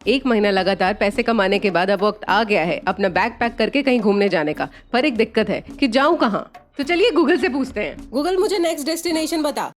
1 महीना लगातार पैसे कमाने के बाद अब वक्त आ गया है अपना बैग पैक करके कहीं घूमने जाने का। पर एक दिक्कत है कि जाऊं कहाँ। तो चलिए गूगल से पूछते हैं। गूगल मुझे नेक्स्ट डेस्टिनेशन बता।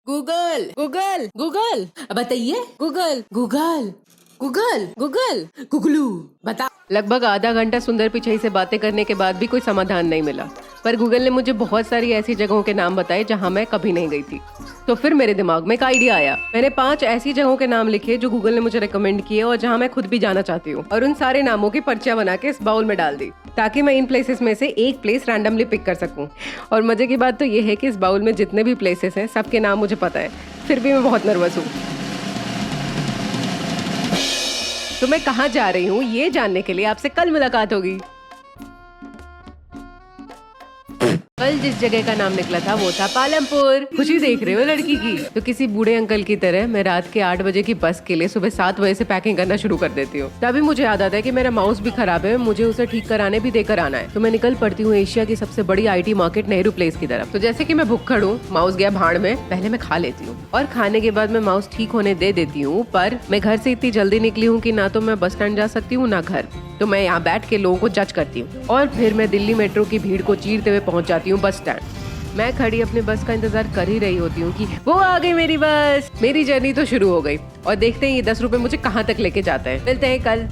गूगल गूगल गूगल बताइए। गूगल गूगल गूगल गूगल गूगलू बता। लगभग आधा घंटा सुंदर पिचाई से बातें करने के बाद भी कोई समाधान नहीं मिला। पर गूगल ने मुझे बहुत सारी ऐसी जगहों के नाम बताए जहां मैं कभी नहीं गई थी। तो फिर मेरे दिमाग में एक आइडिया आया। मैंने 5 ऐसी जगहों के नाम लिखे जो गूगल ने मुझे रेकमेंड किए और जहां मैं खुद भी जाना चाहती हूँ, और उन सारे नामों की पर्चियां बना के इस बाउल में डाल दी ताकि मैं इन प्लेसेस में से एक प्लेस रैंडमली पिक कर सकूं। और मजे की बात तो ये है कि इस बाउल में जितने भी प्लेसेस हैं सबके नाम मुझे पता है, फिर भी मैं बहुत नर्वस हूँ। तो मैं कहाँ जा रही हूँ ये जानने के लिए आपसे कल मुलाकात होगी। कल जिस जगह का नाम निकला था वो था पालमपुर। खुशी देख रहे हो लड़की की? तो किसी बूढ़े अंकल की तरह मैं रात के 8 बजे की बस के लिए सुबह 7 बजे से पैकिंग करना शुरू कर देती हूँ। तभी मुझे याद आता है कि मेरा माउस भी खराब है, मुझे उसे ठीक कराने भी देकर आना है। तो मैं निकल पड़ती हूँ एशिया की सबसे बड़ी IT मार्केट नेहरू प्लेस की तरफ। तो जैसे कि मैं भुक्खड़ हूँ, माउस गया भाड़ में, पहले मैं खा लेती हूँ और खाने के बाद मैं माउस ठीक होने दे देती हूँ। पर मैं घर से इतनी जल्दी निकली हूँ कि ना तो मैं बस स्टैंड जा सकती हूँ ना घर। तो मैं यहाँ बैठ के लोगों को जज करती हूँ और फिर मैं दिल्ली मेट्रो की भीड़ को चीरते हुए पहुँच जाती हूँ बस स्टैंड। मैं खड़ी अपने बस का इंतजार कर ही रही होती हूँ कि वो आ गई मेरी बस। मेरी जर्नी तो शुरू हो गई और देखते हैं ये 10 रुपए मुझे कहाँ तक लेके जाता है। मिलते हैं कल।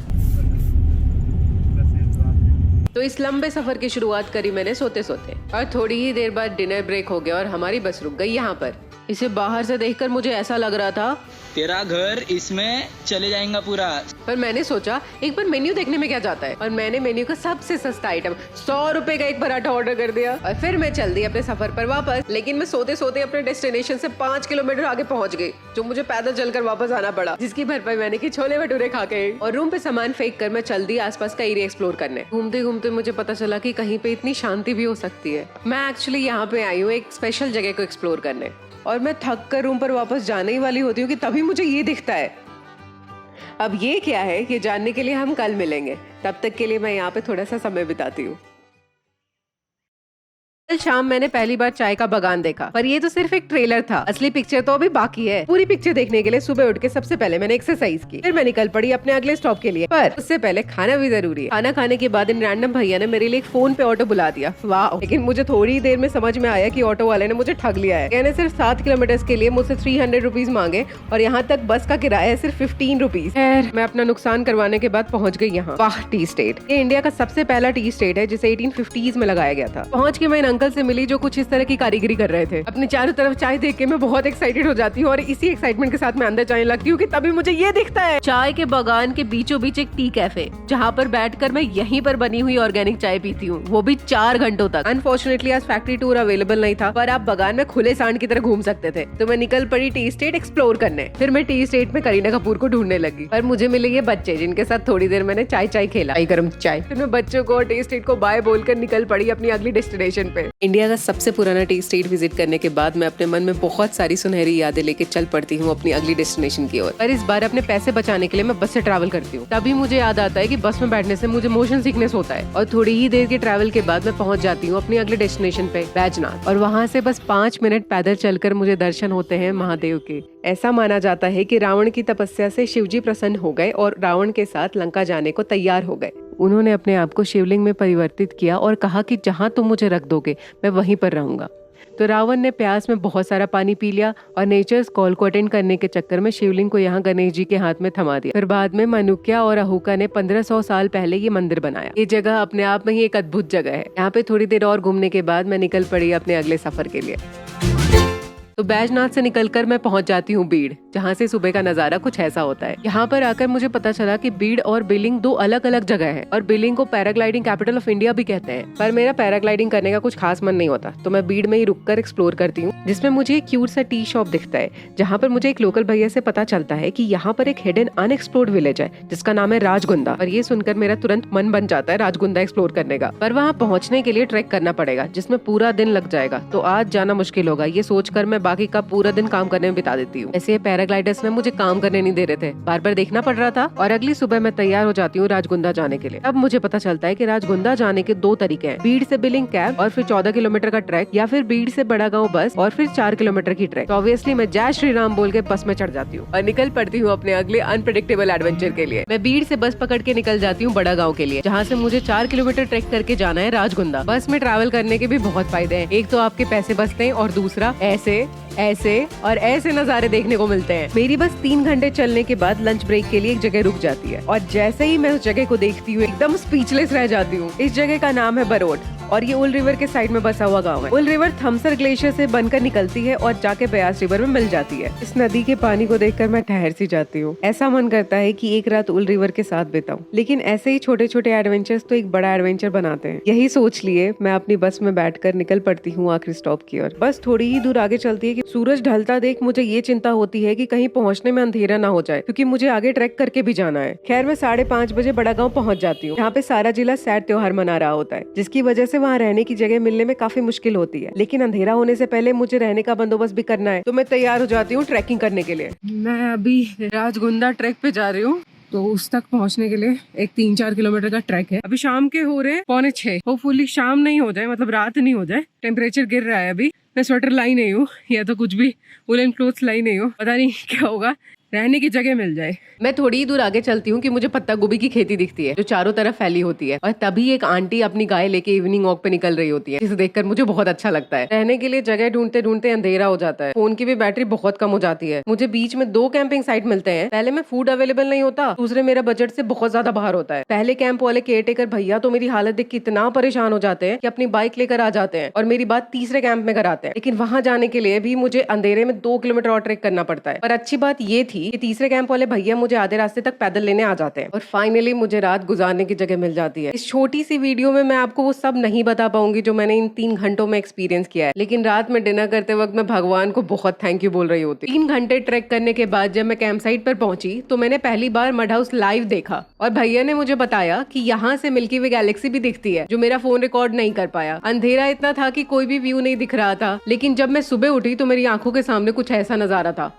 तो इस लंबे सफर की शुरुआत करी मैंने सोते सोते, और थोड़ी ही देर बाद डिनर ब्रेक हो गया और हमारी बस रुक गई यहाँ पर। इसे बाहर से देखकर मुझे ऐसा लग रहा था तेरा घर इसमें चले जाएगा पूरा। पर मैंने सोचा एक बार मेन्यू देखने में क्या जाता है, और मैंने मेन्यू का सबसे सस्ता आइटम 100 रुपए का एक पराठा ऑर्डर कर दिया और फिर मैं चल दी अपने सफर पर वापस। लेकिन मैं सोते सोते अपने डेस्टिनेशन से 5 किलोमीटर आगे पहुंच गई, जो मुझे पैदल चलकर वापस आना पड़ा, जिसकी भरपाई मैंने की छोले भटूरे खा के। और रूम पे सामान फेंक कर मैं चल दी आसपास का एरिया एक्सप्लोर करने। घूमते घूमते मुझे पता चला कि कहीं पे इतनी शांति भी हो सकती है। मैं एक्चुअली यहाँ पे आई हूँ एक स्पेशल जगह को एक्सप्लोर करने, और मैं थक कर रूम पर वापस जाने ही वाली होती हूँ कि तभी मुझे ये दिखता है। अब ये क्या है ये जानने के लिए हम कल मिलेंगे। तब तक के लिए मैं यहाँ पे थोड़ा सा समय बिताती हूँ। कल शाम मैंने पहली बार चाय का बागान देखा, पर ये तो सिर्फ एक ट्रेलर था, असली पिक्चर तो अभी बाकी है। पूरी पिक्चर देखने के लिए सुबह उठ के सबसे पहले मैंने एक्सरसाइज की, फिर मैं निकल पड़ी अपने अगले स्टॉप के लिए। पर उससे पहले खाना भी जरूरी है। खाना खाने के बाद इन रैंडम भैया ने मेरे लिए एक फोन पे ऑटो बुला दिया। वाह! लेकिन मुझे थोड़ी देर में समझ में आया कि ऑटो वाले ने मुझे ठग लिया है। कहने सिर्फ 7 किलोमीटर के लिए मुझसे 300 रुपीज मांगे और यहाँ तक बस का किराया है सिर्फ 15 रुपीज। मैं अपना नुकसान करवाने के बाद पहुँच गई यहाँ। वाह! टी स्टेट, ये इंडिया का सबसे पहला टी स्टेट है जिसे 1850s में लगाया गया था। पहुँच के मैं इन अंकल से मिली जो कुछ इस तरह की कारीगरी कर रहे थे। अपने चारों तरफ चाय देख के मैं बहुत एक्साइटेड हो जाती हूँ और इसी एक्साइटमेंट के साथ मैं अंदर जाने लगती हूँ कि तभी मुझे ये दिखता है चाय के बागान के बीचों बीच एक टी कैफे, जहाँ पर बैठकर मैं यहीं पर बनी हुई ऑर्गेनिक चाय पीती हूँ, वो भी 4 घंटों तक। अनफॉर्चुनेटली आज फैक्ट्री टूर अवेलेबल नहीं था, पर आप बागान में खुले सांड की तरह घूम सकते थे। तो मैं निकल पड़ी टी स्टेट एक्सप्लोर करने। फिर मैं टी स्टेट में करीना कपूर को ढूंढने लगी, पर मुझे मिले ये बच्चे जिनके साथ थोड़ी देर मैंने चाय खेला, गरम चाय। फिर मैं बच्चों को टी स्टेट को बाय बोलकर निकल पड़ी अपनी अगली डेस्टिनेशन पे। इंडिया का सबसे पुराना टी स्टेट विजिट करने के बाद मैं अपने मन में बहुत सारी सुनहरी यादें लेके चल पड़ती हूँ अपनी अगली डेस्टिनेशन की ओर। पर इस बार अपने पैसे बचाने के लिए मैं बस से ट्रैवल करती हूँ। तभी मुझे याद आता है कि बस में बैठने से मुझे मोशन सिकनेस होता है, और थोड़ी ही देर के ट्रैवल के बाद मैं पहुंच जाती हूँ अपनी अगले डेस्टिनेशन पे, बैजनाथ। और वहाँ से बस 5 मिनट पैदल चलकर मुझे दर्शन होते हैं महादेव के। ऐसा माना जाता है कि रावण की तपस्या से शिवजी प्रसन्न हो गए और रावण के साथ लंका जाने को तैयार हो गए। उन्होंने अपने आप को शिवलिंग में परिवर्तित किया और कहा कि जहाँ तुम मुझे रख दोगे मैं वहीं पर रहूंगा। तो रावण ने प्यास में बहुत सारा पानी पी लिया और नेचर्स कॉल को अटेंड करने के चक्कर में शिवलिंग को यहाँ गणेश जी के हाथ में थमा दिया। फिर बाद में मनुक्या और अहुका ने 1500 साल पहले ये मंदिर बनाया। ये जगह अपने आप में ही एक अद्भुत जगह है। यहाँ पे थोड़ी देर और घूमने के बाद मैं निकल पड़ी अपने अगले सफर के लिए। तो बैजनाथ से निकलकर मैं पहुंच जाती हूँ बीड़, जहाँ से सुबह का नजारा कुछ ऐसा होता है। यहाँ पर आकर मुझे पता चला कि बीड़ और बिलिंग 2 अलग अलग जगह है, और बिलिंग को पैराग्लाइडिंग कैपिटल ऑफ इंडिया भी कहते हैं। पर मेरा पैराग्लाइडिंग करने का कुछ खास मन नहीं होता, तो मैं बीड़ में ही रुककर एक्सप्लोर करती हूँ, जिसमें मुझे एक क्यूट सा टी शॉप दिखता है, जहाँ पर मुझे एक लोकल भैया से पता चलता है कि यहाँ पर एक हिडन अनएक्सप्लोर्ड विलेज है जिसका नाम है राजगुंदा। और ये सुनकर मेरा तुरंत मन बन जाता है राजगुंदा एक्सप्लोर करने का। पर वहाँ पहुँचने के लिए ट्रैक करना पड़ेगा, जिसमें पूरा दिन लग जाएगा, तो आज जाना मुश्किल होगा। ये सोचकर मैं बाकी का पूरा दिन काम करने में बिता देती हूँ। ऐसे पैराग्लाइडर्स में मुझे काम करने नहीं दे रहे थे, बार बार देखना पड़ रहा था। और अगली सुबह मैं तैयार हो जाती हूँ राजगुंदा जाने के लिए। अब मुझे पता चलता है कि राजगुंदा जाने के 2 तरीके हैं, बीड़ से बिलिंग कैब और फिर 14 किलोमीटर का ट्रैक, या फिर बीड़ से बड़ा गाँव बस और फिर 4 किलोमीटर की ट्रैक। तो ऑब्वियसली मैं जय श्री राम बोल के बस में चढ़ जाती हूँ और निकल पड़ती हूँ अपने अगले अनप्रेडिक्टेबल एडवेंचर के लिए। मैं बीड़ से बस पकड़ के निकल जाती हूँ बड़ा गाँव के लिए, जहाँ से मुझे 4 किलोमीटर ट्रैक करके जाना है राजगुंदा। बस में ट्रैवल करने के भी बहुत फायदे हैं। एक तो आपके पैसे बचते हैं और दूसरा ऐसे और ऐसे नजारे देखने को मिलते हैं। मेरी बस 3 घंटे चलने के बाद लंच ब्रेक के लिए एक जगह रुक जाती है और जैसे ही मैं उस जगह को देखती हूँ एकदम स्पीचलेस रह जाती हूँ। इस जगह का नाम है बरोट और ये उल रिवर के साइड में बसा हुआ गांव है। उल रिवर थमसर ग्लेशियर से बनकर निकलती है और जाके ब्यास रिवर में मिल जाती है। इस नदी के पानी को देखकर मैं ठहर सी जाती हूँ। ऐसा मन करता है कि एक रात उल रिवर के साथ बिताऊं। लेकिन ऐसे ही छोटे छोटे एडवेंचर्स तो एक बड़ा एडवेंचर बनाते हैं। यही सोच लिए मैं अपनी बस में बैठकर निकल पड़ती हूँ आखिरी स्टॉप की ओर। बस थोड़ी ही दूर आगे चलती है कि सूरज ढलता देख मुझे ये चिंता होती है कि कहीं पहुंचने में अंधेरा ना हो जाए, क्योंकि मुझे आगे ट्रैक करके भी जाना है। खैर मैं 5:30 बजे बड़ा गाँव पहुंच जाती हूँ। यहाँ पे सारा जिला सैड त्योहार मना रहा होता है, जिसकी वजह से वहाँ रहने की जगह मिलने में काफी मुश्किल होती है। लेकिन अंधेरा होने से पहले मुझे रहने का बंदोबस्त भी करना है, तो मैं तैयार हो जाती हूँ ट्रैकिंग करने के लिए। मैं अभी राजगुंदा ट्रैक पे जा रही हूँ, तो उस तक पहुंचने के लिए एक 3-4 किलोमीटर का ट्रैक है। अभी शाम के हो रहे 5:45। होपफुली शाम नहीं हो जाए, मतलब रात नहीं हो जाए। टेम्परेचर गिर रहा है अभी। मैं स्वेटर लाई नहीं हूँ या तो कुछ भी वुलन क्लोथ्स लाई नहीं हूँ, पता नहीं क्या होगा, रहने की जगह मिल जाए। मैं थोड़ी ही दूर आगे चलती हूँ कि मुझे पत्ता गोभी की खेती दिखती है जो चारों तरफ फैली होती है, और तभी एक आंटी अपनी गाय लेके इवनिंग वॉक पे निकल रही होती है, जिसे देखकर मुझे बहुत अच्छा लगता है। रहने के लिए जगह ढूंढते ढूंढते अंधेरा हो जाता है। फोन की भी बैटरी बहुत कम हो जाती है। मुझे बीच में 2 कैंपिंग साइट मिलते हैं। पहले में फूड अवेलेबल नहीं होता, दूसरे मेरा बजट से बहुत ज्यादा बाहर होता है। पहले कैंप वाले केयरटेकर भैया तो मेरी हालत देख के इतना परेशान हो जाते हैं कि अपनी बाइक लेकर आ जाते हैं और मेरी बात तीसरे कैंप में कराते हैं। लेकिन वहां जाने के लिए भी मुझे अंधेरे में 2 किलोमीटर और ट्रेक करना पड़ता है। पर अच्छी बात ये थी कि तीसरे कैंप वाले भैया मुझे आधे रास्ते तक पैदल लेने आ जाते हैं और फाइनली मुझे रात गुजारने की जगह मिल जाती है। इस छोटी सी वीडियो में मैं आपको वो सब नहीं बता पाऊंगी जो मैंने इन 3 घंटों में एक्सपीरियंस किया है, लेकिन रात में डिनर करते वक्त मैं भगवान को बहुत थैंक यू बोल रही होती। 3 घंटे ट्रैक करने के बाद जब मैं कैंप साइट पर पहुंची तो मैंने पहली बार मड हाउस लाइव देखा और भैया ने मुझे बताया कि यहाँ से मिल्की वे गैलेक्सी भी दिखती है, जो मेरा फोन रिकॉर्ड नहीं कर पाया। अंधेरा इतना था कि कोई भी व्यू नहीं दिख रहा था, लेकिन जब मैं सुबह उठी तो मेरी आंखों के सामने कुछ ऐसा नजारा था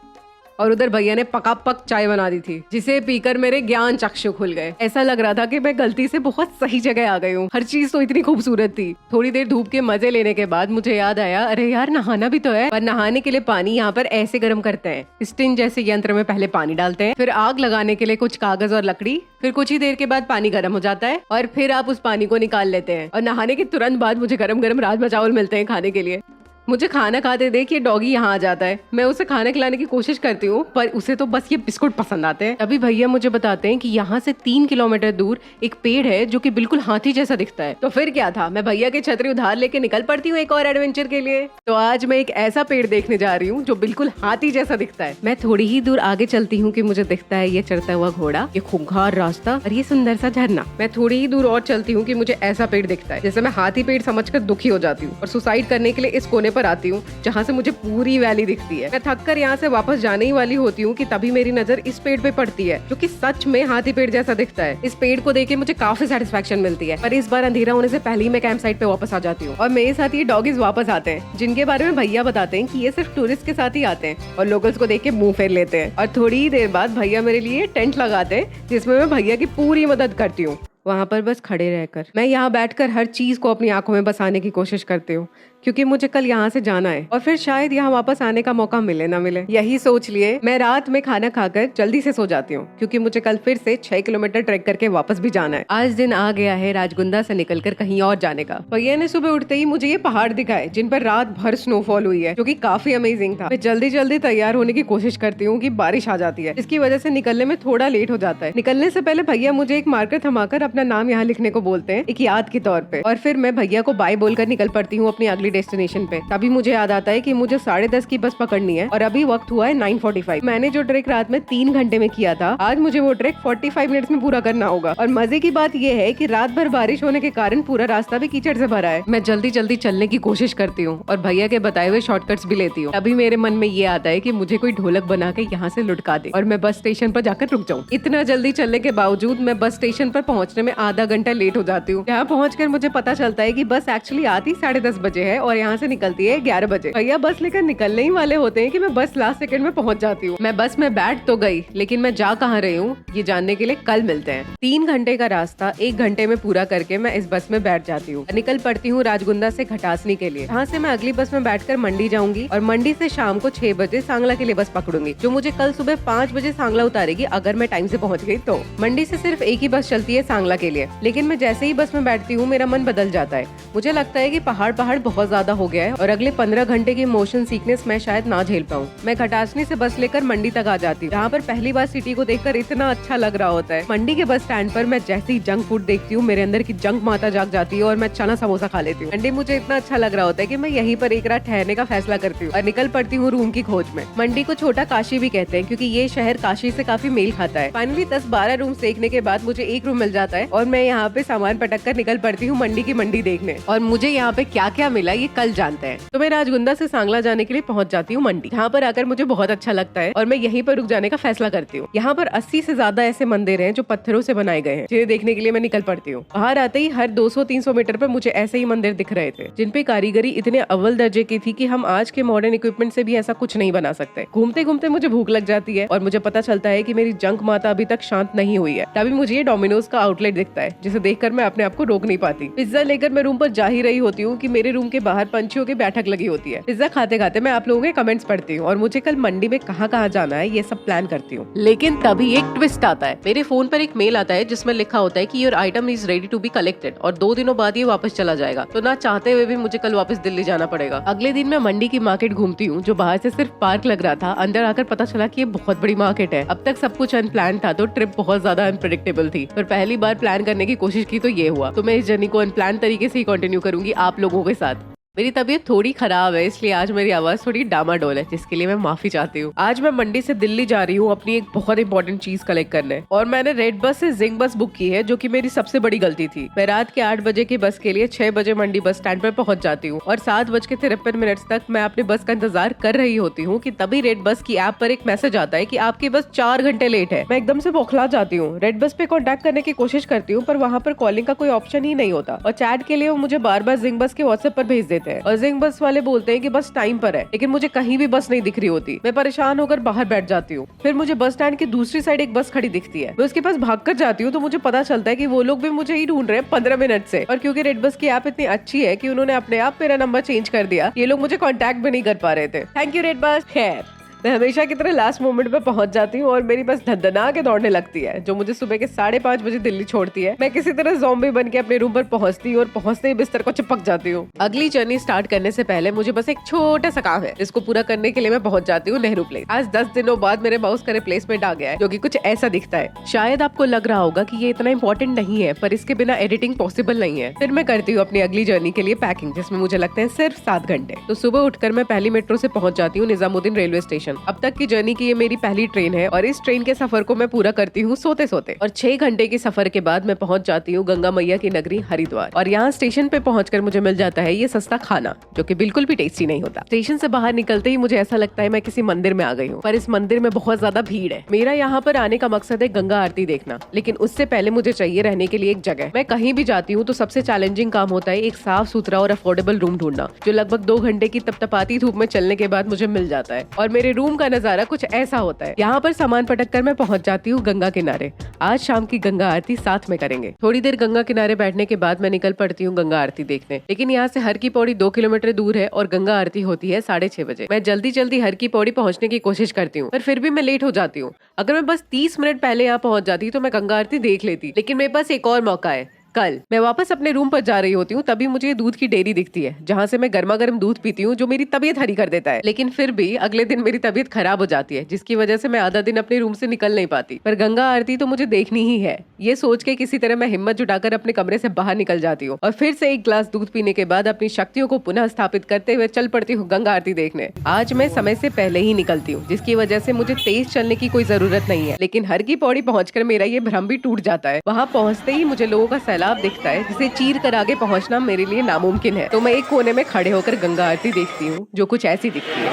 और उधर भैया ने पकापक चाय बना दी थी, जिसे पीकर मेरे ज्ञान चक्षु खुल गए। ऐसा लग रहा था कि मैं गलती से बहुत सही जगह आ गई हूँ। हर चीज तो इतनी खूबसूरत थी। थोड़ी देर धूप के मजे लेने के बाद मुझे याद आया, अरे यार नहाना भी तो है। पर नहाने के लिए पानी यहाँ पर ऐसे गर्म करते हैं, स्टिन जैसे यंत्र में पहले पानी डालते हैं, फिर आग लगाने के लिए कुछ कागज और लकड़ी, फिर कुछ ही देर के बाद पानी गर्म हो जाता है और फिर आप उस पानी को निकाल लेते हैं। और नहाने के तुरंत बाद मुझे गरम गरम राजमा चावल मिलते हैं खाने के लिए। मुझे खाना खाते देख ये डॉगी यहाँ आ जाता है। मैं उसे खाना खिलाने की कोशिश करती हूँ, पर उसे तो बस ये बिस्कुट पसंद आते हैं। तभी भैया मुझे बताते हैं कि यहाँ से 3 किलोमीटर दूर एक पेड़ है जो कि बिल्कुल हाथी जैसा दिखता है। तो फिर क्या था, मैं भैया की छतरी उधार लेके निकल पड़ती हूँ एक और एडवेंचर के लिए। तो आज मैं एक ऐसा पेड़ देखने जा रही हूँ जो बिल्कुल हाथी जैसा दिखता है। मैं थोड़ी ही दूर आगे चलती हूँ कि मुझे दिखता है ये चढ़ता हुआ घोड़ा, ये खूंखार रास्ता और ये सुंदर सा झरना। मैं थोड़ी ही दूर और चलती हूँ कि मुझे ऐसा पेड़ दिखता है, जैसे मैं हाथी पेड़ समझकर दुखी हो जाती हूँ और सुसाइड करने के लिए इस कोने पर आती हूँ जहाँ से मुझे पूरी वैली दिखती है। मैं थक कर यहाँ से वापस जाने ही वाली होती हूँ कि तभी मेरी नजर इस पेड़ पे पड़ती है, जो कि सच में हाथी पेड़ जैसा दिखता है। इस पेड़ को देख के मुझे काफी सेटिस्फेक्शन मिलती है, पर इस बार अंधेरा होने से पहले ही मैं कैंप साइट पे वापस आ जाती हूँ और मेरे साथ ये डॉगीज वापस आते हैं, जिनके बारे में भैया बताते हैं कि ये सिर्फ टूरिस्ट के साथ ही आते हैं और लोकल्स को देख के मुंह फेर लेते हैं। और थोड़ी ही देर बाद भैया मेरे लिए टेंट लगाते हैं, जिसमें मैं भैया की पूरी मदद करती हूँ। वहाँ पर बस खड़े रहकर मैं यहाँ बैठकर हर चीज को अपनी आंखों में बसाने की कोशिश करती हूँ, क्योंकि मुझे कल यहाँ से जाना है और फिर शायद यहाँ वापस आने का मौका मिले ना मिले। यही सोच लिए मैं रात में खाना खाकर जल्दी से सो जाती हूँ, क्योंकि मुझे कल फिर से 6 किलोमीटर ट्रैक करके वापस भी जाना है। आज दिन आ गया है राजगुंदा से निकलकर कहीं और जाने का। भैया ने सुबह उठते ही मुझे ये पहाड़ दिखाए जिन पर रात भर स्नोफॉल हुई है, जो कि काफी अमेजिंग था। मैं जल्दी जल्दी तैयार होने की कोशिश करती हूँ कि बारिश आ जाती है, इसकी वजह से निकलने में थोड़ा लेट हो जाता है। निकलने से पहले भैया मुझे एक मार्कर थमाकर अपना नाम यहाँ लिखने को बोलते हैं, एक याद के तौर पे, और फिर मैं भैया को बाय बोलकर निकल पड़ती हूँ अपनी अगली डेस्टिनेशन पे। तभी मुझे याद आता है कि मुझे 10:30 की बस पकड़नी है और अभी वक्त हुआ है 9:45। मैंने जो ट्रेक रात में 3 घंटे में किया था, आज मुझे वो ट्रेक 45 मिनट्स में पूरा करना होगा। और मजे की बात ये है कि रात भर बारिश होने के कारण पूरा रास्ता भी कीचड़ से भरा है। मैं जल्दी जल्दी चलने की कोशिश करती हूँ और भैया के बताए हुए शॉर्टकट्स भी लेती हूँ। अभी मेरे मन में ये आता है कि मुझे कोई ढोलक बना के यहाँ से लुटका दे और मैं बस स्टेशन पर जाकर रुक जाऊँ। इतना जल्दी चलने के बावजूद मैं बस स्टेशन पर पहुँचने में आधा घंटा लेट हो जाती हूँ। यहाँ पहुँचकर मुझे पता चलता है कि बस एक्चुअली आती 10:30 बजे है और यहाँ से निकलती है 11 बजे। भैया बस लेकर निकलने ही वाले होते हैं कि मैं बस लास्ट सेकंड में पहुंच जाती हूँ। मैं बस में बैठ तो गई, लेकिन मैं जा कहाँ रही हूँ ये जानने के लिए कल मिलते हैं। 3 घंटे का रास्ता 1 घंटे में पूरा करके मैं इस बस में बैठ जाती हूँ। निकल पड़ती हूँ राजगुंदा से घटासनी के लिए। यहाँ से मैं अगली बस में बैठकर मंडी जाऊंगी और मंडी से शाम को 6 बजे सांगला के लिए बस पकड़ूंगी, जो मुझे कल सुबह 5 बजे सांगला उतारेगी अगर मैं टाइम से पहुंच गई तो। मंडी से सिर्फ एक ही बस चलती है सांगला के लिए, लेकिन मैं जैसे ही बस में बैठती हूँ मेरा मन बदल जाता है। मुझे लगता है कि पहाड़ बहुत ज्यादा हो गया है और अगले 15 घंटे की मोशन सीकनेस मैं शायद ना झेल पाऊँ। मैं घटासनी से बस लेकर मंडी तक आ जाती हूँ, जहाँ पर पहली बार सिटी को देखकर इतना अच्छा लग रहा होता है। मंडी के बस स्टैंड पर मैं जैसे ही जंक फूड देखती हूँ मेरे अंदर की जंक माता जाग जाती है और मैं चना समोसा खा लेती हूँ। मंडी मुझे इतना अच्छा लग रहा होता है कि मैं यहीं पर एक रात ठहरने का फैसला करती हूँ और निकल पड़ती हूँ रूम की खोज में। मंडी को छोटा काशी भी कहते हैं क्योंकि ये शहर काशी से काफी मेल खाता है। फाइनली 10-12 रूम देखने के बाद मुझे एक रूम मिल जाता है और मैं यहाँ पे सामान पटक कर निकल पड़ती हूँ मंडी की मंडी देखने। और मुझे यहाँ पे क्या क्या मिला ये कल जानते हैं। तो मैं राजगुंदा से सांगला जाने के लिए पहुंच जाती हूँ मंडी। यहाँ पर आकर मुझे बहुत अच्छा लगता है और मैं यहीं पर रुक जाने का फैसला करती हूँ। यहाँ पर 80 से ज्यादा ऐसे मंदिर हैं जो पत्थरों से बनाए गए हैं, जिन्हें देखने के लिए मैं निकल पड़ती हूँ। बाहर आते ही हर 200-300 मीटर पर मुझे ऐसे ही मंदिर दिख रहे थे, जिन पे कारीगरी इतने अव्वल दर्जे की थी कि हम आज के मॉडर्न इक्विपमेंट से भी ऐसा कुछ नहीं बना सकते। घूमते घूमते मुझे भूख लग जाती है और मुझे पता चलता है कि मेरी जंक माता अभी तक शांत नहीं हुई है। तभी मुझे ये डोमिनोज का आउटलेट दिखता है, जिसे देखकर मैं अपने आप को रोक नहीं पाती। पिज्जा लेकर मैं रूम पर जा ही रही होती हूँ कि मेरे रूम के बाहर पंछियों की बैठक लगी होती है। पिज्जा खाते खाते मैं आप लोगों के कमेंट्स पढ़ती हूँ और मुझे कल मंडी में कहाँ कहाँ जाना है ये सब प्लान करती हूँ। लेकिन तभी एक ट्विस्ट आता है। मेरे फोन पर एक मेल आता है जिसमें लिखा होता है कि your item is ready to be collected और 2 दिनों बाद ये वापस चला जाएगा। तो ना चाहते हुए भी मुझे कल वापस दिल्ली जाना पड़ेगा। अगले दिन मैं मंडी की मार्केट घूमती हूँ, जो बाहर से सिर्फ पार्क लग रहा था। अंदर आकर पता चला कि ये बहुत बड़ी मार्केट है। अब तक सब कुछ अनप्लान था तो ट्रिप बहुत ज्यादा अनप्रेडिक्टेबल थी, पर पहली बार प्लान करने की कोशिश की तो ये हुआ। तो मैं इस जर्नी को अनप्लान तरीके से ही कंटिन्यू करूंगी आप लोगों के साथ। मेरी तबीयत थोड़ी खराब है, इसलिए आज मेरी आवाज थोड़ी डामाडोल है, जिसके लिए मैं माफी चाहती हूँ। आज मैं मंडी से दिल्ली जा रही हूँ अपनी एक बहुत इंपॉर्टेंट चीज कलेक्ट करने, और मैंने रेड बस से जिंक बस बुक की है, जो कि मेरी सबसे बड़ी गलती थी। मैं रात के 8 बजे की बस के लिए 6 बजे मंडी बस स्टैंड पर पहुंच जाती हूँ और 7:53 तक मैं अपनी बस का इंतजार कर रही होती हूँ कि तभी रेड बस की ऐप पर एक मैसेज आता है कि आपकी बस 4 घंटे लेट है। मैं एकदम से बौखला जाती हूँ। रेड बस पे कॉन्टैक्ट करने की कोशिश करती हूँ, पर वहाँ पर कॉलिंग का कोई ऑप्शन ही नहीं होता और चैट के लिए वो मुझे बार बार जिंक बस के व्हाट्सएप पर भेज देते हैं और जिंक बस वाले बोलते हैं कि बस टाइम पर है, लेकिन मुझे कहीं भी बस नहीं दिख रही होती। मैं परेशान होकर बाहर बैठ जाती हूँ। फिर मुझे बस स्टैंड की दूसरी साइड एक बस खड़ी दिखती है। मैं उसके पास भागकर जाती हूँ तो मुझे पता चलता है कि वो लोग भी मुझे ही ढूंढ रहे हैं 15 मिनट से। और क्योंकि रेड बस की ऐप इतनी अच्छी है कि उन्होंने अपने आप मेरा नंबर चेंज कर दिया, ये लोग मुझे कॉन्टैक्ट भी नहीं कर पा रहे थे। Thank you red bus. खैर, मैं हमेशा की तरह लास्ट मोमेंट पे पहुंच जाती हूँ और मेरी बस धड़धड़ा के दौड़ने लगती है, जो मुझे सुबह के 5:30 बजे दिल्ली छोड़ती है। मैं किसी तरह ज़ॉम्बी बन के अपने रूम पर पहुंचती हूँ और पहुंचते ही बिस्तर को चिपक जाती हूँ। अगली जर्नी स्टार्ट करने से पहले मुझे बस एक छोटा सा काम है, जिसको पूरा करने के लिए मैं पहुंच जाती हूँ नेहरू प्लेस। आज 10 दिनों बाद मेरे माउस का रिप्लेसमेंट आ गया है, जो कि कुछ ऐसा दिखता है। शायद आपको लग रहा होगा कि ये इतना इंपॉर्टेंट नहीं है, पर इसके बिना एडिटिंग पॉसिबल नहीं है। फिर मैं करती हूँ अपनी अगली जर्नी के लिए पैकिंग, जिसमें मुझे लगते हैं सिर्फ 7 घंटे। तो सुबह उठकर मैं पहली मेट्रो से पहुंच जाती हूँ निजामुद्दीन रेलवे स्टेशन। अब तक की जर्नी की ये मेरी पहली ट्रेन है और इस ट्रेन के सफर को मैं पूरा करती हूँ सोते सोते। और 6 घंटे के सफर के बाद मैं पहुंच जाती हूँ गंगा मैया की नगरी हरिद्वार। और यहाँ स्टेशन पे पहुंचकर मुझे मिल जाता है ये सस्ता खाना, जो कि बिल्कुल भी टेस्टी नहीं होता। स्टेशन से बाहर निकलते ही मुझे ऐसा लगता है मैं किसी मंदिर में आ गई हूँ, पर इस मंदिर में बहुत ज्यादा भीड़ है। मेरा यहाँ पर आने का मकसद है गंगा आरती देखना, लेकिन उससे पहले मुझे चाहिए रहने के लिए एक जगह। मैं कहीं भी जाती हूँ तो सबसे चैलेंजिंग काम होता है एक साफ सुथरा और अफोर्डेबल रूम ढूंढना, जो लगभग 2 घंटे की तपतपाती धूप में चलने के बाद मुझे मिल जाता है। और मेरे रूम का नजारा कुछ ऐसा होता है। यहाँ पर सामान पटक कर मैं पहुंच जाती हूँ गंगा किनारे। आज शाम की गंगा आरती साथ में करेंगे। थोड़ी देर गंगा किनारे बैठने के बाद मैं निकल पड़ती हूँ गंगा आरती देखने, लेकिन यहाँ से हर की पौड़ी 2 किलोमीटर दूर है और गंगा आरती होती है 6:30 बजे। मैं जल्दी जल्दी हर की पौड़ी पहुंचने की कोशिश करती हूँ, पर फिर भी मैं लेट हो जाती हूँ। अगर मैं बस 30 मिनट पहले यहाँ पहुंच जाती तो मैं गंगा आरती देख लेती, लेकिन मेरे पास एक और मौका है। कल मैं वापस अपने रूम पर जा रही होती हूँ, तभी मुझे दूध की डेयरी दिखती है, जहाँ से मैं गर्मा गर्म दूध पीती हूँ, जो मेरी तबीयत हरी कर देता है। लेकिन फिर भी अगले दिन मेरी तबीयत खराब हो जाती है, जिसकी वजह से मैं आधा दिन अपने रूम से निकल नहीं पाती। पर गंगा आरती तो मुझे देखनी ही है, ये सोच के किसी तरह मैं हिम्मत जुटाकर अपने कमरे से बाहर निकल जाती हूँ और फिर से एक ग्लास दूध पीने के बाद अपनी शक्तियों को पुनः स्थापित करते हुए चल पड़ती हूँ गंगा आरती देखने। आज मैं समय से पहले ही निकलती हूँ, जिसकी वजह से मुझे तेज चलने की कोई जरूरत नहीं है, लेकिन हर की पौड़ी पहुंचकर मेरा ये भ्रम भी टूट जाता है। वहाँ पहुंचते ही मुझे लोगों का सैलाब दिखता है, जिसे चीर कर आगे पहुंचना मेरे लिए नामुमकिन है। तो मैं एक कोने में खड़े होकर गंगा आरती देखती हूँ, जो कुछ ऐसी दिखती है।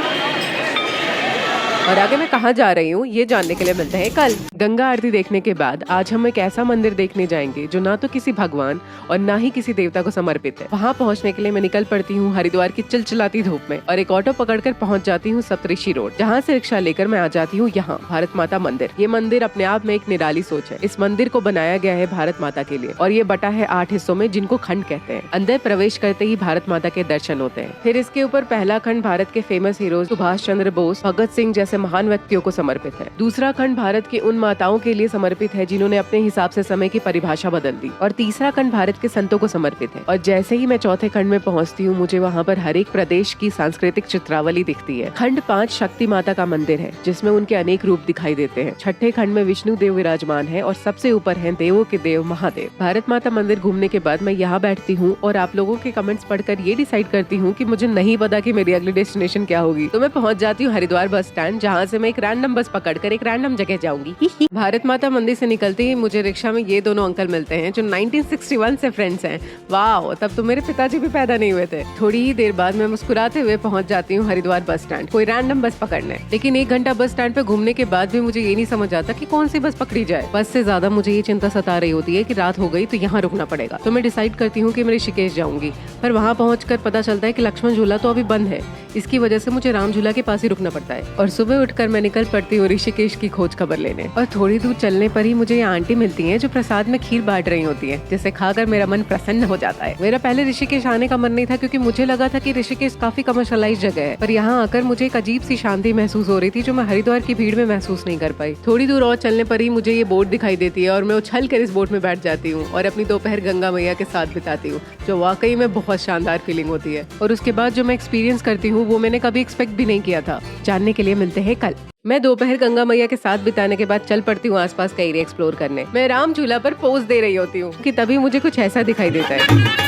और आगे मैं कहाँ जा रही हूँ ये जानने के लिए मिलते हैं कल। गंगा आरती देखने के बाद आज हम एक ऐसा मंदिर देखने जाएंगे जो ना तो किसी भगवान और ना ही किसी देवता को समर्पित है। वहाँ पहुँचने के लिए मैं निकल पड़ती हूँ हरिद्वार की चिलचिलाती धूप में और एक ऑटो पकड़कर पहुँच जाती हूँ सप्तऋषि रोड, जहाँ से रिक्शा लेकर मैं आ जाती हूँ यहाँ भारत माता मंदिर। ये मंदिर अपने आप में एक निराली सोच है। इस मंदिर को बनाया गया है भारत माता के लिए और ये बटा है 8 हिस्सों में जिनको खंड कहते हैं। अंदर प्रवेश करते ही भारत माता के दर्शन होते हैं। फिर इसके ऊपर पहला खंड भारत के फेमस हीरो सुभाष चंद्र बोस, भगत सिंह जैसे महान व्यक्तियों को समर्पित है। दूसरा खंड भारत की उन माताओं के लिए समर्पित है जिन्होंने अपने हिसाब से समय की परिभाषा बदल दी। और तीसरा खंड भारत के संतों को समर्पित है। और जैसे ही मैं चौथे खंड में पहुंचती हूँ मुझे वहाँ पर हर एक प्रदेश की सांस्कृतिक चित्रावली दिखती है। खंड 5 शक्ति माता का मंदिर है जिसमें उनके अनेक रूप दिखाई देते हैं। छठे खंड में विष्णु देव विराजमान है और सबसे ऊपर है देवों के देव महादेव। भारत माता मंदिर घूमने के बाद मैं यहाँ बैठती हूँ और आप लोगों के कमेंट्स पढ़कर ये डिसाइड करती हूँ कि मुझे नहीं पता कि मेरी अगली डेस्टिनेशन क्या होगी। तो मैं पहुँच जाती हूँ हरिद्वार बस स्टैंड, जहाँ से मैं एक रैंडम बस पकड़कर एक रैंडम जगह जाऊंगी। भारत माता मंदिर से निकलते ही मुझे रिक्शा में ये दोनों अंकल मिलते हैं जो 1961 से फ्रेंड्स हैं। वाह, तब तो मेरे पिताजी भी पैदा नहीं हुए थे। थोड़ी ही देर बाद मैं मुस्कुराते हुए पहुंच जाती हूँ हरिद्वार बस स्टैंड कोई रैंडम बस पकड़ने। लेकिन 1 घंटा बस स्टैंड पे घूमने के बाद भी मुझे ये नहीं समझ आता कि कौन सी बस पकड़ी जाए। बस से ज्यादा मुझे ये चिंता सता रही होती है कि रात हो गई तो यहाँ रुकना पड़ेगा। तो मैं डिसाइड करती हूँ कि मैं ऋषिकेश जाऊंगी, पर वहाँ पहुँचकर पता चलता है कि लक्ष्मण झूला तो अभी बंद है। इसकी वजह से मुझे राम झूला के पास ही रुकना पड़ता है और सुबह उठकर मैं निकल पड़ती हूँ ऋषिकेश की खोज खबर लेने। और थोड़ी दूर चलने पर ही मुझे यहाँ आंटी मिलती हैं जो प्रसाद में खीर बांट रही होती है, जिसे खाकर मेरा मन प्रसन्न हो जाता है। मेरा पहले ऋषिकेश आने का मन नहीं था क्योंकि मुझे लगा था कि ऋषिकेश काफी कमर्शियलाइज जगह है, पर यहाँ आकर मुझे एक अजीब सी शांति महसूस हो रही थी जो मैं हरिद्वार की भीड़ में महसूस नहीं कर पाई। थोड़ी दूर और चलने पर ही मुझे ये बोट दिखाई देती है और मैं उछल कर इस बोट में बैठ जाती हूँ और अपनी दोपहर गंगा मैया के साथ बिताती हूँ, जो वाकई में बहुत शानदार फीलिंग होती है। और उसके बाद जो मैं एक्सपीरियंस करती हूँ वो मैंने कभी एक्सपेक्ट भी नहीं किया था। जानने के लिए मिलते हैं कल। मैं दोपहर गंगा मैया के साथ बिताने के बाद चल पड़ती हूँ आसपास का एरिया एक्सप्लोर करने। मैं राम झूला पर पोज दे रही होती हूँ कि तभी मुझे कुछ ऐसा दिखाई देता है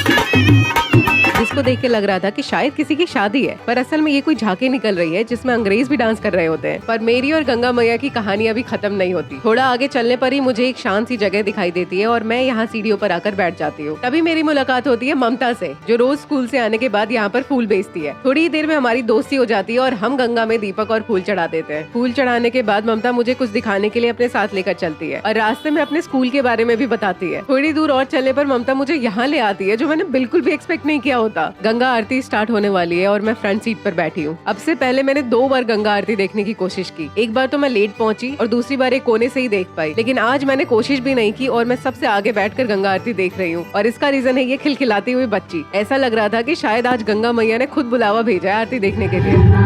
जिसको देख के लग रहा था कि शायद किसी की शादी है, पर असल में ये कोई झांकी निकल रही है जिसमें अंग्रेज भी डांस कर रहे होते हैं। पर मेरी और गंगा मैया की कहानी अभी खत्म नहीं होती। थोड़ा आगे चलने पर ही मुझे एक शांत सी जगह दिखाई देती है और मैं यहाँ सीढ़ियों पर आकर बैठ जाती हूँ। तभी मेरी मुलाकात होती है ममता से, जो रोज स्कूल से आने के बाद यहाँ पर फूल बेचती है। थोड़ी ही देर में हमारी दोस्ती हो जाती है और हम गंगा में दीपक और फूल चढ़ा देते हैं। फूल चढ़ाने के बाद ममता मुझे कुछ दिखाने के लिए अपने साथ लेकर चलती है और रास्ते में अपने स्कूल के बारे में भी बताती है। थोड़ी दूर और चलने पर ममता मुझे यहाँ ले आती है जो मैंने बिल्कुल भी एक्सपेक्ट नहीं किया होता। गंगा आरती स्टार्ट होने वाली है और मैं फ्रंट सीट पर बैठी हूँ। अब से पहले मैंने 2 बार गंगा आरती देखने की कोशिश की। एक बार तो मैं लेट पहुंची और दूसरी बार एक कोने से ही देख पाई, लेकिन आज मैंने कोशिश भी नहीं की और मैं सबसे आगे बैठकर गंगा आरती देख रही हूँ। और इसका रीजन है ये खिलखिलाती हुई बच्ची। ऐसा लग रहा था कि शायद आज गंगा मैया ने खुद बुलावा भेजा है आरती देखने के लिए।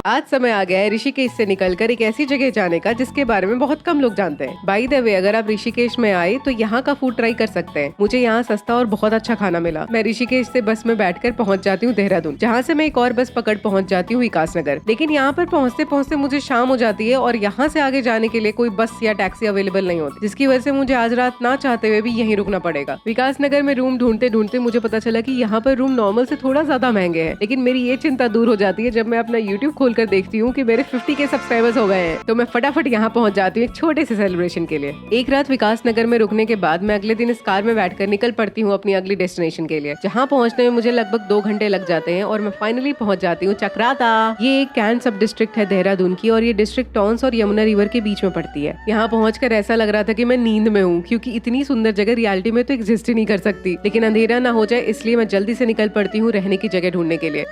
आज समय आ गया है ऋषिकेश से निकलकर एक ऐसी जगह जाने का जिसके बारे में बहुत कम लोग जानते हैं। बाय द वे, अगर आप ऋषिकेश में आए तो यहाँ का फूड ट्राई कर सकते हैं। मुझे यहाँ सस्ता और बहुत अच्छा खाना मिला। मैं ऋषिकेश से बस में बैठकर पहुँच जाती हूँ देहरादून, जहाँ से मैं एक और बस पकड़ पहुँच जाती हूँ विकासनगर। लेकिन यहाँ पर पहुँचते पहुँचते मुझे शाम हो जाती है और यहाँ से आगे जाने के लिए कोई बस या टैक्सी अवेलेबल नहीं होती, जिसकी वजह से मुझे आज रात ना चाहते हुए भी यहीं रुकना पड़ेगा। विकासनगर में रूम ढूंढते ढूंढते मुझे पता चला कि यहाँ पर रूम नॉर्मल से थोड़ा ज्यादा महंगे हैं। लेकिन मेरी ये चिंता दूर हो जाती है जब मैं अपना यूट्यूब खोलकर देखती हूँ कि मेरे 50 के सब्सक्राइबर्स हो गए हैं। तो मैं फटाफट यहाँ पहुँच जाती हूँ एक छोटे से सेलिब्रेशन के लिए। एक रात विकासनगर में रुकने के बाद मैं अगले दिन इस कार में बैठकर निकल पड़ती हूँ अपनी अगली डेस्टिनेशन के लिए, जहाँ पहुँचने में मुझे लगभग 2 घंटे लग जाते हैं और मैं फाइनली पहुँच जाती हूँ चक्राता। ये एक कैंट सब डिस्ट्रिक्ट है देहरादून की और ये डिस्ट्रिक्ट टॉन्स और यमुना रिवर के बीच में पड़ती है। यहाँ पहुँचकर ऐसा लग रहा था कि मैं नींद में हूँ, क्योंकि इतनी सुंदर जगह रियलिटी में तो एग्जिस्ट ही नहीं कर सकती। लेकिन अंधेरा ना हो जाए इसलिए मैं जल्दी से निकल पड़ती हूँ रहने की जगह ढूंढने के लिए।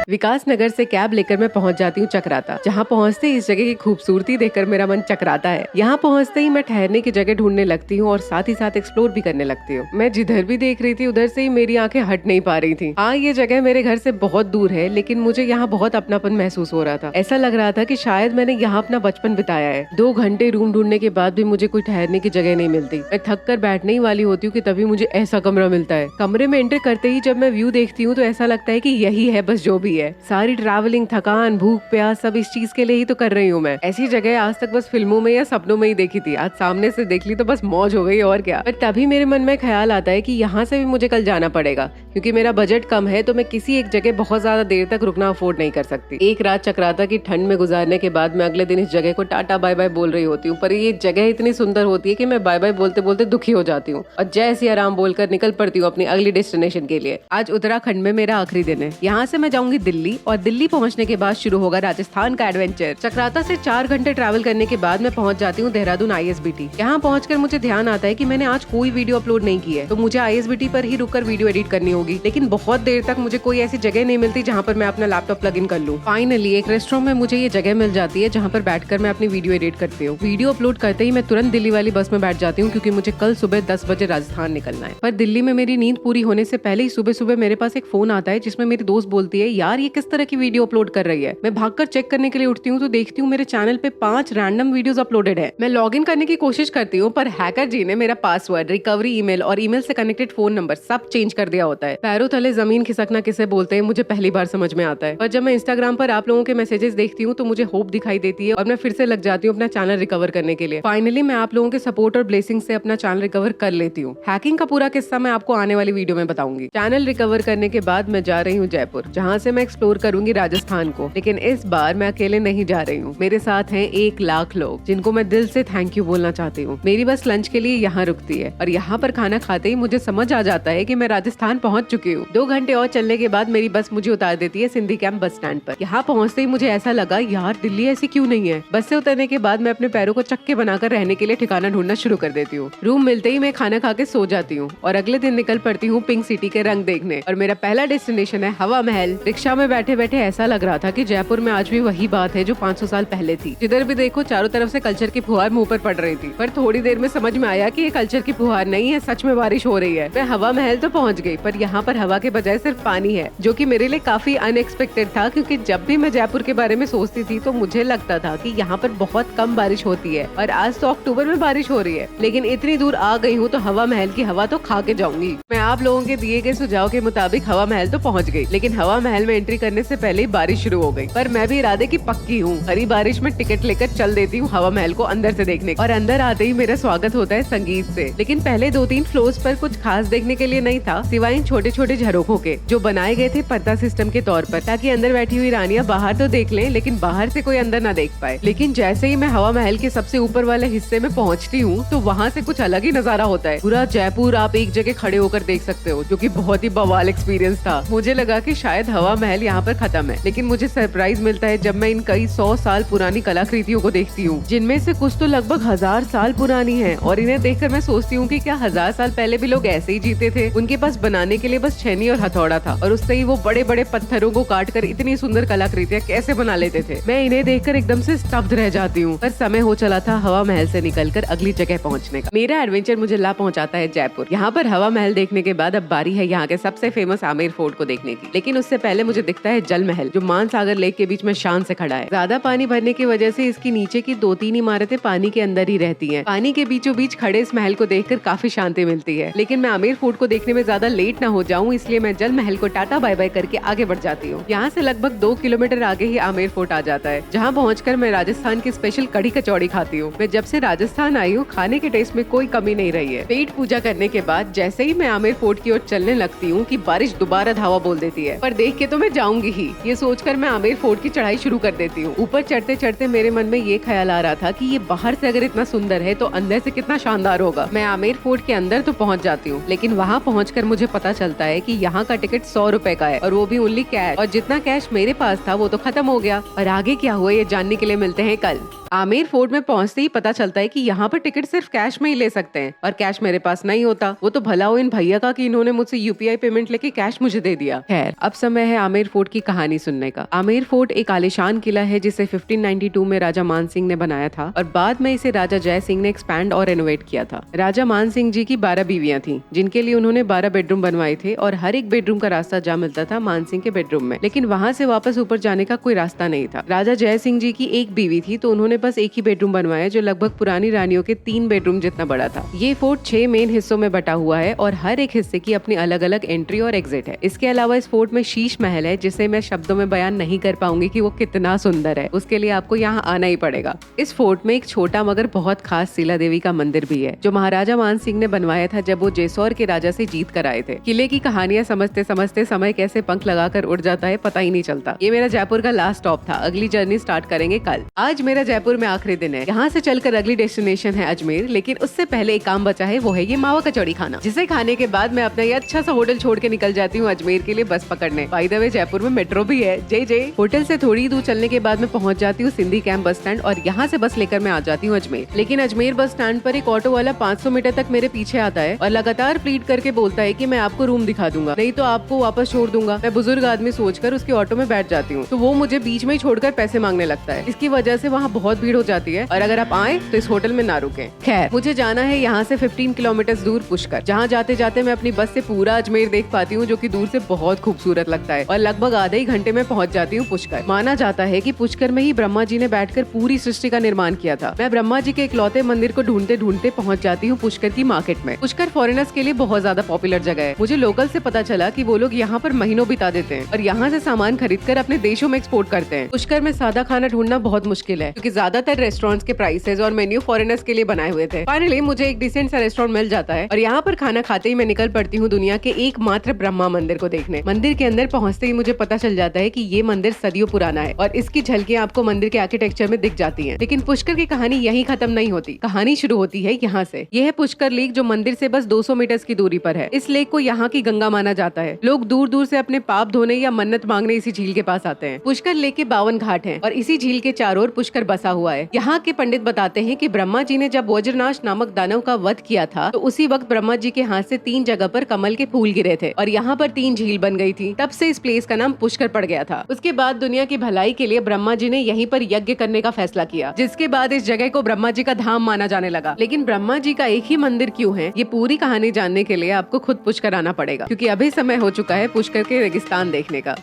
विकासनगर से कैब लेकर मैं पहुंच जाती हूँ चक्राता, जहाँ पहुंचते ही इस जगह की खूबसूरती देखकर मेरा मन चकराता है। यहाँ पहुंचते ही मैं ठहरने की जगह ढूंढने लगती हूँ और साथ ही साथ एक्सप्लोर भी करने लगती हूँ। मैं जिधर भी देख रही थी उधर से ही मेरी आंखें हट नहीं पा रही थी। हाँ, ये जगह मेरे घर से बहुत दूर है, लेकिन मुझे यहाँ बहुत अपनापन महसूस हो रहा था। ऐसा लग रहा था कि शायद मैंने यहाँ अपना बचपन बिताया है। 2 घंटे रूम ढूंढने के बाद भी मुझे कोई ठहरने की जगह नहीं मिलती। मैं थक कर बैठने ही वाली होती हूँ कि तभी मुझे ऐसा कमरा मिलता है। कमरे में एंटर करते ही जब मैं व्यू देखती हूँ तो ऐसा लगता है कि यही है बस जो भी है। सारी ट्रैवलिंग, थकान, भूख, प्यास सब इस चीज के लिए ही तो कर रही हूँ मैं। ऐसी जगह आज तक बस फिल्मों में या सपनों में ही देखी थी। आज सामने से देख ली तो बस मौज हो गई और क्या। पर तभी मेरे मन में ख्याल आता है कि यहाँ से भी मुझे कल जाना पड़ेगा, क्योंकि मेरा बजट कम है तो मैं किसी एक जगह बहुत ज्यादा देर तक रुकना अफोर्ड नहीं कर सकती। एक रात चक्राता की ठंड में गुजारने के बाद मैं अगले दिन इस जगह को टाटा बाय बाय बोल रही होती हूँ, पर ये जगह इतनी सुंदर होती है कि मैं बाय बाय बोलते बोलते दुखी हो जाती हूँ और जय सिया राम बोलकर निकल पड़ती हूँ अपनी अगली डेस्टिनेशन के लिए। आज उत्तराखंड में मेरा आखिरी दिन है। यहाँ से मैं जाऊंगी दिल्ली और दिल्ली पहुंचने के बाद शुरू होगा राजस्थान का एडवेंचर। चक्राता से 4 घंटे ट्रैवल करने के बाद मैं पहुंच जाती हूँ देहरादून ISBT। यहाँ पहुंचकर मुझे ध्यान आता है कि मैंने आज कोई वीडियो अपलोड नहीं की है, तो मुझे ISBT पर ही रुककर वीडियो एडिट करनी होगी। लेकिन बहुत देर तक मुझे कोई ऐसी जगह नहीं मिलती जहाँ पर मैं अपना लैपटॉप प्लग इन कर लूँ। फाइनली एक रेस्टोरेंट में मुझे ये जगह मिल जाती है जहाँ पर बैठकर मैं अपनी वीडियो एडिट करती हूँ। वीडियो अपलोड करते ही मैं तुरंत दिल्ली वाली बस में बैठ जाती हूँ क्योंकि मुझे कल सुबह 10 बजे राजस्थान निकलना है। पर दिल्ली में मेरी नींद पूरी होने से पहले ही सुबह सुबह मेरे पास एक फोन आता है जिसमें मेरी दोस्त बोलती है, यार ये किस तरह की वीडियो अपलोड कर रही है। मैं भागकर चेक करने के लिए उठती हूँ तो देखती हूँ मेरे चैनल पे 5 रैंडम वीडियोस अपलोडेड है। मैं लॉग इन करने की कोशिश करती हूँ पर हैकर जी ने मेरा पासवर्ड, रिकवरी ईमेल और ईमेल से कनेक्टेड फोन नंबर सब चेंज कर दिया होता है। पैरों तले जमीन खिसकना किसे बोलते हैं मुझे पहली बार समझ में आता है। पर जब मैं इंस्टाग्राम पर आप लोगों के मैसेजेस देखती हूँ तो मुझे होप दिखाई देती है और मैं फिर से लग जाती हूँ अपना चैनल रिकवर करने के लिए। फाइनली मैं आप लोगों के सपोर्ट और ब्लेसिंग से अपना चैनल रिकवर कर लेती हूँ। हैकिंग का पूरा किस्सा मैं आपको आने वाली वीडियो में बताऊंगी। चैनल रिकवर करने के बाद मैं जा रही हूँ जयपुर, जहाँ से मैं एक्सप्लोर करूंगी राजस्थान को। लेकिन इस बार मैं अकेले नहीं जा रही हूँ, मेरे साथ हैं 1 लाख लोग जिनको मैं दिल से थैंक यू बोलना चाहती हूँ। मेरी बस लंच के लिए यहाँ रुकती है और यहाँ पर खाना खाते ही मुझे समझ आ जाता है कि मैं राजस्थान पहुँच चुकी हूँ। 2 घंटे और चलने के बाद मेरी बस मुझे उतार देती है सिंधी कैंप बस स्टैंड पर। यहाँ पहुँचते ही मुझे ऐसा लगा, यार दिल्ली ऐसी क्यों नहीं है। बस से उतरने के बाद मैं अपने पैरों को चक्के बनाकर रहने के लिए ठिकाना ढूंढना शुरू कर देती हूँ। रूम मिलते ही मैं खाना खा के सो जाती हूँ और अगले दिन निकल पड़ती हूँ पिंक सिटी के रंग देखने। और मेरा पहला डेस्टिनेशन है हवा महल। रिक्शा में बैठे बैठे ऐसा लग रहा था कि जयपुर में आज भी वही बात है जो 500 साल पहले थी। जिधर भी देखो चारों तरफ से कल्चर की फुहार मुंह पर पड़ रही थी। पर थोड़ी देर में समझ में आया कि ये कल्चर की फुहार नहीं है, सच में बारिश हो रही है। मैं हवा महल तो पहुंच गई पर यहाँ पर हवा के बजाय सिर्फ पानी है, जो कि मेरे लिए काफी अनएक्सपेक्टेड था क्योंकि जब भी मैं जयपुर के बारे में सोचती थी तो मुझे लगता था कि यहाँ पर बहुत कम बारिश होती है और आज तो अक्टूबर में बारिश हो रही है। लेकिन इतनी दूर आ गई हूँ तो हवा महल की हवा तो खा के जाऊंगी। मैं आप लोगों के दिए गए सुझाव के मुताबिक हवा महल तो पहुँच गई, लेकिन हवा महल में एंट्री करने से पहले ही बारिश शुरू हो गई। पर मैं भी इरादे की पक्की हूँ, हरी बारिश में टिकट लेकर चल देती हूँ हवा महल को अंदर से देखने। और अंदर आते ही मेरा स्वागत होता है संगीत से। लेकिन पहले 2-3 फ्लोर्स पर कुछ खास देखने के लिए नहीं था सिवाय इन छोटे छोटे झरोखों के, जो बनाए गए थे पर्दा सिस्टम के तौर पर, ताकि अंदर बैठी हुई रानियां बाहर तो देख लें लेकिन बाहर से कोई अंदर ना देख पाए। लेकिन जैसे ही मैं हवा महल के सबसे ऊपर वाले हिस्से में पहुंचती हूँ तो वहाँ से कुछ अलग ही नजारा होता है। पूरा जयपुर आप एक जगह खड़े होकर देख सकते हो, जो कि बहुत ही बवाल एक्सपीरियंस था। मुझे लगा कि शायद हवा महल यहाँ पर खत्म है, लेकिन मुझे सरप्राइज मिलता है जब मैं इन कई 100 साल पुरानी कलाकृतियों को देखती हूँ, जिनमें से कुछ तो लगभग 1000 साल पुरानी है। और इन्हें देखकर मैं सोचती हूँ कि क्या 1000 साल पहले भी लोग ऐसे ही जीते थे। उनके पास बनाने के लिए बस छेनी और हथौड़ा था और उससे ही वो बड़े बड़े पत्थरों को काट कर इतनी सुंदर कलाकृतियाँ कैसे बना लेते थे। मैं इन्हें देखकर एकदम से स्तब्ध रह जाती हूँ। पर समय हो चला था हवा महल से निकलकर अगली जगह पहुँचने का। मेरा एडवेंचर मुझे ला पहुँचाता है जयपुर। यहाँ पर हवा महल देखने के बाद अब बारी है यहाँ के सबसे फेमस आमेर फोर्ट को देखने की। लेकिन उससे पहले मुझे दिखता है जल महल, जो मानसागर लेक के बीच में शान से खड़ा है। ज्यादा पानी भरने की वजह से इसकी नीचे की 2-3 इमारतें पानी के अंदर ही रहती हैं। पानी के बीचों बीच खड़े इस महल को देखकर काफी शांति मिलती है। लेकिन मैं आमेर फोर्ट को देखने में ज्यादा लेट ना हो जाऊं, इसलिए मैं जल महल को टाटा बाय बाय करके आगे बढ़ जाती हूँ। यहाँ से लगभग 2 किलोमीटर आगे ही आमेर फोर्ट आ जाता है, जहाँ पहुँचकर मैं राजस्थान की स्पेशल कढ़ी कचौड़ी खाती हूँ। मैं जब से राजस्थान आई हूँ खाने के टेस्ट में कोई कमी नहीं रही है। पेट पूजा करने के बाद जैसे ही मैं आमेर फोर्ट की ओर चलने लगती हूँ कि बारिश दोबारा धावा बोल देती है। पर देख के तो मैं जाऊंगी ही, ये सोचकर मैं आमेर फोर्ट की चढ़ाई शुरू कर देती हूँ। ऊपर चढ़ते चढ़ते मेरे मन में ये ख्याल आ रहा था कि ये बाहर से अगर इतना सुंदर है तो अंदर से कितना शानदार होगा। मैं आमेर फोर्ट के अंदर तो पहुँच जाती हूँ, लेकिन वहाँ पहुँचकर मुझे पता चलता है कि यहाँ का टिकट 100 रुपए का है और वो भी ओनली कैश। और जितना कैश मेरे पास था वो तो खत्म हो गया। और आगे क्या हुआ ये जानने के लिए मिलते हैं कल। आमेर फोर्ट में पहुंचते ही पता चलता है कि यहाँ पर टिकट सिर्फ कैश में ही ले सकते हैं और कैश मेरे पास नहीं होता। वो तो भला हो इन भैया का कि इन्होंने मुझसे UPI पेमेंट लेके कैश मुझे दे दिया। खैर अब समय है आमेर फोर्ट की कहानी सुनने का। आमेर फोर्ट एक आलीशान किला है जिसे 1592 में राजा मान सिंह ने बनाया था और बाद में इसे राजा जय सिंह ने एक्सपैंड और रेनोवेट किया था। राजा मान सिंह जी की 12 बीवियां थी, जिनके लिए उन्होंने 12 बेडरूम बनवाए थे और हर एक बेडरूम का रास्ता जा मिलता था मान सिंह के बेडरूम में। लेकिन वहाँ से वापस ऊपर जाने का कोई रास्ता नहीं था। राजा जय सिंह जी की एक बीवी थी तो उन्होंने बस एक ही बेडरूम बनवाया जो लगभग पुरानी रानियों के 3 बेडरूम जितना बड़ा था। ये फोर्ट 6 मेन हिस्सों में बटा हुआ है और हर एक हिस्से की अपनी अलग अलग एंट्री और एग्जिट है। इसके अलावा इस फोर्ट में शीश महल है जिसे मैं शब्दों में बयान नहीं कर पाऊंगी कि वो कितना सुंदर है। उसके लिए आपको यहाँ आना ही पड़ेगा। इस फोर्ट में एक छोटा मगर बहुत खास शीला देवी का मंदिर भी है जो महाराजा मान सिंह ने बनवाया था जब वो जेसौर के राजा से जीत कर आए थे। किले की कहानियां समझते समझते समय कैसे पंख लगाकर उड़ जाता है पता ही नहीं चलता। ये मेरा जयपुर का लास्ट स्टॉप था। अगली जर्नी स्टार्ट करेंगे कल। आज मेरा जयपुर में आखिरी दिन है। यहाँ से चलकर अगली डेस्टिनेशन है अजमेर, लेकिन उससे पहले एक काम बचा है, वो है ये मावा कचौड़ी खाना, जिसे खाने के बाद मैं अपना ये अच्छा सा होटल छोड़ के निकल जाती हूँ अजमेर के लिए बस पकड़ने। बाय द वे वे जयपुर में मेट्रो भी है। जय जय। होटल से थोड़ी दूर चलने के बाद मैं पहुंच जाती हूँ सिंधी कैंप बस स्टैंड और यहाँ से बस लेकर मैं आ जाती हूँ अजमेर। लेकिन अजमेर बस स्टैंड पर एक ऑटो वाला 500 मीटर तक मेरे पीछे आता है और लगातार प्लीड करके बोलता है कि मैं आपको रूम दिखा दूंगा, नहीं तो आपको वापस छोड़ दूंगा। मैं बुजुर्ग आदमी सोचकर उसके ऑटो में बैठ जाती हूँ तो वो मुझे बीच में ही छोड़कर पैसे मांगने लगता है। इसकी वजह से वहाँ बहुत भीड़ हो जाती है और अगर आप आए तो इस होटल में ना रुकें। खैर, मुझे जाना है यहाँ से 15 किलोमीटर दूर पुष्कर, जहाँ जाते जाते मैं अपनी बस से पूरा अजमेर देख पाती हूँ, जो कि दूर से बहुत खूबसूरत लगता है और लगभग आधे ही घंटे में पहुँच जाती हूँ पुष्कर। माना जाता है कि पुष्कर में ही ब्रह्मा जी ने बैठकर पूरी सृष्टि का निर्माण किया था। मैं ब्रह्मा जी के इकलौते मंदिर को ढूंढते ढूंढते पहुँच जाती हूँ पुष्कर की मार्केट में। पुष्कर फॉरेनर्स के लिए बहुत ज्यादा पॉपुलर जगह है। मुझे लोकल से पता चला कि वो लोग यहाँ पर महीनों बिता देते हैं और यहाँ से सामान खरीदकर अपने देशों में एक्सपोर्ट करते हैं। पुष्कर में सादा खाना ढूंढना बहुत मुश्किल है क्योंकि ज्यादातर रेस्टोरेंट्स के प्राइसेस और मेन्यू फॉरेनर्स के लिए बनाए हुए थे। फाइनली मुझे एक डिसेंट सा रेस्टोरेंट मिल जाता है और यहाँ पर खाना खाते ही मैं निकल पड़ती हूँ दुनिया के एकमात्र ब्रह्मा मंदिर को देखने। मंदिर के अंदर पहुँचते ही मुझे पता चल जाता है कि ये मंदिर सदियों पुराना है और इसकी झलकियाँ आपको मंदिर के आर्किटेक्चर में दिख जाती हैं। लेकिन पुष्कर की कहानी यहीं खत्म नहीं होती। कहानी शुरू होती है यहाँ से। यह है पुष्कर लेक, जो मंदिर से बस 200 मीटर की दूरी पर है। इस लेक को यहाँ की गंगा माना जाता है। लोग दूर दूर से अपने पाप धोने या मन्नत मांगने इसी झील के पास आते हैं। पुष्कर लेक के 52 घाट हैं और इसी झील के चारों ओर पुष्कर बसा हुआ है। यहाँ के पंडित बताते हैं कि ब्रह्मा जी ने जब वज्रनाश नामक दानव का वध किया था तो उसी वक्त ब्रह्मा जी के हाथ से 3 जगह पर कमल के फूल गिरे थे और यहाँ पर 3 झील बन गई थी। तब से इस प्लेस का नाम पुष्कर पड़ गया था। उसके बाद दुनिया की भलाई के लिए ब्रह्मा जी ने यहीं पर यज्ञ करने का फैसला किया, जिसके बाद इस जगह को ब्रह्मा जी का धाम माना जाने लगा। लेकिन ब्रह्मा जी का एक ही मंदिर क्यों है, ये पूरी कहानी जानने के लिए आपको खुद पुष्कर आना पड़ेगा, क्योंकि अभी समय हो चुका है पुष्कर के रेगिस्तान देखने का।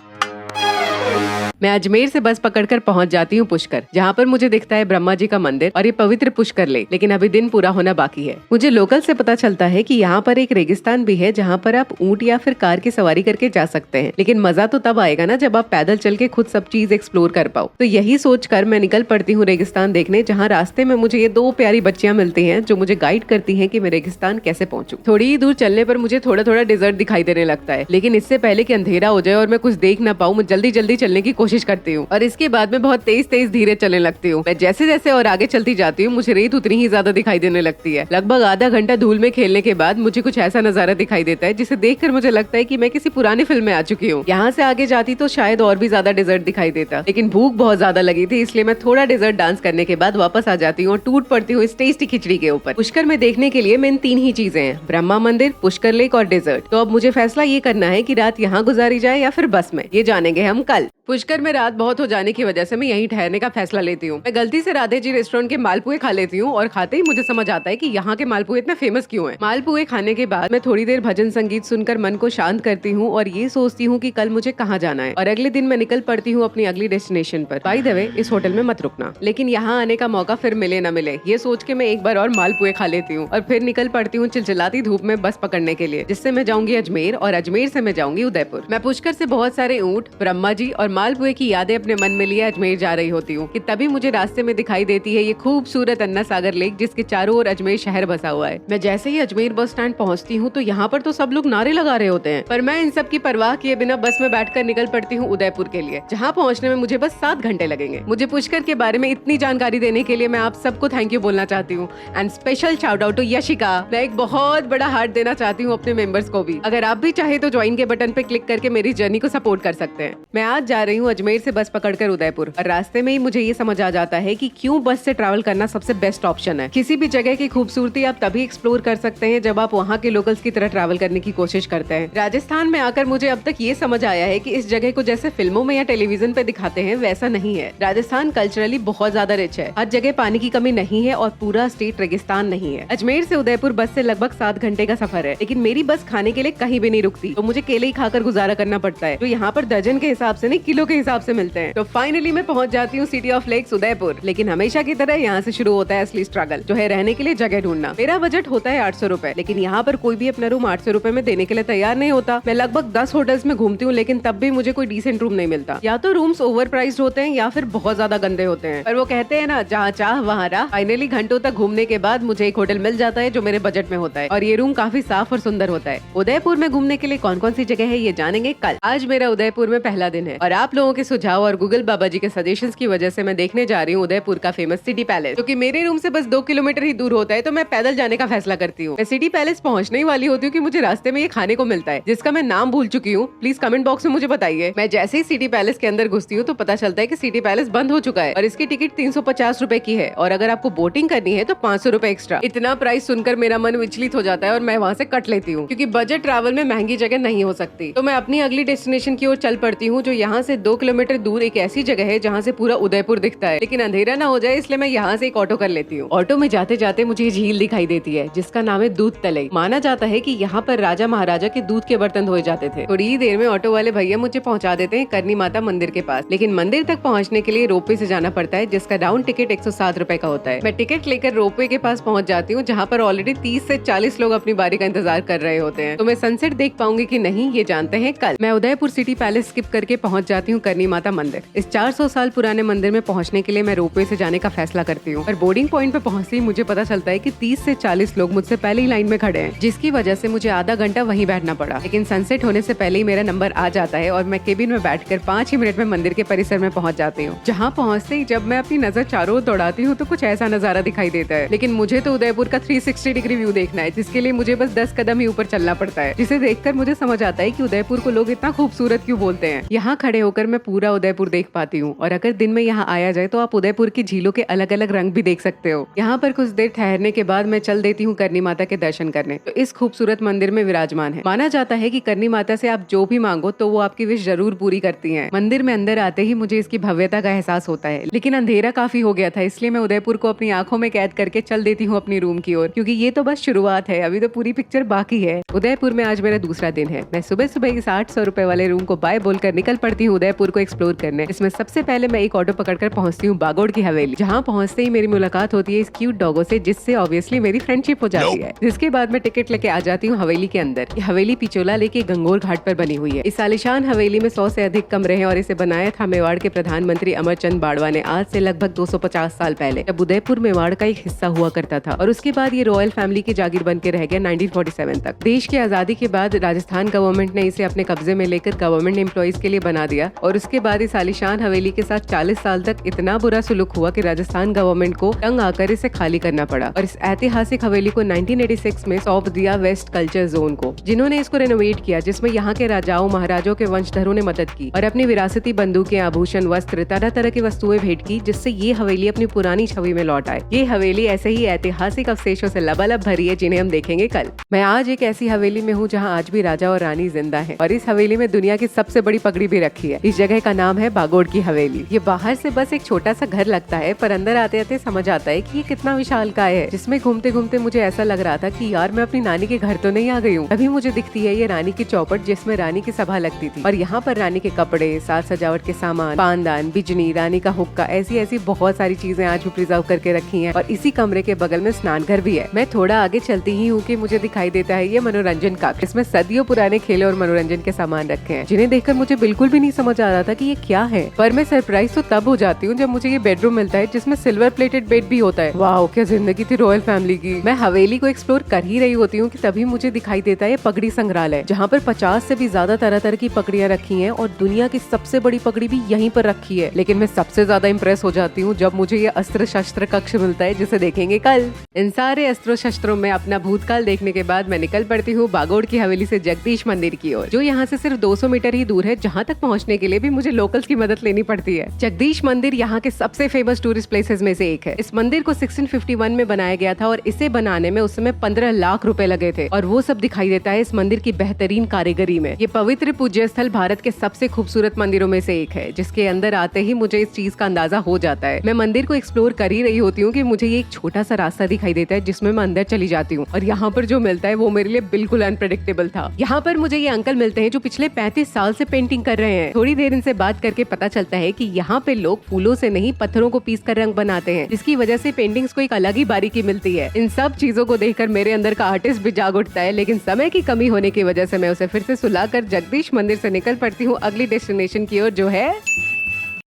मैं अजमेर से बस पकड़कर पहुंच जाती हूँ पुष्कर, जहाँ पर मुझे दिखता है ब्रह्मा जी का मंदिर और ये पवित्र पुष्कर लेक। लेकिन अभी दिन पूरा होना बाकी है। मुझे लोकल से पता चलता है कि यहाँ पर एक रेगिस्तान भी है जहाँ पर आप ऊंट या फिर कार की सवारी करके जा सकते हैं। लेकिन मजा तो तब आएगा ना जब आप पैदल चल के खुद सब चीज एक्सप्लोर कर पाओ। तो यही सोचकर मैं निकल पड़ती हूँ रेगिस्तान देखने, जहाँ रास्ते में मुझे ये 2 प्यारी बच्चियां मिलती हैं जो मुझे गाइड करती हैं कि मैं रेगिस्तान कैसे पहुंचूं। थोड़ी ही दूर चलने पर मुझे थोड़ा थोड़ा डिजर्ट दिखाई देने लगता है, लेकिन इससे पहले कि अंधेरा हो जाए और मैं कुछ देख ना पाऊँ, मैं जल्दी जल्दी चलने की कोशिश करती हूँ और इसके बाद मैं बहुत तेज तेज धीरे चलने लगती हूँ। मैं जैसे जैसे और आगे चलती जाती हूँ मुझे रेत उतनी ही ज्यादा दिखाई देने लगती है। लगभग आधा घंटा धूल में खेलने के बाद मुझे कुछ ऐसा नजारा दिखाई देता है जिसे देखकर मुझे लगता है कि मैं किसी पुरानी फिल्म में आ चुकी हूँ। यहाँ से आगे जाती तो शायद और भी ज्यादा डेजर्ट दिखाई देता, लेकिन भूख बहुत ज्यादा लगी थी, इसलिए मैं थोड़ा डेजर्ट डांस करने के बाद वापस आ जाती हूँ और टूट पड़ती हूँ इस टेस्टी खिचड़ी के ऊपर। पुष्कर में देखने के लिए मेन 3 ही चीजें हैं, ब्रह्मा मंदिर, पुष्कर लेक और डेजर्ट। तो अब मुझे फैसला ये करना है कि रात यहाँ गुजारी जाए या फिर बस में, ये जानेंगे हम कल। पुष्कर में रात बहुत हो जाने की वजह से मैं यहीं ठहरने का फैसला लेती हूँ। मैं गलती से राधे जी रेस्टोरेंट के मालपुए खा लेती हूँ और खाते ही मुझे समझ आता है कि यहाँ के मालपुए इतने फेमस क्यों हैं। मालपुए खाने के बाद मैं थोड़ी देर भजन संगीत सुनकर मन को शांत करती हूँ और ये सोचती हूँ कि कल मुझे कहाँ जाना है और अगले दिन मैं निकल पड़ती हूँ अपनी अगली डेस्टिनेशन पर। बाय द वे, इस होटल में मत रुकना, लेकिन यहाँ आने का मौका फिर मिले न मिले, ये सोच के मैं एक बार और मालपुए खा लेती हूँ और फिर निकल पड़ती हूँ चिलचिलाती धूप में बस पकड़ने के लिए, जिससे मैं जाऊंगी अजमेर और अजमेर से मैं जाऊंगी उदयपुर। मैं पुष्कर से बहुत सारे ऊंट, ब्रह्मा जी और मालपुए की यादें अपने मन में लिए अजमेर जा रही होती हूँ कि तभी मुझे रास्ते में दिखाई देती है ये खूबसूरत अन्ना सागर लेक, जिसके चारों ओर अजमेर शहर बसा हुआ है। मैं जैसे ही अजमेर बस स्टैंड पहुँचती हूँ तो यहाँ पर तो सब लोग नारे लगा रहे होते हैं, पर मैं इन सब की परवाह किए बिना बस में बैठकर निकल पड़ती हूँ उदयपुर के लिए, जहाँ पहुँचने में मुझे बस 7 घंटे लगेंगे। मुझे पुष्कर के बारे में इतनी जानकारी देने के लिए मैं आप सबको थैंक यू बोलना चाहती हूँ and special shout out to Yashika. मैं एक बहुत बड़ा हार्ट देना चाहती हूँ अपने मेंबर्स को भी। अगर आप भी चाहे तो ज्वाइन के बटन पे क्लिक करके मेरी जर्नी को सपोर्ट कर सकते हैं। मैं आज जा रही हूँ अजमेर से बस पकड़कर उदयपुर और रास्ते में ही मुझे ये समझ आ जाता है कि क्यों बस से ट्रैवल करना सबसे बेस्ट ऑप्शन है। किसी भी जगह की खूबसूरती आप तभी एक्सप्लोर कर सकते हैं जब आप वहाँ के लोकल्स की तरह ट्रैवल करने की कोशिश करते हैं। राजस्थान में आकर मुझे अब तक ये समझ आया है कि इस जगह को जैसे फिल्मों में या टेलीविजन पे दिखाते हैं वैसा नहीं है। राजस्थान कल्चरली बहुत ज्यादा रिच है, हर जगह पानी की कमी नहीं है और पूरा स्टेट रेगिस्तान नहीं है। अजमेर से उदयपुर बस से लगभग 7 घंटे का सफर है, लेकिन मेरी बस खाने के लिए कहीं भी नहीं रुकती, तो मुझे केले ही खाकर गुजारा करना पड़ता है, जो यहाँ पर दर्जन के हिसाब से नहीं किलो के हिसाब से मिलते हैं। तो फाइनली मैं पहुंच जाती हूँ सिटी ऑफ लेक्स उदयपुर। लेकिन हमेशा की तरह यहाँ से शुरू होता है असली स्ट्रगल, जो है रहने के लिए जगह ढूंढना। मेरा बजट होता है 800 रुपए, लेकिन यहाँ पर कोई भी अपना रूम 800 रुपए में देने के लिए तैयार नहीं होता। मैं लगभग 10 होटल्स में घूमती हूँ, लेकिन तब भी मुझे कोई डिसेंट रूम नहीं मिलता। या तो रूम्स ओवर प्राइस्ड होते हैं या फिर बहुत ज्यादा गंदे होते हैं। पर वो कहते हैं ना, जहाँ चाह वहाँ राह। फाइनली घंटों तक घूमने के बाद मुझे एक होटल मिल जाता है जो मेरे बजट में होता है और ये रूम काफी साफ और सुंदर होता है। उदयपुर में घूमने के लिए कौन कौन सी जगह है ये जानेंगे कल। आज मेरा उदयपुर में पहला दिन है और आप लोगों के सुझाव और गूगल बाबा जी के सजेशंस की वजह से मैं देखने जा रही हूँ उदयपुर का फेमस सिटी पैलेस, जो कि मेरे रूम से बस 2 किलोमीटर ही दूर होता है, तो मैं पैदल जाने का फैसला करती हूँ। मैं सिटी पैलेस पहुंचने ही वाली होती हूँ कि मुझे रास्ते में ये खाने को मिलता है जिसका मैं नाम भूल चुकी हूँ। प्लीज कमेंट बॉक्स में मुझे बताइए। मैं जैसे ही सिटी पैलेस के अंदर घुसती हूँ तो पता चलता है कि सिटी पैलेस बंद हो चुका है और इसकी टिकट 350 रुपए की है, और अगर आपको बोटिंग करनी है तो 500 रुपए एक्स्ट्रा। इतना प्राइस सुनकर मेरा मन विचलित हो जाता है और मैं वहाँ से कट लेती हूँ, क्योंकि बजट ट्रैवल में महंगी जगह नहीं हो सकती। तो मैं अपनी अगली डेस्टिनेशन की ओर चल पड़ती हूँ, जो यहाँ से 2 किलोमीटर दूर एक ऐसी जगह है जहाँ से पूरा उदयपुर दिखता है, लेकिन अंधेरा ना हो जाए इसलिए मैं यहाँ से एक ऑटो कर लेती हूँ। ऑटो में जाते जाते मुझे झील दिखाई देती है जिसका नाम है दूध तलई। माना जाता है कि यहाँ पर राजा महाराजा के दूध के बर्तन धोए जाते थे। थोड़ी ही देर में ऑटो वाले भैया मुझे पहुँचा देते हैं करनी माता मंदिर के पास, लेकिन मंदिर तक पहुँचने के लिए रोपवे से जाना पड़ता है जिसका राउंड टिकट 107 रुपए का होता है। मैं टिकट लेकर रोपवे के पास पहुँच जाती हूँ, जहाँ पर ऑलरेडी 30 से 40 लोग अपनी बारी का इंतजार कर रहे होते हैं। तो मैं सनसेट देख पाऊंगी कि नहीं, ये जानते हैं कल। मैं उदयपुर सिटी पैलेस स्किप करके पहुँच जाती हूँ करनी माता मंदिर। इस 400 साल पुराने मंदिर में पहुँचने के लिए मैं रोपवे से जाने का फैसला करती हूँ, पर बोर्डिंग पॉइंट पे पहुँचते ही मुझे पता चलता है कि 30 से 40 लोग मुझसे पहले ही लाइन में खड़े हैं, जिसकी वजह से मुझे आधा घंटा वहीं बैठना पड़ा। लेकिन सनसेट होने से पहले ही मेरा नंबर आ जाता है और मैं केबिन में बैठकर 5 ही मिनट में मंदिर के परिसर में पहुंच जाती हूँ। जहाँ पहुँचते ही जब मैं अपनी नजर चारों ओर दौड़ाती हूँ तो कुछ ऐसा नजारा दिखाई देता है, लेकिन मुझे तो उदयपुर का 360 डिग्री व्यू देखना है, जिसके लिए मुझे बस 10 कदम ही ऊपर चलना पड़ता है, जिसे देखकर मुझे समझ आता है कि उदयपुर को लोग इतना खूबसूरत क्यों बोलते हैं। यहाँ खड़े होकर मैं पूरा उदयपुर देख पाती हूँ, और अगर दिन में यहाँ आया जाए तो आप उदयपुर की झीलों के अलग अलग रंग भी देख सकते हो। यहाँ पर कुछ देर ठहरने के बाद मैं चल देती हूँ करनी माता के दर्शन करने, तो इस खूबसूरत मंदिर में विराजमान है। माना जाता है कि करनी माता से आप जो भी मांगो तो वो आपकी विश जरूर पूरी करती हैं। मंदिर में अंदर आते ही मुझे इसकी भव्यता का एहसास होता है, लेकिन अंधेरा काफी हो गया था, इसलिए मैं उदयपुर को अपनी आंखों में कैद करके चल देती हूँ अपनी रूम की ओर, क्योंकि ये तो बस शुरुआत है, अभी तो पूरी पिक्चर बाकी है। उदयपुर में आज मेरा दूसरा दिन है। मैं सुबह सुबह इस 800 रुपए वाले रूम को बाय बोलकर निकल पड़ती हूँ उदयपुर को एक्सप्लोर करने। इसमें सबसे पहले मैं एक ऑटो पकड़कर पहुंचती हूँ बागोड़ की हवेली, जहाँ पहुंचते ही मेरी मुलाकात होती है इस क्यूट डॉगो से, जिससे ऑब्वियसली मेरी फ्रेंडशिप हो जाती है। जिसके बाद मैं टिकट लेके आ जाती हूँ हवेली के अंदर। ये हवेली पिचोला लेके गंगोर घाट पर बनी हुई है। इस आलिशान हवेली में 100 से अधिक कमरे हैं और इसे बनाया था मेवाड़ के प्रधानमंत्री अमरचंद बाड़वा ने आज से लगभग 250 साल पहले, जब उदयपुर मेवाड़ का एक हिस्सा हुआ करता था, और उसके बाद ये रॉयल फैमिली की जागीर बन के रह गया 1947 तक। देश की आजादी के बाद राजस्थान गवर्नमेंट ने इसे अपने कब्जे में लेकर गवर्नमेंट एम्प्लॉइज के लिए बना दिया, और उसके बाद इस आलिशान हवेली के साथ 40 साल तक इतना बुरा सुलूक हुआ कि राजस्थान गवर्नमेंट को तंग आकर इसे खाली करना पड़ा, और इस ऐतिहासिक हवेली को 1986 में सौंप दिया वेस्ट कल्चर जोन को, जिन्होंने इसको रेनोवेट किया, जिसमें यहाँ के राजाओं महाराजों के वंशधरों ने मदद की और अपनी विरासती बंदूकें, आभूषण, वस्त्र, तरह तरह की वस्तुएं भेंट की, जिससे ये हवेली अपनी पुरानी छवि में लौट आए। ये हवेली ऐसे ही ऐतिहासिक अवशेषों से लबालब भरी है, जिन्हें हम देखेंगे कल। मैं आज एक ऐसी हवेली में हूँ जहाँ आज भी राजा और रानी जिंदा है, और इस हवेली में दुनिया की सबसे बड़ी पगड़ी भी रखी है। इस जगह का नाम है बागोड़ की हवेली। ये बाहर से बस एक छोटा सा घर लगता है, पर अंदर आते आते समझ आता है कि ये कितना विशालकाय है, जिसमें घूमते घूमते मुझे ऐसा लग रहा था कि यार मैं अपनी नानी के घर तो नहीं आ गई हूँ। अभी मुझे दिखती है ये रानी की चौपट, जिसमें रानी की सभा लगती थी, और यहाँ पर रानी के कपड़े, साज सजावट के सामान, पानदान, बिजनी, रानी का हुक्का, ऐसी ऐसी बहुत सारी चीजें आज भी प्रिजर्व करके रखी हैं, और इसी कमरे के बगल में स्नान घर भी है। मैं थोड़ा आगे चलती ही हूँ कि मुझे दिखाई देता है ये मनोरंजन कक्ष। इसमें सदियों पुराने खेल और मनोरंजन के सामान रखे हैं, जिन्हें देखकर मुझे बिल्कुल भी नहीं समझ आ रहा था कि ये क्या है, पर मैं सरप्राइज तो तब हो जाती हूँ जब मुझे ये बेडरूम मिलता है, जिसमें सिल्वर प्लेटेड बेड भी होता है। वाह, क्या जिंदगी थी रॉयल फैमिली की। मैं हवेली को एक्सप्लोर कर ही रही होती हूँ कि तभी मुझे दिखाई देता है पगड़ी संग्रहालय, जहाँ पर 50 से भी ज्यादा तरह तरह की पगड़ियाँ रखी हैं, और दुनिया की सबसे बड़ी पगड़ी भी यहीं पर रखी है। लेकिन मैं सबसे ज्यादा इम्प्रेस हो जाती हूँ जब मुझे ये अस्त्र शस्त्र कक्ष मिलता है, जिसे देखेंगे कल। इन सारे अस्त्रों शस्त्रों में अपना भूतकाल देखने के बाद मैं निकल पड़ती हूँ बागोड़ की हवेली से जगदीश मंदिर की ओर, जो यहाँ से सिर्फ 200 मीटर ही दूर है, जहाँ तक पहुँचने के लिए भी मुझे लोकल्स की मदद लेनी पड़ती है। जगदीश मंदिर यहाँ के सबसे फेमस टूरिस्ट प्लेसेस में से एक है। इस मंदिर को 1651 में बनाया गया था, और इसे बनाने में उस समय 15 लाख रुपए लगे थे, और वो सब दिखाई देता है इस मंदिर की बेहतरीन कारीगरी में। ये पवित्र पूज्य स्थल भारत के सबसे खूबसूरत मंदिरों में से एक है, जिसके अंदर आते ही मुझे इस चीज का अंदाजा हो जाता है। मैं मंदिर को एक्सप्लोर कर ही रही होती हूँ कि मुझे ये एक छोटा सा रास्ता दिखाई देता है, जिसमें मैं अंदर चली जाती हूँ, और यहाँ पर जो मिलता है वो मेरे लिए बिल्कुल अनप्रेडिक्टेबल था। यहाँ पर मुझे ये अंकल मिलते हैं जो पिछले 35 साल से पेंटिंग कर रहे हैं। थोड़ी देर इनसे बात करके पता चलता है कि यहाँ पे लोग फूलों से नहीं, पत्थरों को पीस कर रंग बनाते हैं, जिसकी वजह से पेंटिंग्स को एक अलग ही बारीकी मिलती है। इन सब चीजों को देखकर मेरे अंदर का आर्टिस्ट भी जाग उठता है, लेकिन समय की कमी होने की वजह से मैं उसे फिर से सुलाकर जगदीश मंदिर से निकल पड़ती हूँ अगली डेस्टिनेशन की ओर, जो है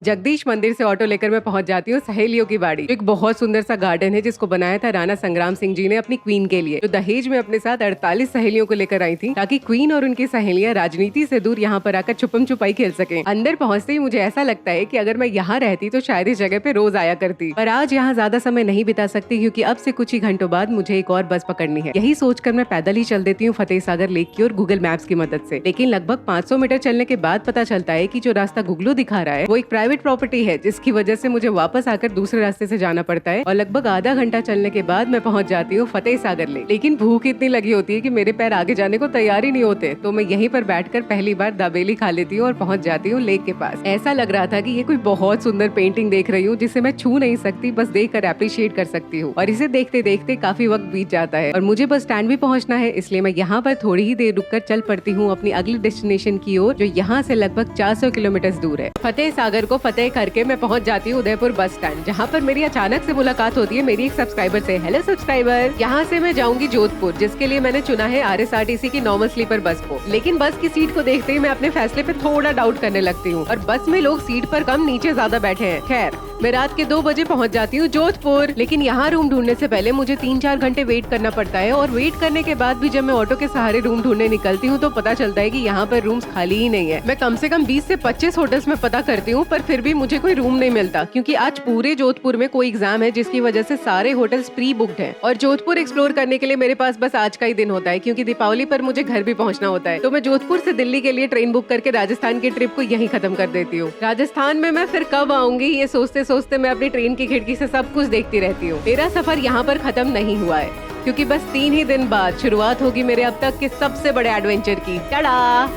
जगदीश मंदिर से ऑटो लेकर मैं पहुंच जाती हूँ सहेलियों की बाड़ी। एक बहुत सुंदर सा गार्डन है जिसको बनाया था राणा संग्राम सिंह जी ने अपनी क्वीन के लिए, जो दहेज में अपने साथ 48 सहेलियों को लेकर आई थी, ताकि क्वीन और उनकी सहेलियां राजनीति से दूर यहाँ पर आकर छुपम छुपाई खेल सके। अंदर पहुँचते ही मुझे ऐसा लगता है कि अगर मैं यहाँ रहती तो शायद इस जगह पे रोज आया करती, पर आज यहाँ ज्यादा समय नहीं बिता सकती क्योंकि अब से कुछ ही घंटों बाद मुझे एक और बस पकड़नी है। यही सोचकर मैं पैदल ही चल देती हूँ फतेह सागर लेक की ओर गूगल मैप्स की मदद से। लेकिन लगभग 500 मीटर चलने के बाद पता चलता है कि जो रास्ता गूगलो दिखा रहा है वो एक प्राइवेट प्रॉपर्टी है, जिसकी वजह से मुझे वापस आकर दूसरे रास्ते से जाना पड़ता है और लगभग आधा घंटा चलने के बाद मैं पहुंच जाती हूँ फतेह सागर लेक। लेकिन भूख इतनी लगी होती है कि मेरे पैर आगे जाने को तैयार ही नहीं होते, तो मैं यहीं पर बैठकर पहली बार दाबेली खा लेती हूँ और पहुंच जाती हूँ लेक के पास। ऐसा लग रहा था कि ये कोई बहुत सुंदर पेंटिंग देख रही हूँ जिसे मैं छू नहीं सकती, बस देख कर एप्रिशिएट कर सकती हूँ। और इसे देखते देखते काफी वक्त बीत जाता है और मुझे बस स्टैंड भी पहुँचना है, इसलिए मैं यहाँ पर थोड़ी ही देर रुककर चल पड़ती हूँ अपनी अगली डेस्टिनेशन की ओर, जो यहाँ से लगभग 400 किलोमीटर दूर है। फतेह सागर को फतेह करके मैं पहुँच जाती हूँ उदयपुर बस स्टैंड, जहाँ पर मेरी अचानक से मुलाकात होती है मेरी एक सब्सक्राइबर से। हेलो सब्सक्राइबर, यहाँ से मैं जाऊंगी जोधपुर, जिसके लिए मैंने चुना है RSRTC की नॉर्मल स्लीपर बस को। लेकिन बस की सीट को देखते ही मैं अपने फैसले पे थोड़ा डाउट करने लगती हूँ और बस में लोग सीट पर कम नीचे ज्यादा बैठे हैं। खैर, मैं रात के 2 बजे पहुँच जाती हूँ जोधपुर, लेकिन यहाँ रूम ढूंढने से पहले मुझे 3-4 घंटे वेट करना पड़ता है। और वेट करने के बाद भी जब मैं ऑटो के सहारे रूम ढूंढने निकलती हूँ तो पता चलता है कि यहाँ पर रूम्स खाली ही नहीं है। मैं कम से कम 20 से 25 होटल्स में पता करती हूँ, पर फिर भी मुझे कोई रूम नहीं मिलता, क्योंकि आज पूरे जोधपुर में कोई एग्जाम है, जिसकी वजह से सारे होटल्स प्री बुक्ड हैं। और जोधपुर एक्सप्लोर करने के लिए मेरे पास बस आज का ही दिन होता है, क्योंकि दीपावली पर मुझे घर भी पहुंचना होता है। तो मैं जोधपुर से दिल्ली के लिए ट्रेन बुक करके राजस्थान की ट्रिप को यहीं खत्म कर देती हूँ। राजस्थान में मैं फिर कब आऊंगी, ये सोचते सोचते मैं अपनी ट्रेन की खिड़की से सब कुछ देखती रहती हूँ। मेरा सफर यहाँ पर खत्म नहीं हुआ है, क्योंकि बस 3 ही दिन बाद शुरुआत होगी मेरे अब तक के सबसे बड़े एडवेंचर की। टाडा!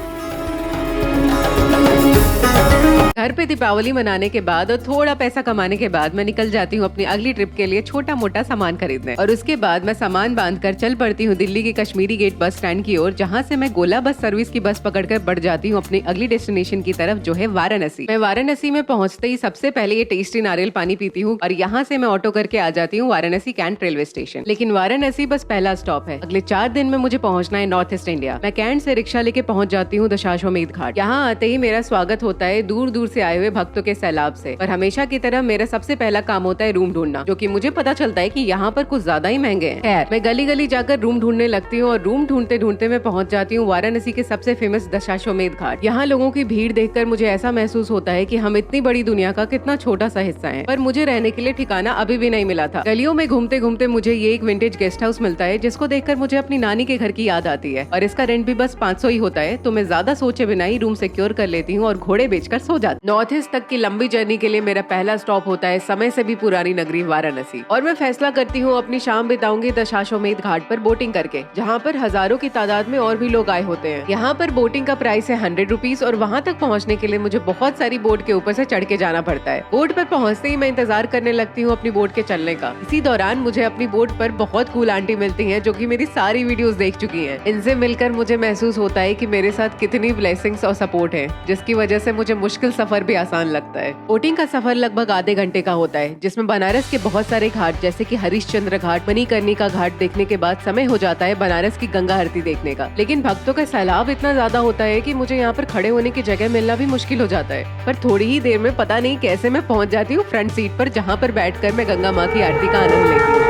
घर पे दीपावली मनाने के बाद और थोड़ा पैसा कमाने के बाद मैं निकल जाती हूँ अपनी अगली ट्रिप के लिए छोटा मोटा सामान खरीदने, और उसके बाद मैं सामान बांधकर चल पड़ती हूँ दिल्ली के कश्मीरी गेट बस स्टैंड की ओर, जहाँ से मैं गोला बस सर्विस की बस पकड़कर बढ़ जाती हूँ अपनी अगली डेस्टिनेशन की तरफ, जो है वाराणसी। मैं वाराणसी में पहुँचते ही सबसे पहले ये टेस्टी नारियल पानी पीती हूँ और यहाँ से मैं ऑटो करके आ जाती हूँ वाराणसी कैंट रेलवे स्टेशन। लेकिन वाराणसी बस पहला स्टॉप है, अगले 4 दिन में मुझे पहुँचना है नॉर्थ ईस्ट इंडिया। मैं कैंट से रिक्शा लेके पहुँच जाती हूँ दशाश्वमेध घाट। यहाँ आते ही मेरा स्वागत होता है दूर दूर से आए हुए भक्तों के सैलाब से, पर हमेशा की तरह मेरा सबसे पहला काम होता है रूम ढूंढना, जो कि मुझे पता चलता है कि यहाँ पर कुछ ज्यादा ही महंगे हैं। खैर, मैं गली गली जाकर रूम ढूंढने लगती हूँ और रूम ढूंढते ढूंढते मैं पहुंच जाती हूँ वाराणसी के सबसे फेमस दशाश्वमेध घाट। यहाँ लोगों की भीड़ देखकर मुझे ऐसा महसूस होता है कि हम इतनी बड़ी दुनिया का कितना छोटा सा हिस्सा है, पर मुझे रहने के लिए ठिकाना अभी भी नहीं मिला था। गलियों में घूमते घूमते मुझे ये एक विंटेज गेस्ट हाउस मिलता है, जिसको देखकर मुझे अपनी नानी के घर की याद आती है, और इसका रेंट भी बस 500 ही होता है। तो मैं ज्यादा सोचे बिना ही रूम सिक्योर कर लेती हूँ और घोड़े बेचकर सो जाती। नॉर्थ ईस्ट तक की लंबी जर्नी के लिए मेरा पहला स्टॉप होता है समय से भी पुरानी नगरी वाराणसी, और मैं फैसला करती हूँ अपनी शाम बिताऊंगी दशाश्वमेध घाट पर बोटिंग करके, जहाँ पर हजारों की तादाद में और भी लोग आए होते हैं। यहाँ पर बोटिंग का प्राइस है 100 रुपीज, और वहाँ तक पहुँचने के लिए मुझे बहुत सारी बोट के ऊपर से चढ़ के जाना पड़ता है। बोट पर पहुँचते ही मैं इंतजार करने लगती हूँ अपनी बोट के चलने का। इसी दौरान मुझे अपनी बोट पर बहुत कूल आंटी मिलती है, जो की मेरी सारी वीडियोस देख चुकी है। इनसे मिलकर मुझे महसूस होता है कि मेरे साथ कितनी ब्लेसिंग्स और सपोर्ट है, जिसकी वजह से मुझे मुश्किल सफर भी आसान लगता है। बोटिंग का सफर लगभग आधे घंटे का होता है, जिसमें बनारस के बहुत सारे घाट जैसे कि हरिश्चंद्र घाट, मणिकर्णिका घाट देखने के बाद समय हो जाता है बनारस की गंगा आरती देखने का। लेकिन भक्तों का सैलाब इतना ज्यादा होता है कि मुझे यहाँ पर खड़े होने की जगह मिलना भी मुश्किल हो जाता है। पर थोड़ी ही देर में पता नहीं कैसे मैं पहुँच जाती हूँ फ्रंट सीट पर, जहाँ पर बैठकर मैं गंगा माँ की आरती का आनंद लेती हूँ,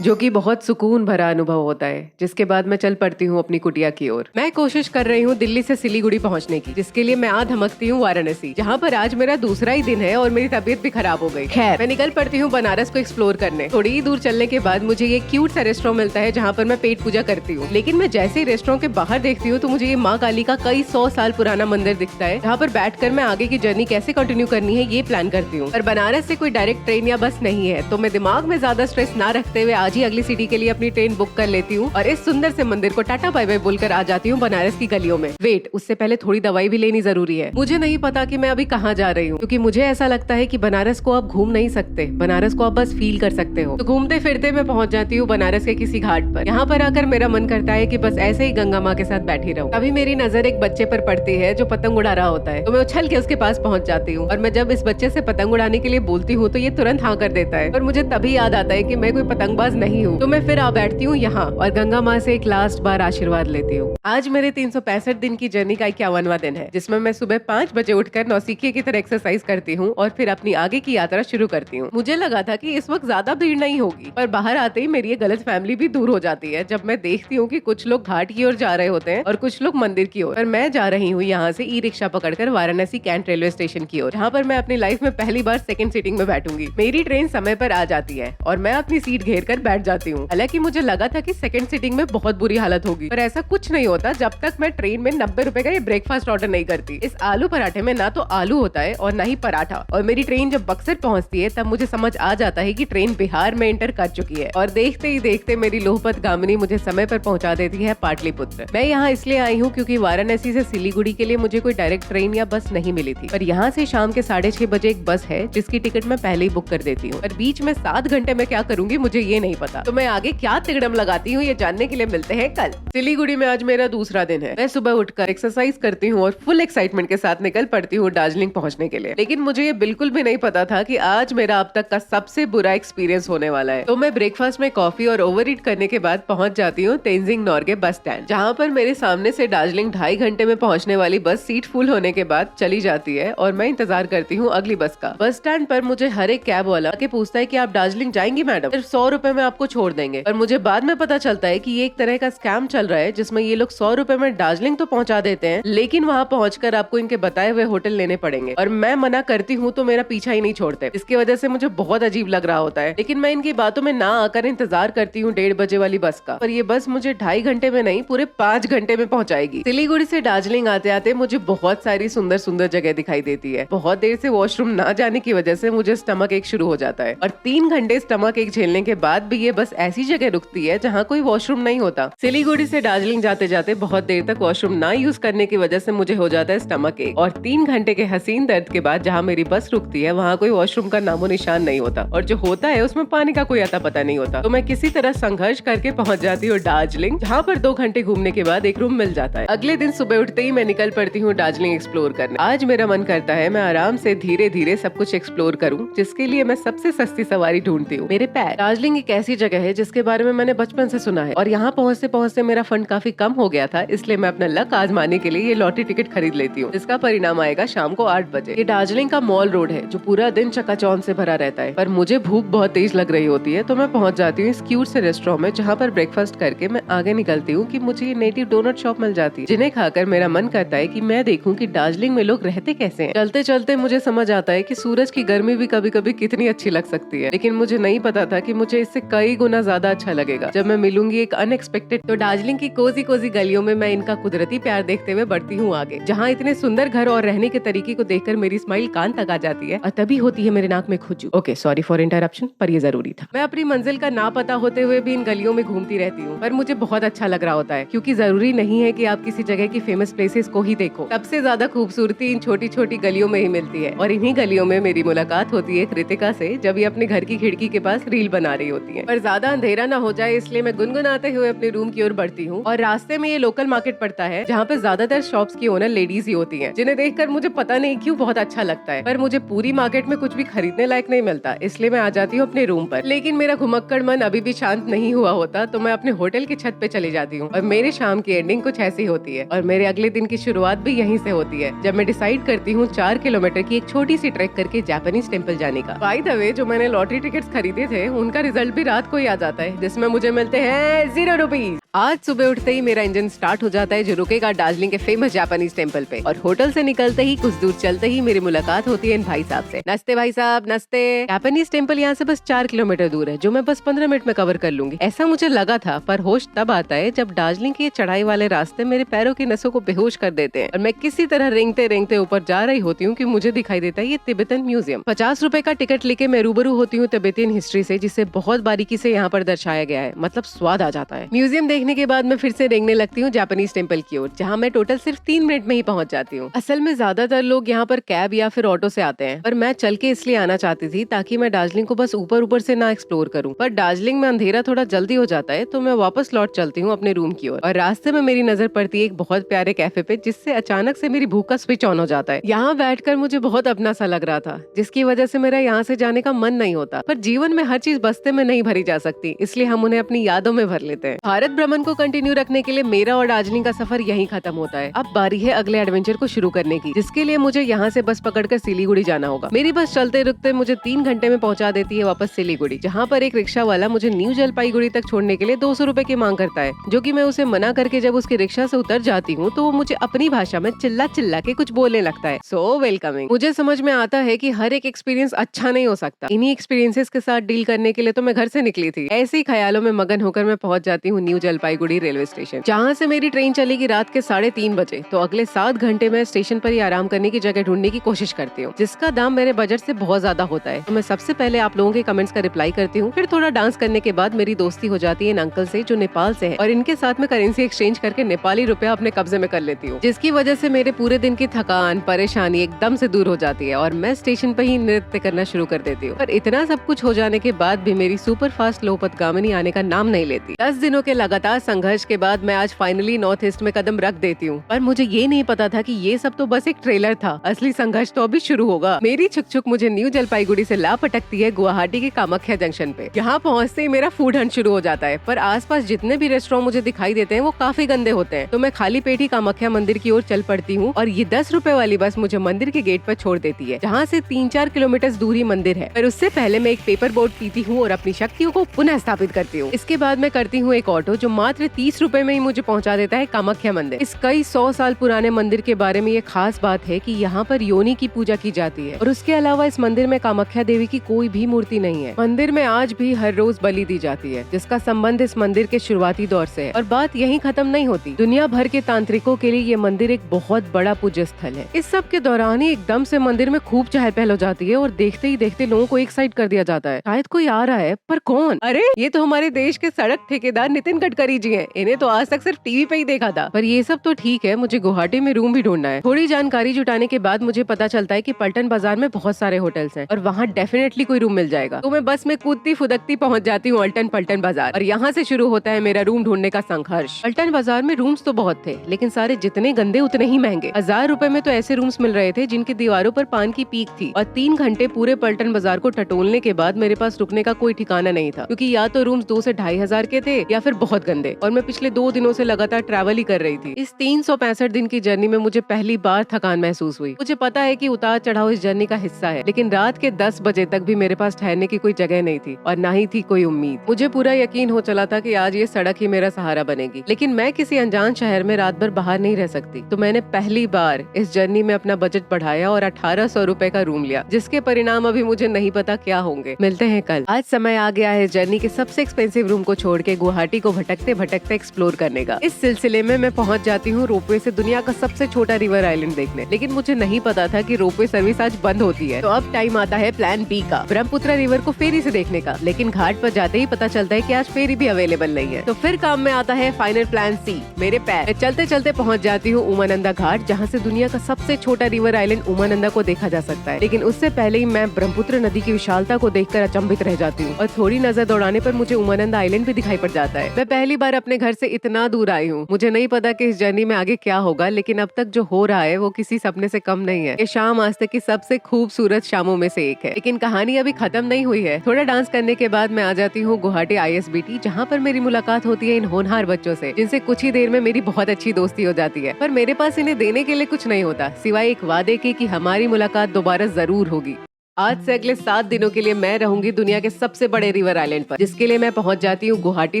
जो कि बहुत सुकून भरा अनुभव होता है। जिसके बाद मैं चल पड़ती हूँ अपनी कुटिया की ओर। मैं कोशिश कर रही हूँ दिल्ली से सिलीगुड़ी पहुँचने की, जिसके लिए मैं आ धमकती हूँ वाराणसी, जहाँ पर आज मेरा दूसरा ही दिन है और मेरी तबीयत भी खराब हो गई। खैर, मैं निकल पड़ती हूँ बनारस को एक्सप्लोर करने। थोड़ी ही दूर चलने के बाद मुझे ये क्यूट सा रेस्टोरेंट मिलता है, जहाँ पर मैं पेट पूजा करती हूँ। लेकिन मैं जैसे ही रेस्टोरेंट के बाहर देखती हूँ तो मुझे ये माँ काली का कई 100 साल पुराना मंदिर दिखता है, जहाँ पर बैठकर मैं आगे की जर्नी कैसे कंटिन्यू करनी है ये प्लान करती हूँ। पर बनारस से कोई डायरेक्ट ट्रेन या बस नहीं है, तो मैं दिमाग में ज्यादा स्ट्रेस ना रखते हुए आज ही अगली सिटी के लिए अपनी ट्रेन बुक कर लेती हूँ और इस सुंदर से मंदिर को टाटा बाय बाय बोलकर आ जाती हूँ बनारस की गलियों में। वेट, उससे पहले थोड़ी दवाई भी लेनी जरूरी है। मुझे नहीं पता कि मैं अभी कहाँ जा रही हूँ, क्योंकि मुझे ऐसा लगता है कि बनारस को आप घूम नहीं सकते, बनारस को आप बस फील कर सकते हो। तो घूमते फिरते मैं पहुँच जाती हूँ बनारस के किसी घाट पर। यहाँ पर आकर मेरा मन करता है कि बस ऐसे ही गंगा माँ के साथ बैठी रहूं। तभी मेरी नजर एक बच्चे पर पड़ती है जो पतंग उड़ा रहा होता है, तो मैं उछल के उसके पास पहुँच जाती हूँ। और मैं जब इस बच्चे से पतंग उड़ाने के लिए बोलती हूँ तो ये तुरंत हाँ कर देता है, पर मुझे तभी याद आता है कि मैं कोई पतंगबाज नहीं हूँ, तो मैं फिर आ बैठती हूँ यहाँ और गंगा माँ से एक लास्ट बार आशीर्वाद लेती हूँ। आज मेरे 365 दिन की जर्नी का 51वां दिन है, जिसमें मैं सुबह 5 बजे उठकर नौसिखिए की तरह एक्सरसाइज करती हूँ और फिर अपनी आगे की यात्रा शुरू करती हूँ। मुझे लगा था कि इस वक्त ज्यादा भीड़ नहीं होगी, पर बाहर आते ही मेरी ये गलत फैमिली भी दूर हो जाती है जब मैं देखती हूँ कि कुछ लोग घाट की ओर जा रहे होते हैं और कुछ लोग मंदिर की ओर। पर मैं जा रही हूँ यहाँ से ई रिक्शा पकड़कर वाराणसी कैंट रेलवे स्टेशन की ओर, जहाँ पर मैं अपनी लाइफ में पहली बार सेकंड सीटिंग में बैठूंगी। मेरी ट्रेन समय पर आ जाती है और मैं अपनी सीट घेर कर बैठ जाती हूँ। हालांकि मुझे लगा था कि सेकंड सीटिंग में बहुत बुरी हालत होगी, पर ऐसा कुछ नहीं होता जब तक मैं ट्रेन में 90 रुपए का ये ब्रेकफास्ट ऑर्डर नहीं करती। इस आलू पराठे में ना तो आलू होता है और ना ही पराठा। और मेरी ट्रेन जब बक्सर पहुंचती है तब मुझे समझ आ जाता है कि ट्रेन बिहार में एंटर कर चुकी है और देखते ही देखते मेरी लोहपत गामिनी मुझे समय पर पहुंचा देती है पाटलिपुत्र। मैं यहाँ इसलिए आई हूँ क्योंकि वाराणसी से सिलीगुड़ी के लिए मुझे कोई डायरेक्ट ट्रेन या बस नहीं मिली थी, पर यहाँ से शाम के 6:30 बजे एक बस है जिसकी टिकट मैं पहले ही बुक कर देती हूँ। पर बीच में 7 घंटे में क्या करूंगी मुझे ये नहीं पता, तो मैं आगे क्या तिगड़म लगाती हूँ ये जानने के लिए मिलते हैं कल। सिलीगुड़ी में आज मेरा दूसरा दिन है। मैं सुबह उठकर एक्सरसाइज करती हूँ और फुल एक्साइटमेंट के साथ निकल पड़ती हूँ दार्जिलिंग पहुँचने के लिए। लेकिन मुझे ये बिल्कुल भी नहीं पता था कि आज मेरा अब तक का सबसे बुरा एक्सपीरियंस होने वाला है। तो मैं ब्रेकफास्ट में कॉफी और ओवरईट करने के बाद पहुंच जाती हूँ तेंजिंग नॉर्गे बस स्टैंड, जहाँ पर मेरे सामने से दार्जिलिंग 2.5 घंटे में पहुंचने वाली बस सीट फुल होने के बाद चली जाती है और मैं इंतजार करती हूँ अगली बस का। बस स्टैंड पर मुझे हर एक कैब वाला के पूछता है कि आप दार्जिलिंग जाएंगी मैडम, सिर्फ 100 रुपए में आपको छोड़ देंगे। पर मुझे बाद में पता चलता है कि ये एक तरह का स्कैम चल रहा है जिसमें ये लोग 100 रुपए में दार्जिलिंग तो पहुंचा देते हैं, लेकिन वहाँ पहुंचकर आपको इनके बताए हुए होटल लेने पड़ेंगे और मैं मना करती हूँ तो मेरा पीछा ही नहीं छोड़ते। इसकी वजह से मुझे बहुत अजीब लग रहा होता है, लेकिन मैं इनकी बातों में ना आकर इंतजार करती हूँ 1:30 बजे वाली बस का। पर ये बस मुझे 2.5 घंटे में नहीं पूरे 5 घंटे में पहुंचाएगी। सिलीगुड़ी से दार्जिलिंग आते आते मुझे बहुत सारी सुंदर सुंदर जगह दिखाई देती है। बहुत देर से वॉशरूम ना जाने की वजह से मुझे स्टमक एक शुरू हो जाता है और 3 घंटे स्टमक एक झेलने के बाद भी ये बस ऐसी जगह रुकती है जहाँ कोई वॉशरूम नहीं होता। सिलीगुड़ी से दार्जिलिंग जाते जाते बहुत देर तक वॉशरूम ना यूज करने की वजह से मुझे हो जाता है स्टमक एक, और 3 घंटे के हसीन दर्द के बाद जहाँ मेरी बस रुकती है वहाँ कोई वॉशरूम का नामो निशान नहीं होता, और जो होता है उसमें पानी का कोई अता पता नहीं होता। तो मैं किसी तरह संघर्ष करके पहुंच जाती हूँ दार्जिलिंग, जहाँ पर 2 घंटे घूमने के बाद एक रूम मिल जाता है। अगले दिन सुबह उठते ही मैं निकल पड़ती हूँ दार्जिलिंग एक्सप्लोर करने। आज मेरा मन करता है मैं आराम से धीरे धीरे सब कुछ एक्सप्लोर करूँ, जिसके लिए मैं सबसे सस्ती सवारी ढूंढती हूँ, मेरे पैर। दार्जिलिंग एक ऐसी जगह है जिसके बारे में मैंने बचपन से सुना है और यहाँ पहुँचते पहुँचते मेरा फंड काफी कम हो गया था, इसलिए मैं अपना लक आजमाने के लिए ये लॉटरी टिकट खरीद लेती हूँ, जिसका परिणाम आएगा शाम को 8 बजे। ये दार्जिलिंग का मॉल रोड है जो पूरा दिन चकाचौंध से भरा रहता है, पर मुझे भूख बहुत तेज लग रही होती है तो मैं पहुँच जाती हूँ इस क्यूट से रेस्टोरेंट में, जहाँ पर ब्रेकफास्ट करके मैं आगे निकलती हूँ कि मुझे ये नेटिव डोनट शॉप मिल जाती है, जिन्हें खाकर मेरा मन करता है कि मैं देखूं कि दार्जिलिंग में लोग रहते कैसे हैं। चलते चलते मुझे समझ आता है कि सूरज की गर्मी भी कभी कभी कितनी अच्छी लग सकती है, लेकिन मुझे नहीं पता था कि मुझे इससे कई गुना ज्यादा अच्छा लगेगा जब मैं मिलूंगी एक अनएक्सपेक्टेड। तो दार्जिलिंग की कोजी कोजी गलियों में मैं इनका कुदरती प्यार देखते हुए बढ़ती हूँ आगे, जहाँ इतने सुंदर घर और रहने के तरीके को देखकर मेरी स्माइल कान तक आ जाती है और तभी होती है मेरे नाक में खुजू। ओके, सॉरी फॉर इंटरप्शन, पर ये जरूरी था। मैं अपनी मंजिल का ना पता होते हुए भी इन गलियों में घूमती रहती हूँ, पर मुझे बहुत अच्छा लग रहा होता है, क्योंकि जरूरी नहीं है कि आप किसी जगह की फेमस प्लेसेस को ही देखो। सबसे ज्यादा खूबसूरती इन छोटी छोटी गलियों में ही मिलती है, और इन्हीं गलियों में मेरी मुलाकात होती है कृतिका से जब ये अपने घर की खिड़की के पास रील बना रही होती है। पर ज्यादा अंधेरा ना हो जाए इसलिए मैं गुनगुनाते हुए अपने रूम की ओर बढ़ती हूँ, और रास्ते में ये लोकल मार्केट पड़ता है जहाँ पे ज्यादातर शॉप्स की ओनर लेडीज ही होती हैं, जिन्हें देखकर मुझे पता नहीं क्यों बहुत अच्छा लगता है। पर मुझे पूरी मार्केट में कुछ भी खरीदने लायक नहीं मिलता, इसलिए मैं आ जाती हूँ अपने रूम पर। लेकिन मेरा घुमक्कड़ मन अभी भी शांत नहीं हुआ होता, तो मैं अपने होटल की छत पे चली जाती हूँ और मेरे शाम की एंडिंग कुछ ऐसी होती है, और मेरे अगले दिन की शुरुआत भी यहीं से होती है जब मैं डिसाइड करती हूँ 4 किलोमीटर की एक छोटी सी ट्रैक करके जापानीज टेम्पल जाने का। बाय द वे, जो मैंने लॉटरी टिकट्स खरीदे थे उनका रिजल्ट भी रात को ही आ जाता है, जिसमें मुझे मिलते हैं 0 रुपीज। आज सुबह उठते ही मेरा इंजन स्टार्ट हो जाता है जो रुकेगा दार्जिलिंग के फेमस जापानीज टेम्पल पे, और होटल से निकलते ही कुछ दूर चलते ही मेरी मुलाकात होती है इन भाई साहब से। नमस्ते भाई साहब, नमस्ते। जापानीज टेम्पल यहाँ से बस 4 किलोमीटर दूर है, जो मैं बस 15 मिनट में कवर कर लूंगी, ऐसा मुझे लगा था। पर होश तब आता है जब दार्जिलिंग के चढ़ाई वाले रास्ते मेरे पैरों की नसों को बेहोश कर देते हैं और मैं किसी तरह रेंगते रेंगते ऊपर जा रही होती हूँ कि मुझे दिखाई देता है ये तिब्बतन म्यूजियम। 50 रुपए का टिकट लेके मैं रूबरू होती हूँ तिब्बतियन हिस्ट्री से, जिसे बहुत बारीकी से यहाँ पर दर्शाया गया है, मतलब स्वाद आ जाता है। म्यूजियम देखने देखने के बाद मैं फिर से रेंगने लगती हूँ जापानीज टेम्पल की ओर, जहाँ मैं टोटल सिर्फ 3 मिनट में ही पहुंच जाती हूँ। असल में ज्यादातर लोग यहाँ पर कैब या फिर ऑटो से आते हैं, पर मैं चल के इसलिए आना चाहती थी ताकि मैं दार्जिलिंग को बस ऊपर ऊपर से ना एक्सप्लोर करूँ। पर दार्जिलिंग में अंधेरा थोड़ा जल्दी हो जाता है, तो मैं वापस लौट चलती हूँ अपने रूम की ओर, और रास्ते में मेरी नजर पड़ती है एक बहुत प्यारे कैफे पे, जिससे अचानक से मेरी भूख का स्विच ऑन हो जाता है। यहाँ बैठकर मुझे बहुत अपना सा लग रहा था, जिसकी वजह से मेरा यहाँ से जाने का मन नहीं होता। पर जीवन में हर चीज बस्ते में नहीं भरी जा सकती, इसलिए हम उन्हें अपनी यादों में भर लेते हैं। भारत भ्रमण को कंटिन्यू रखने के लिए मेरा और दार्जिलिंग का सफर यहीं खत्म होता है। अब बारी है अगले एडवेंचर को शुरू करने की, जिसके लिए मुझे यहाँ से बस पकड़कर सिलीगुड़ी जाना होगा। मेरी बस चलते रुकते मुझे 3 घंटे में पहुँचा देती है वापस सिलीगुड़ी, जहाँ पर एक रिक्शा वाला मुझे न्यू जलपाईगुड़ी तक छोड़ने के लिए 200 रुपए की मांग करता है, जो कि मैं उसे मना करके जब उसकी रिक्शा से उतर जाती हूँ तो वो मुझे अपनी भाषा में चिल्ला चिल्ला के कुछ बोलने लगता है। So welcoming. मुझे समझ में आता है कि हर एक एक्सपीरियंस अच्छा नहीं हो सकता। इन्हीं एक्सपीरियंसेस के साथ डील करने के लिए तो मैं घर से निकली थी। ऐसे ही ख्यालों में मगन होकर मैं पहुंच जाती हूँ न्यू जलपाईगुड़ी रेलवे स्टेशन, जहाँ से मेरी ट्रेन चलेगी रात के 3:30 बजे। तो अगले 7 घंटे में स्टेशन पर ही आराम करने की जगह ढूंढने की कोशिश करती हूँ, जिसका दाम मेरे बजट से बहुत ज्यादा होता है। तो मैं सबसे पहले आप लोगों के कमेंट्स का रिप्लाई करती हूँ, फिर थोड़ा डांस करने के बाद मेरी दोस्ती हो जाती है इन अंकल से जो नेपाल से है, और इनके साथ में करेंसी एक्सचेंज करके नेपाली रुपया अपने कब्जे में कर लेती हूँ, जिसकी वजह से मेरे पूरे दिन की थकान परेशानी एकदम से दूर हो जाती है और मैं स्टेशन पर ही नृत्य करना शुरू कर देती हूँ। पर इतना सब कुछ हो जाने के बाद भी मेरी सुपर फास्ट लोपतगामिनी आने का नाम नहीं लेती। 10 दिनों के लगातार संघर्ष के बाद मैं आज फाइनली नॉर्थ ईस्ट में कदम रख देती हूँ, पर मुझे ये नहीं पता था कि ये सब तो बस एक ट्रेलर था। असली संघर्ष तो अभी शुरू होगा। मेरी छुक छुक मुझे न्यू जलपाईगुड़ी से ला पटकती है गुवाहाटी के कामाख्या जंक्शन पे। यहाँ पहुँचते ही मेरा फूड हंट शुरू हो जाता है, पर आसपास जितने भी रेस्टोरेंट मुझे दिखाई देते हैं वो काफी गंदे होते हैं। तो मैं खाली पेट ही कामाख्या मंदिर की ओर चल पड़ती हूँ, और ये 10 रुपए वाली बस मुझे मंदिर के गेट पर छोड़ देती है, जहाँ से 3-4 किलोमीटर दूर ही मंदिर है। पर उससे पहले मैं एक पेपर बोट पीती हूँ और अपनी शक्तियों को पुनः स्थापित करती हूँ। इसके बाद मैं करती हूँ एक ऑटो, जो मात्र 30 रुपए में ही मुझे पहुँचा देता है कामाख्या मंदिर। इस कई 100 साल पुराने मंदिर के बारे में ये खास बात है कि यहाँ पर योनि की पूजा की जाती है, और उसके अलावा इस मंदिर में कामाख्या देवी की कोई भी मूर्ति नहीं है। मंदिर में आज भी हर रोज बलि दी जाती है, जिसका संबंध इस मंदिर के शुरुआती दौर से है। और बात यहीं खत्म नहीं होती। दुनिया भर के तांत्रिकों के लिए ये मंदिर एक बहुत बड़ा पूज्य स्थल है। इस सब के दौरान ही एकदम से मंदिर में खूब चहल पहल हो जाती है, और देखते ही देखते लोगों को एक साइड कर दिया जाता है। शायद कोई आ रहा है, पर कौन? अरे ये तो हमारे देश के सड़क ठेकेदार नितिन गडकरी जी हैं। इन्हें तो आज तक सिर्फ टीवी पे ही देखा था। पर ये सब तो ठीक है, मुझे गुवाहाटी में रूम भी ढूंढना है। थोड़ी जानकारी जुटाने के बाद मुझे पता चलता है कि पलटन बाजार में बहुत सारे होटल्स हैं, और वहाँ डेफिनेटली कोई रूम मिल जाएगा। तो मैं बस में कूदती फुदकती पहुंच जाती हूँ अल्टन पलटन बाजार, और यहाँ से शुरू होता है मेरा रूम ढूंढने का संघर्ष। पलटन बाजार में रूम्स तो बहुत थे, लेकिन सारे जितने गंदे उतने ही महंगे। 1000 रुपए में तो ऐसे रूम्स मिल रहे थे जिनकी दीवारों पर पान की पीक थी, और 3 घंटे पूरे पलटन बाजार को टटोलने के बाद मेरे पास रुकने का कोई ठिकाना नहीं था, क्योंकि या तो रूम्स 2 से 2500 के थे या फिर बहुत गंदे। और मैं पिछले 2 दिनों से लगातार ट्रैवल ही कर रही थी। इस 365 दिन की जर्नी में मुझे पहली बार थकान महसूस हुई। मुझे पता है कि उतार चढ़ाव इस जर्नी का हिस्सा है, लेकिन रात के 10 बजे तक भी मेरे पास ठहरने की कोई जगह नहीं थी, और ना ही थी कोई उम्मीद। मुझे पूरा यकीन हो चला था कि आज ये सड़क ही मेरा सहारा बनेगी, लेकिन मैं किसी अनजान शहर में रात भर बाहर नहीं रह सकती। तो मैंने पहली बार इस जर्नी में अपना बजट बढ़ाया और 1800 रुपए का रूम लिया, जिसके परिणाम अभी मुझे नहीं पता क्या होंगे। मिलते हैं कल। आज समय आ गया है जर्नी के सबसे एक्सपेंसिव रूम को छोड़ के गुवाहाटी को भटकते भटकते एक्सप्लोर करने का। इस सिलसिले में मैं पहुंच जाती हूँ रोपवे से दुनिया का सबसे छोटा रिवर आइलैंड देखने, लेकिन मुझे नहीं पता था कि रोपवे सर्विस आज बंद होती है। तो अब टाइम आता है प्लान बी का, ब्रह्मपुत्र रिवर को फेरी से देखने का। लेकिन घाट पर जाते ही पता चलता है कि आज फेरी भी अवेलेबल नहीं है। तो फिर काम में आता है फाइनल प्लान सी, मेरे पैर। चलते चलते पहुंच जाती हूँ उमानंदा घाट, जहाँ से दुनिया का सबसे छोटा रिवर आइलैंड उमानंदा को देखा जा सकता है। लेकिन उससे पहले ही मैं ब्रह्मपुत्र नदी की विशालता को देखकर अचंभित रह जाती हूँ, और थोड़ी नजर दौड़ाने पर मुझे उमानंदा आइलैंड भी दिखाई पड़ जाता है। मैं पहली बार अपने घर से इतना दूर आई हूँ। मुझे नहीं पता कि इस जर्नी में आगे क्या होगा, लेकिन अब तक जो हो रहा है वो किसी सपने से कम नहीं है। ये शाम आज तक की सबसे खूबसूरत शामों में से एक है। लेकिन कहानी अभी खत्म नहीं हुई है। थोड़ा डांस करने के बाद मैं आ जाती हूँ गुवाहाटी ISBT, जहाँ पर मेरी मुलाकात होती है इन होनहार बच्चों से, जिनसे कुछ ही देर में मेरी बहुत अच्छी दोस्ती हो जाती है। पर मेरे पास इन्हें देने के लिए कुछ नहीं होता, सिवाय एक वादे के कि हमारी मुलाकात दोबारा जरूर होगी। आज से अगले 7 दिनों के लिए मैं रहूंगी दुनिया के सबसे बड़े रिवर आइलैंड पर, जिसके लिए मैं पहुंच जाती हूँ गुवाहाटी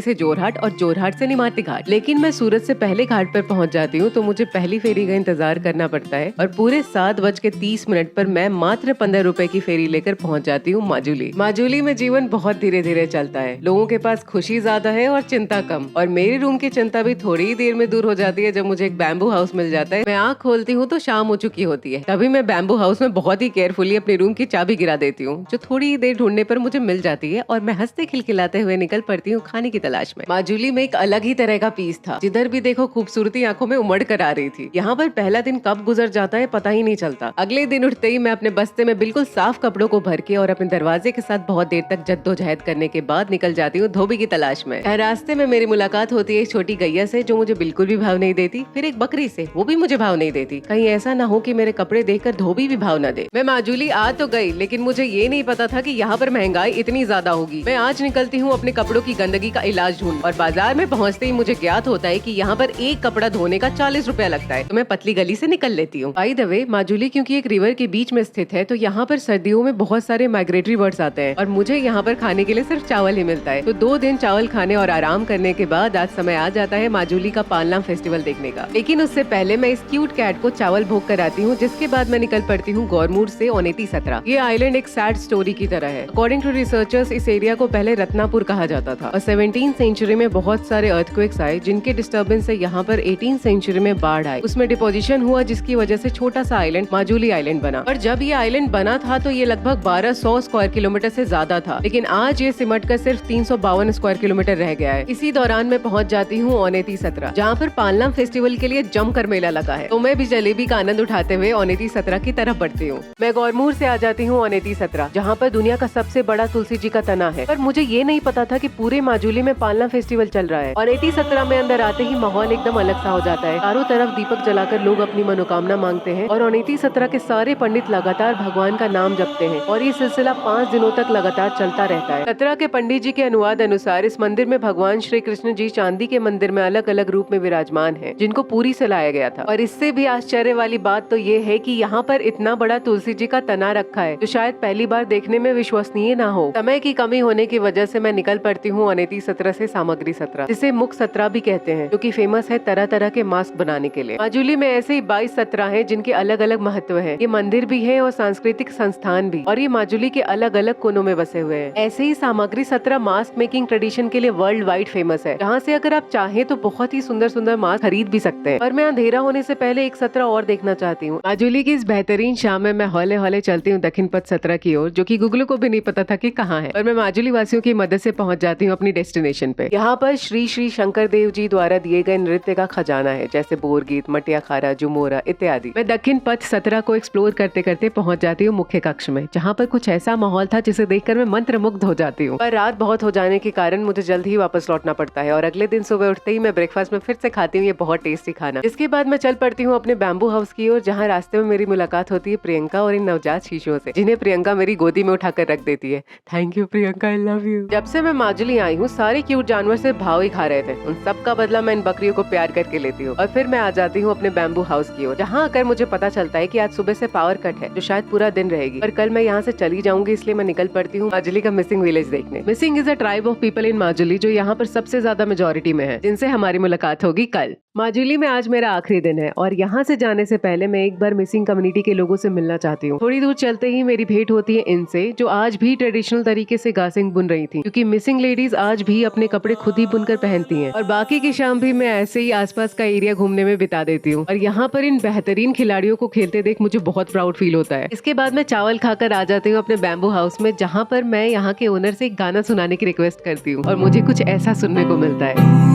से जोरहाट और जोरहाट से निमाती घाट। लेकिन मैं सूरत से पहले घाट पर पहुंच जाती हूँ, तो मुझे पहली फेरी का इंतजार करना पड़ता है, और पूरे 7:30 पर मैं मात्र 15 रुपए की फेरी लेकर पहुंच जाती हूँ माजुली। माजुली में जीवन बहुत धीरे धीरे चलता है। लोगों के पास खुशी ज्यादा है और चिंता कम, और मेरी रूम की चिंता भी थोड़ी ही देर में दूर हो जाती है जब मुझे एक बैम्बू हाउस मिल जाता है। मैं आँख खोलती हूँ तो शाम हो चुकी होती है। तभी मैं बैम्बू हाउस में बहुत ही केयरफुली अपने रूम की चाबी गिरा देती हूँ, जो थोड़ी देर ढूंढने पर मुझे मिल जाती है और मैं हंसते खिलखिलाते हुए निकल पड़ती हूँ खाने की तलाश में। माजुली में एक अलग ही तरह का पीस था, जिधर भी देखो खूबसूरती आंखों में उमड़ कर आ रही थी। यहाँ पर पहला दिन कब गुजर जाता है पता ही नहीं चलता। अगले दिन उठते ही मैं अपने बस्ते में बिल्कुल साफ कपड़ों को भर के और अपने दरवाजे के साथ बहुत देर तक जद्दोजहद करने के बाद निकल जाती हूँ धोबी की तलाश में। रास्ते में मेरी मुलाकात होती है एक छोटी गैया से, जो मुझे बिल्कुल भी भाव नहीं देती, फिर एक बकरी से, वो भी मुझे भाव नहीं देती। कहीं ऐसा ना हो कि मेरे कपड़े देखकर धोबी भी भाव न दे। मैं माजुली आ तो गई, लेकिन मुझे ये नहीं पता था कि यहाँ पर महंगाई इतनी ज्यादा होगी। मैं आज निकलती हूँ अपने कपड़ों की गंदगी का इलाज ढूंढ, और बाजार में पहुँचते ही मुझे ज्ञात होता है कि यहाँ पर एक कपड़ा धोने का 40 रुपया लगता है। तो मैं पतली गली से निकल लेती हूँ। बाय द वे, माजुली क्योंकि एक रिवर के बीच में स्थित है, तो यहाँ पर सर्दियों में बहुत सारे माइग्रेटरी बर्ड्स आते हैं और मुझे यहाँ पर खाने के लिए सिर्फ चावल ही मिलता है। तो 2 दिन चावल खाने और आराम करने के बाद आज समय आ जाता है माजुली का पालना फेस्टिवल देखने का। लेकिन उससे पहले मैं इस क्यूट कैट को चावल भोग कराती हूँ, जिसके बाद मैं निकल पड़ती हूँ गौरमूर से ओनेती सतरा। ये आइलैंड एक सैड स्टोरी की तरह है। अकॉर्डिंग टू रिसर्चर्स, इस एरिया को पहले रत्नापुर कहा जाता था और 17th सेंचुरी में बहुत सारे अर्थक्वेक्स आए, जिनके डिस्टर्बेंस से यहाँ पर 18th सेंचुरी में बाढ़ आई। उसमें डिपोजिशन हुआ, जिसकी वजह से छोटा सा आइलैंड माजुली आइलैंड बना। और जब ये आइलैंड बना था तो ये लगभग 1200 स्क्वायर किलोमीटर से ज्यादा था, लेकिन आज ये सिमट कर सिर्फ 352 स्क्वायर किलोमीटर रह गया है। इसी दौरान मैं पहुंच जाती हूँ ओनेती सतरा, जहाँ पर पालना फेस्टिवल के लिए जमकर मेला लगा है। तो मैं भी जलेबी का आनंद उठाते हुए ओनेती सतरा की तरफ बढ़ती हूँ। मैं गौरमूर से आ जाती हूँ ओनेती सतरा, जहाँ पर दुनिया का सबसे बड़ा तुलसी जी का तना है। पर मुझे ये नहीं पता था कि पूरे माजुली में पालना फेस्टिवल चल रहा है। ओनेती सतरा में अंदर आते ही माहौल एकदम अलग सा हो जाता है। चारों तरफ दीपक जलाकर लोग अपनी मनोकामना मांगते हैं और ओनेती सतरा के सारे पंडित लगातार भगवान का नाम जपते हैं और ये सिलसिला 5 दिनों तक लगातार चलता रहता है। सतरा के पंडित जी के अनुवाद अनुसार इस मंदिर में भगवान श्री कृष्ण जी चांदी के मंदिर में अलग अलग रूप में विराजमान है, जिनको पूरी से लाया गया था। और इससे भी आश्चर्य वाली बात तो ये है कि यहाँ पर इतना बड़ा तुलसी जी का तना रखा है, जो शायद पहली बार देखने में विश्वसनीय ना हो। समय की कमी होने की वजह से मैं निकल पड़ती हूँ ओनेती सतरा से सामग्री सतरा, जिसे मुख सतरा भी कहते हैं, जो कि फेमस है तरह तरह के मास्क बनाने के लिए। माजुली में ऐसे ही 22 सतरा है, जिनके अलग अलग महत्व है। ये मंदिर भी है और सांस्कृतिक संस्थान भी, और ये माजुली के अलग अलग कोनों में बसे हुए हैं। ऐसे ही सामग्री सतरा मास्क मेकिंग ट्रेडिशन के लिए वर्ल्ड वाइड फेमस है, जहाँ से अगर आप चाहें तो बहुत ही सुंदर सुंदर मास्क खरीद भी सकते हैं। पर मैं अंधेरा होने से पहले एक सतरा और देखना चाहती हूँ। माजुली की इस बेहतरीन शाम में मैं हौले हौले चलती हूँ दक्षिण पथ सतरा की ओर, जो कि गुगलू को भी नहीं पता था कि कहाँ है। और मैं माजुली वासियों की मदद से पहुँच जाती हूँ अपनी डेस्टिनेशन पे। यहाँ पर श्री श्री शंकर देव जी द्वारा दिए गए नृत्य का खजाना है, जैसे बोरगीत, मटिया खारा, जुमोरा इत्यादि। मैं दक्षिण पथ सतरा को एक्सप्लोर करते करते पहुँच जाती हूँ मुख्य कक्ष में, जहाँ पर कुछ ऐसा माहौल था जिसे देखकर मैं मंत्रमुग्ध हो जाती हूँ। पर रात बहुत हो जाने के कारण मुझे जल्द ही वापस लौटना पड़ता है और अगले दिन सुबह उठते ही मैं ब्रेकफास्ट में फिर से खाती हूँ ये बहुत टेस्टी खाना। इसके बाद मैं चल पड़ती हूँ अपने बैम्बू हाउस की ओर, जहाँ रास्ते में मेरी मुलाकात होती है प्रियंका और इन नवजात शिशुओं से, जिन्हें प्रियंका मेरी गोदी में उठाकर रख देती है। Thank you Priyanka, I love you. जब से मैं माजुली आई हूँ, सारे क्यूट जानवर सिर्फ भाव ही खा रहे थे। उन सब का बदला मैं इन बकरियों को प्यार करके लेती हूँ और फिर मैं आ जाती हूँ अपने बैम्बू हाउस की ओर, जहाँ आकर मुझे पता चलता है कि आज सुबह से पावर कट है, जो शायद पूरा दिन रहेगी। पर कल मैं यहाँ से चली जाऊंगी, इसलिए मैं निकल पड़ती हूँ माजुली का मिसिंग विलेज देखने। Missing is a tribe of people in Majuli, जो यहाँ पर सबसे ज्यादा मेजोरिटी में है, जिनसे हमारी मुलाकात होगी कल। माजुली में आज मेरा आखिरी दिन है और यहाँ से जाने से पहले मैं एक बार मिसिंग कम्युनिटी के लोगों से मिलना चाहती हूँ। थोड़ी दूर चलते ही मेरी भेंट होती है इनसे, जो आज भी ट्रेडिशनल तरीके से गासिंग बुन रही थी, क्योंकि मिसिंग लेडीज आज भी अपने कपड़े खुद ही बुनकर पहनती हैं। और बाकी की शाम भी मैं ऐसे ही आसपास का एरिया घूमने में बिता देती हूँ। और यहाँ पर इन बेहतरीन खिलाड़ियों को खेलते देख मुझे बहुत प्राउड फील होता है। इसके बाद मैं चावल खाकर आ जाती हूँ अपने बैम्बू हाउस में, जहाँ पर मैं यहाँ के ओनर से एक गाना सुनाने की रिक्वेस्ट करती हूँ और मुझे कुछ ऐसा सुनने को मिलता है।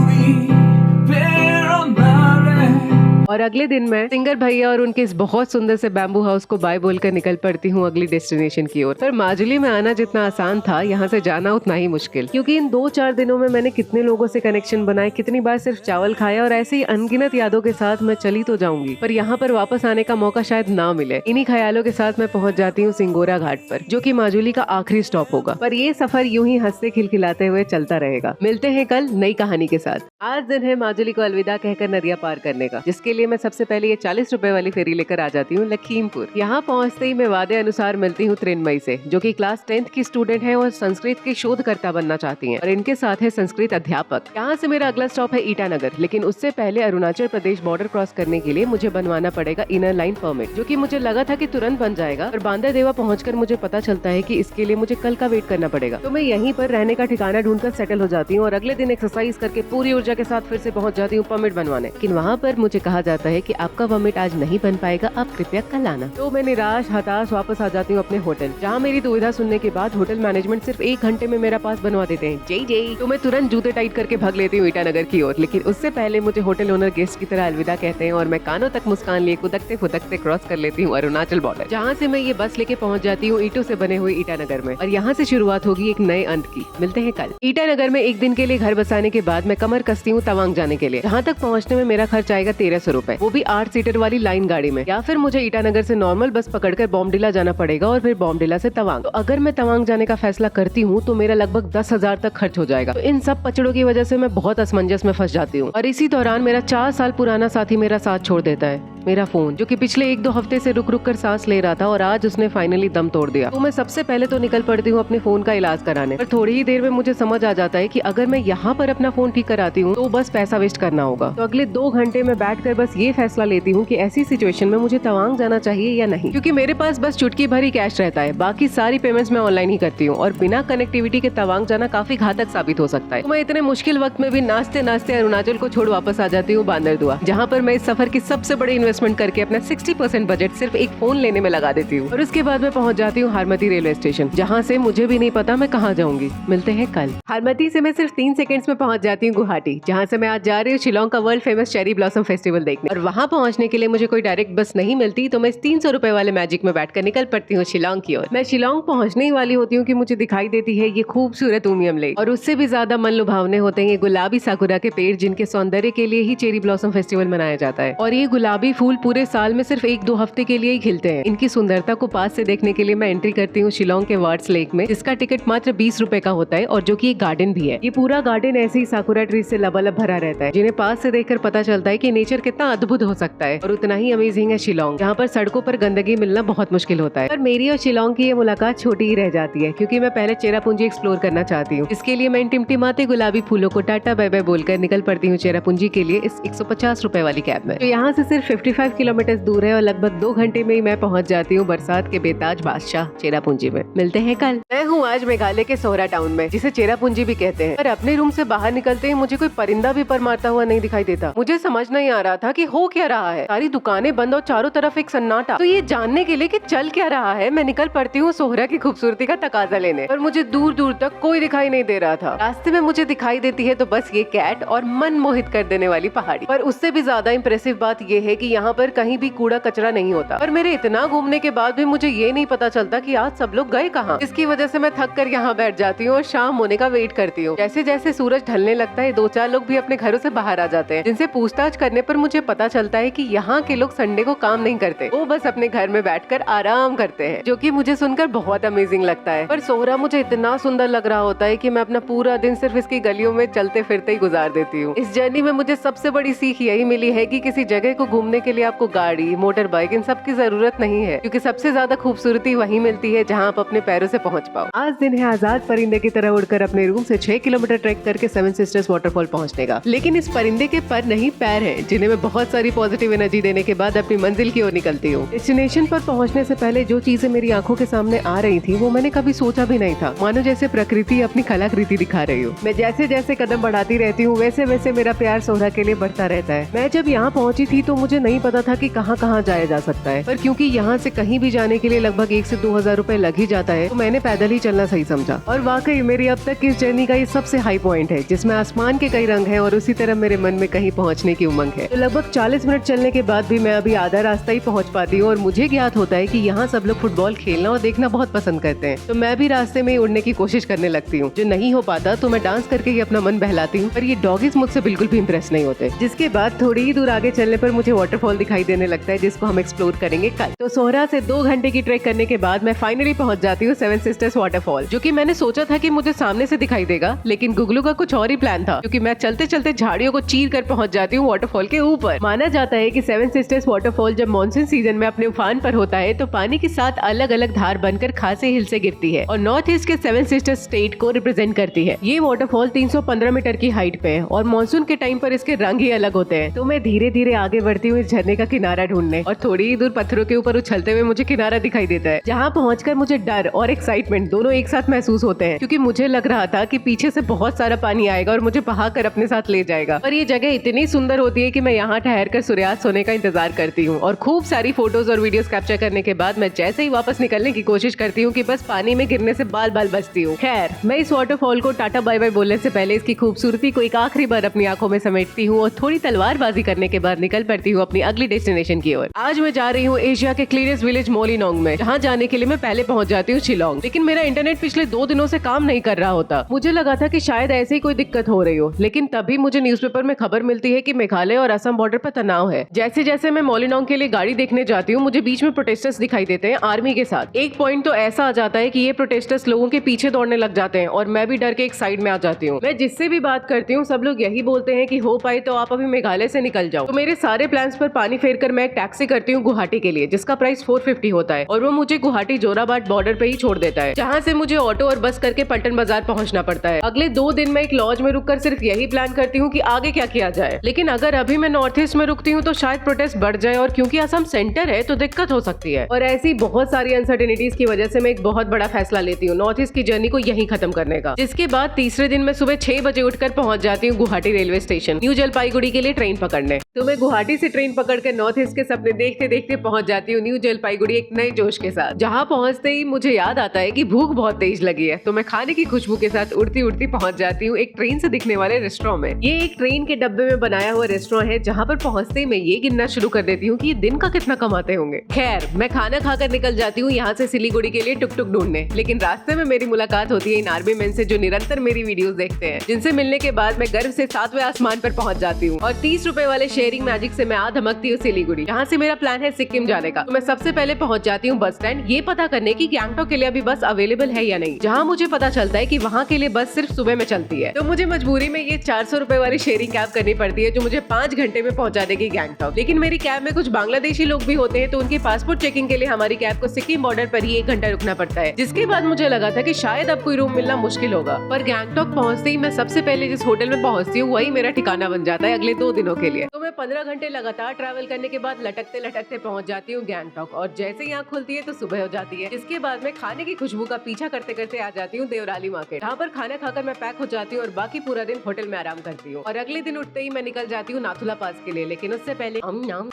और अगले दिन मैं सिंगर भैया और उनके इस बहुत सुंदर से बैम्बू हाउस को बाय बोलकर निकल पड़ती हूँ अगली डेस्टिनेशन की ओर। पर माजुली में आना जितना आसान था, यहाँ से जाना उतना ही मुश्किल, क्योंकि इन 2-4 दिनों में मैंने कितने लोगों से कनेक्शन बनाए, कितनी बार सिर्फ चावल खाया, और ऐसे ही अनगिनत यादों के साथ मैं चली तो जाऊंगी, पर यहाँ पर वापस आने का मौका शायद ना मिले। इन्हीं ख्यालों के साथ मैं पहुँच जाती हूँ सिंगोरा घाट पर, जो की माजुली का आखिरी स्टॉप होगा। पर ये सफर यूं ही हंसते खिलखिलाते हुए चलता रहेगा। मिलते हैं कल नई कहानी के साथ। आज दिन है माजुली को अलविदा कहकर नदियां पार करने का, जिसके लिए मैं सबसे पहले 40 रुपए वाली फेरी लेकर आ जाती हूँ लखीमपुर। यहाँ पहुँचते ही मैं वादे अनुसार मिलती हूँ त्रिनमयी से, जो कि क्लास 10th की स्टूडेंट है और संस्कृत की शोधकर्ता बनना चाहती हैं, और इनके साथ है संस्कृत अध्यापक। यहाँ से मेरा अगला स्टॉप है ईटानगर, लेकिन उससे पहले अरुणाचल प्रदेश बॉर्डर क्रॉस करने के लिए मुझे बनवाना पड़ेगा इनर लाइन परमिट, जो कि मुझे लगा था कि तुरंत बन जाएगा, और बांदरदेवा पहुंचकर मुझे पता चलता है कि इसके लिए मुझे कल का वेट करना पड़ेगा। तो मैं यहीं पर रहने का ठिकाना ढूंढकर सेटल हो जाती हूँ और अगले दिन एक्सरसाइज करके पूरी ऊर्जा के साथ फिर से पहुंच जाती हूँ परमिट बनवाने। लेकिन वहाँ पर मुझे कहा जाता है कि आपका वॉमिट आज नहीं बन पाएगा, आप कृपया कल आना। तो मैं निराश हताश वापस आ जाती हूँ अपने होटल, जहाँ मेरी दुविधा सुनने के बाद होटल मैनेजमेंट सिर्फ 1 घंटे में मेरा पास बनवा देते हैं। जय जय। तो मैं तुरंत जूते टाइट करके भाग लेती हूँ ईटानगर की ओर, लेकिन उससे पहले मुझे होटल ओनर गेस्ट की तरह अलविदा कहते हैं और मैं कानों तक मुस्कान लिए कुदकते फुदकते क्रॉस कर लेती हूँ अरुणाचल बॉर्डर, जहाँ से मैं ये बस लेके पहुँच जाती हूँ ईंटों से बने हुए ईटानगर में। और यहाँ से शुरुआत होगी एक नए अंत की। मिलते हैं कल। ईटानगर में 1 दिन के लिए घर बसाने के बाद मैं कमर कसती हूँ तवांग जाने के लिए, जहाँ तक पहुँचने में मेरा खर्च आएगा 1300 रुपए, वो भी 8 सीटर वाली लाइन गाड़ी में, या फिर मुझे ईटानगर से नॉर्मल बस पकड़कर बॉम्डिला जाना पड़ेगा और फिर बॉम्डिला से तवांग। तो अगर मैं तवांग जाने का फैसला करती हूँ तो मेरा लगभग 10,000 तक खर्च हो जाएगा। तो इन सब पचड़ों की वजह से मैं बहुत असमंजस में फंस जाती हूँ और इसी दौरान मेरा 4 साल पुराना साथी मेरा साथ छोड़ देता है, मेरा फोन, जो कि पिछले 1-2 हफ्ते से रुक रुक कर सांस ले रहा था और आज उसने फाइनली दम तोड़ दिया। तो मैं सबसे पहले तो निकल पड़ती हूँ अपने फोन का इलाज कराने, पर थोड़ी ही देर में मुझे समझ आ जाता है कि अगर मैं यहाँ पर अपना फोन ठीक कराती हूँ तो बस पैसा वेस्ट करना होगा। तो अगले 2 घंटे में बैठकर बस ये फैसला लेती हूँ कि ऐसी सिचुएशन में मुझे तवांग जाना चाहिए या नहीं, क्योंकि मेरे पास बस चुटकी भर ही कैश रहता है, बाकी सारी पेमेंट्स मैं ऑनलाइन ही करती हूँ और बिना कनेक्टिविटी के तवांग जाना काफी घातक साबित हो सकता है। तो मैं इतने मुश्किल वक्त में भी नाचते नाचते अरुणाचल को छोड़ वापस आ जाती हूँ बांदरदुआ, जहाँ पर मैं इस सफर की सबसे बड़ी इन्वेस्टमेंट करके अपना 60% बजट सिर्फ एक फोन लेने में लगा देती हूँ। और उसके बाद मैं पहुँच जाती हूँ हारमती रेलवे स्टेशन, जहाँ से मुझे भी नहीं पता मैं कहाँ जाऊंगी। मिलते हैं कल। हारमती से मैं सिर्फ 3 सेकंड्स में पहुँच जाती हूँ गुवाहाटी, जहाँ से मैं आज जा रही हूँ शिलोंग का world famous cherry blossom festival देखने। और वहाँ पहुँचने के लिए मुझे कोई डायरेक्ट बस नहीं मिलती, तो मैं इस 300 रुपए वाले मैजिक में बैठकर निकल पड़ती हूँ शिलोंग की ओर। मैं शिलोंग पहुँचने ही वाली होती हूँ कि मुझे दिखाई देती है ये खूबसूरत उमियम लेक, और उससे भी ज्यादा मन लुभावने होते हैं ये गुलाबी साकुरा के पेड़, जिनके सौंदर्य के लिए ही चेरी ब्लॉसम फेस्टिवल मनाया जाता है। और ये गुलाबी फूल पूरे साल में सिर्फ 1-2 हफ्ते के लिए ही खिलते हैं। इनकी सुंदरता को पास से देखने के लिए मैं एंट्री करती हूँ शिलोंग के वार्ड्स लेक में, जिसका टिकट मात्र 20 रुपए का होता है और जो कि एक गार्डन भी है। ये पूरा गार्डन ऐसे ही साकुरा ट्री से लबालब भरा रहता है, जिन्हें पास से देखकर पता चलता है कि नेचर कितना अद्भुत हो सकता है। और उतना ही अमेजिंग है शिलोंग, जहाँ पर सड़कों पर गंदगी मिलना बहुत मुश्किल होता है। पर मेरी और शिलोंग की ये मुलाकात छोटी ही रह जाती है, क्योंकि मैं पहले चेरापूंजी एक्सप्लोर करना चाहती हूँ। इसके लिए मैं इन टिमटिमाते गुलाबी फूलों को टाटा बाय बाय बोलकर निकल पड़ती हूँ चेरापूंजी के लिए इस 150 रुपए वाली कैब में। तो यहाँ से सिर्फ 55 किलोमीटर दूर है और लगभग 2 घंटे में ही मैं पहुँच जाती हूँ बरसात के बेताज बादशाह चेरापूंजी में। मिलते हैं कल। मैं हूँ आज मेघालय के सोहरा टाउन में, जिसे चेरापूंजी भी कहते हैं। पर अपने रूम से बाहर निकलते ही मुझे कोई परिंदा भी पर मारता हुआ नहीं दिखाई देता। मुझे समझ नहीं आ रहा था कि हो क्या रहा है। सारी दुकानें बंद और चारों तरफ एक सन्नाटा। तो ये जानने के लिए कि चल क्या रहा है, मैं निकल पड़ती हूँ सोहरा की खूबसूरती का तकाजा लेने, पर मुझे दूर दूर तक कोई दिखाई नहीं दे रहा था। रास्ते में मुझे दिखाई देती है तो बस ये कैट और मन मोहित कर देने वाली पहाड़ी। पर उससे भी ज्यादा इम्प्रेसिव बात ये है कि यहाँ पर कहीं भी कूड़ा कचरा नहीं होता। पर मेरे इतना घूमने के बाद भी मुझे ये नहीं पता चलता कि आज सब लोग गए कहाँ, जिसकी वजह से मैं थक कर यहाँ बैठ जाती हूँ और शाम होने का वेट करती हूँ। जैसे जैसे सूरज ढलने लगता है 2-4 लोग भी अपने घरों से बाहर आ जाते हैं, जिनसे पूछताछ करने पर मुझे पता चलता है कि यहाँ के लोग संडे को काम नहीं करते, वो बस अपने घर में बैठकर आराम करते हैं, जो कि मुझे सुनकर बहुत अमेजिंग लगता है। पर सोहरा मुझे इतना सुंदर लग रहा होता है कि मैं अपना पूरा दिन सिर्फ इसकी गलियों में चलते फिरते ही गुजार देती हूँ। इस जर्नी में मुझे सबसे बड़ी सीख यही मिली है कि किसी जगह को घूमने के लिए आपको गाड़ी, मोटर बाइक, इन सब की जरूरत नहीं है, क्योंकि सबसे ज्यादा खूबसूरती वहीं मिलती है जहाँ आप अपने पैरों से पहुँच पाओ। आज दिन है आजाद परिंदे की तरह उड़कर अपने रूम से 6 किलोमीटर ट्रैक करके 7 सिस्टर्स वाटरफॉल पहुँचने का। लेकिन इस परिंदे के पर नहीं पैर हैं, जिन्हें मैं बहुत सारी पॉजिटिव एनर्जी देने के बाद अपनी मंजिल की ओर निकलती हूँ। डेस्टिनेशन पर पहुँचने से पहले जो चीजें मेरी आंखों के सामने आ रही थी वो मैंने कभी सोचा भी नहीं था। मानो जैसे प्रकृति अपनी कलाकृति दिखा रही हो। मैं जैसे जैसे कदम बढ़ाती रहती हूँ वैसे वैसे मेरा प्यार सोहरा के लिए बढ़ता रहता है। मैं जब यहाँ पहुँची थी तो मुझे नहीं पता था कि कहाँ कहाँ जाया जा सकता है, पर क्योंकि यहाँ से कहीं भी जाने के लिए लगभग 1 से 2 हजार रुपए लग ही जाता है, तो मैंने पैदल ही चलना सही समझा। और वाकई मेरी अब तक की इस जर्नी का ये सबसे हाई पॉइंट है, जिसमें आसमान के कई रंग हैं और उसी तरह मेरे मन में कहीं पहुँचने की उमंग है। तो लगभग 40 मिनट चलने के बाद भी मैं अभी आधा रास्ता ही पहुँच पाती हूँ और मुझे ज्ञात होता है कि यहाँ सब लोग फुटबॉल खेलना और देखना बहुत पसंद करते हैं। तो मैं भी रास्ते में उड़ने की कोशिश करने लगती हूँ। जो नहीं हो पाता तो मैं डांस करके ही अपना मन बहलाती हूँ, पर ये डॉगीज मुझसे बिल्कुल भी इम्प्रेस नहीं होते। जिसके बाद थोड़ी ही दूर आगे चलने पर मुझे वाटरफॉल दिखाई देने लगता है, जिसको हम एक्सप्लोर करेंगे कल। तो सोहरा से 2 घंटे की ट्रैक करने के बाद मैं फाइनली पहुंच जाती हूँ 7 सिस्टर्स वाटरफॉल, जो कि मैंने सोचा था कि मुझे सामने से दिखाई देगा, लेकिन गुगलू का कुछ और ही प्लान था, क्योंकि मैं चलते चलते झाड़ियों को चीर कर पहुंच जाती हूँ वाटरफॉल के ऊपर। माना जाता है कि 7 सिस्टर्स वाटरफॉल जब मानसून सीजन में अपने उफान पर होता है तो पानी के साथ अलग अलग धार बनकर खासे हिल से गिरती है और नॉर्थ ईस्ट के 7 सिस्टर्स स्टेट को रिप्रेजेंट करती है। ये वाटरफॉल 315 मीटर की हाइट पे है और मानसून के टाइम पर इसके रंग ही अलग होते हैं। तो मैं धीरे धीरे आगे बढ़ती हूँ इस झरने का किनारा ढूंढने और थोड़ी ही दूर पत्थरों के ऊपर उछलते हुए मुझे किनारा दिखाई देता है, जहाँ पहुंचकर मुझे डर और एक्साइटमेंट दोनों एक साथ महसूस होते हैं, क्योंकि मुझे लग रहा था कि पीछे से बहुत सारा पानी आएगा और मुझे बहाकर अपने साथ ले जाएगा। पर ये जगह इतनी सुंदर होती है कि मैं यहाँ ठहर कर सूर्यास्त होने का इंतजार करती हूँ और खूब सारी फोटोज और वीडियोस कैप्चर करने के बाद मैं जैसे ही वापस निकलने की कोशिश करती हूँ कि बस पानी में गिरने से बाल बाल बचती हूँ। खैर, मैं इस वाटरफॉल को टाटा बाय बाय बोलने से पहले इसकी खूबसूरती को एक आखिरी बार अपनी आंखों में समेटती हूँ और थोड़ी तलवारबाजी करने के बाद निकल पड़ती हूँ अपनी अगली डेस्टिनेशन की ओर। आज मैं जा रही हूँ एशिया के क्लीनेस्ट विलेज मोलिनोंग में, जहाँ जाने के लिए मैं पहले पहुँच जाती हूँ शिलोंग। लेकिन मेरा इंटरनेट पिछले 2 दिनों से काम नहीं कर रहा होता। मुझे लगा था कि शायद ऐसे ही कोई दिक्कत हो रही हो, लेकिन तभी मुझे न्यूज़पेपर में खबर मिलती है कि मेघालय और असम बॉर्डर पर तनाव है। जैसे जैसे मैं मोलिनोंग के लिए गाड़ी देखने जाती हूँ, मुझे बीच में प्रोटेस्टर्स दिखाई देते हैं आर्मी के साथ। एक पॉइंट तो ऐसा आ जाता है कि ये प्रोटेस्टर्स लोगों के पीछे दौड़ने लग जाते हैं और मैं भी डर के एक साइड में आ जाती हूँ। मैं जिससे भी बात करती हूँ सब लोग यही बोलते हैं कि हो पाए तो आप अभी मेघालय से निकल जाओ। तो मेरे सारे प्लान्स पर पानी फेर कर मैं एक टैक्सी करती हूँ गुवाहाटी के लिए, जिसका प्राइस 450 होता है और वो मुझे गुवाहाटी जोराबाट बॉर्डर पे ही छोड़ देता है, जहाँ से मुझे ऑटो और बस करके पल्टन बाजार पहुँचना पड़ता है। अगले 2 दिन मैं एक लॉज में रुककर सिर्फ यही प्लान करती हूँ कि आगे क्या किया जाए। लेकिन अगर अभी मैं नॉर्थ ईस्ट में रुकती हूँ तो शायद प्रोटेस्ट बढ़ जाए और क्योंकि असम सेंटर है तो दिक्कत हो सकती है। और ऐसी बहुत सारी अनसर्टेनिटीज की वजह से मैं एक बहुत बड़ा फैसला लेती हूँ नॉर्थ ईस्ट की जर्नी को यहीं खत्म करने का। जिसके बाद तीसरे दिन मैं सुबह 6 बजे उठकर पहुंच जाती हूँ Guwahati railway station new Jalpaiguri के लिए ट्रेन पकड़ने। तो मैं गुवाहाटी से ट्रेन पकड़कर नॉर्थ ईस्ट के सपने देखते देखते पहुंच जाती हूँ न्यू जलपाईगुड़ी एक नए जोश के साथ। जहाँ पहुंचते ही मुझे याद आता है कि भूख बहुत तेज लगी है, तो मैं खाने की खुशबू के साथ उड़ती उड़ती पहुंच जाती हूँ एक ट्रेन से दिखने वाले रेस्टोरेंट में। ये एक ट्रेन के डब्बे में बनाया हुआ रेस्टोरेंट है, जहाँ पर पहुंचते ही मैं ये गिनना शुरू कर देती हूँ कि ये दिन का कितना कमाते होंगे। खैर, मैं खाना खाकर निकल जाती हूँ यहाँ से सिलीगुड़ी के लिए टुक टुक ढूंढने। लेकिन रास्ते में मेरी मुलाकात होती है इन आर्मी मैन से जो निरंतर मेरी वीडियोस देखते हैं, जिनसे मिलने के बाद मैं गर्व से 7वें आसमान पर पहुंच जाती हूँ और 30 रुपए वाले शेयरिंग मैजिक से मैं आ धमकती हूँ सिलीगुड़ी, जहाँ से मेरा प्लान है सिक्किम जाने का। तो मैं सबसे पहले पहुंच जाती हूँ बस स्टैंड, ये पता करने की गैंगटॉक के लिए अभी बस अवेलेबल है या नहीं, जहाँ मुझे पता चलता है कि वहाँ के लिए बस सिर्फ सुबह में चलती है। तो मुझे मजबूरी में ये 400 रुपए वाली शेयरिंग कैब करनी पड़ती है जो मुझे 5 घंटे में पहुंचा देगी गैंगटॉक। लेकिन मेरी कैब में कुछ बांग्लादेशी लोग भी होते हैं, तो उनकी पासपोर्ट चेकिंग के लिए हमारी कैब को सिक्किम बॉर्डर पर ही 1 घंटा रुकना पड़ता है। जिसके बाद मुझे लगा था कि शायद अब कोई रूम मिलना मुश्किल होगा, पर गैंगटॉक पहुंचते ही मैं सबसे पहले जिस होटल में पहुंचती हूँ वही मेरा ठिकाना बन जाता है अगले 2 दिनों के लिए। तो मैं 15 घंटे लगातार ट्रैवल करने के बाद लटकते लटकते पहुंच जाती हूँ गैंगटॉक और जैसे ही आँख खुलती है तो सुबह हो जाती है। इसके बाद मैं खाने की खुशबू का पीछा करते करते आ जाती हूँ देवराली मार्केट, जहाँ पर खाना खाकर मैं पैक हो जाती हूँ और बाकी पूरा दिन होटल में आराम करती हूँ। और अगले दिन उठते ही मैं निकल जाती हूँ नाथुला पास के लिए। लेकिन उससे पहले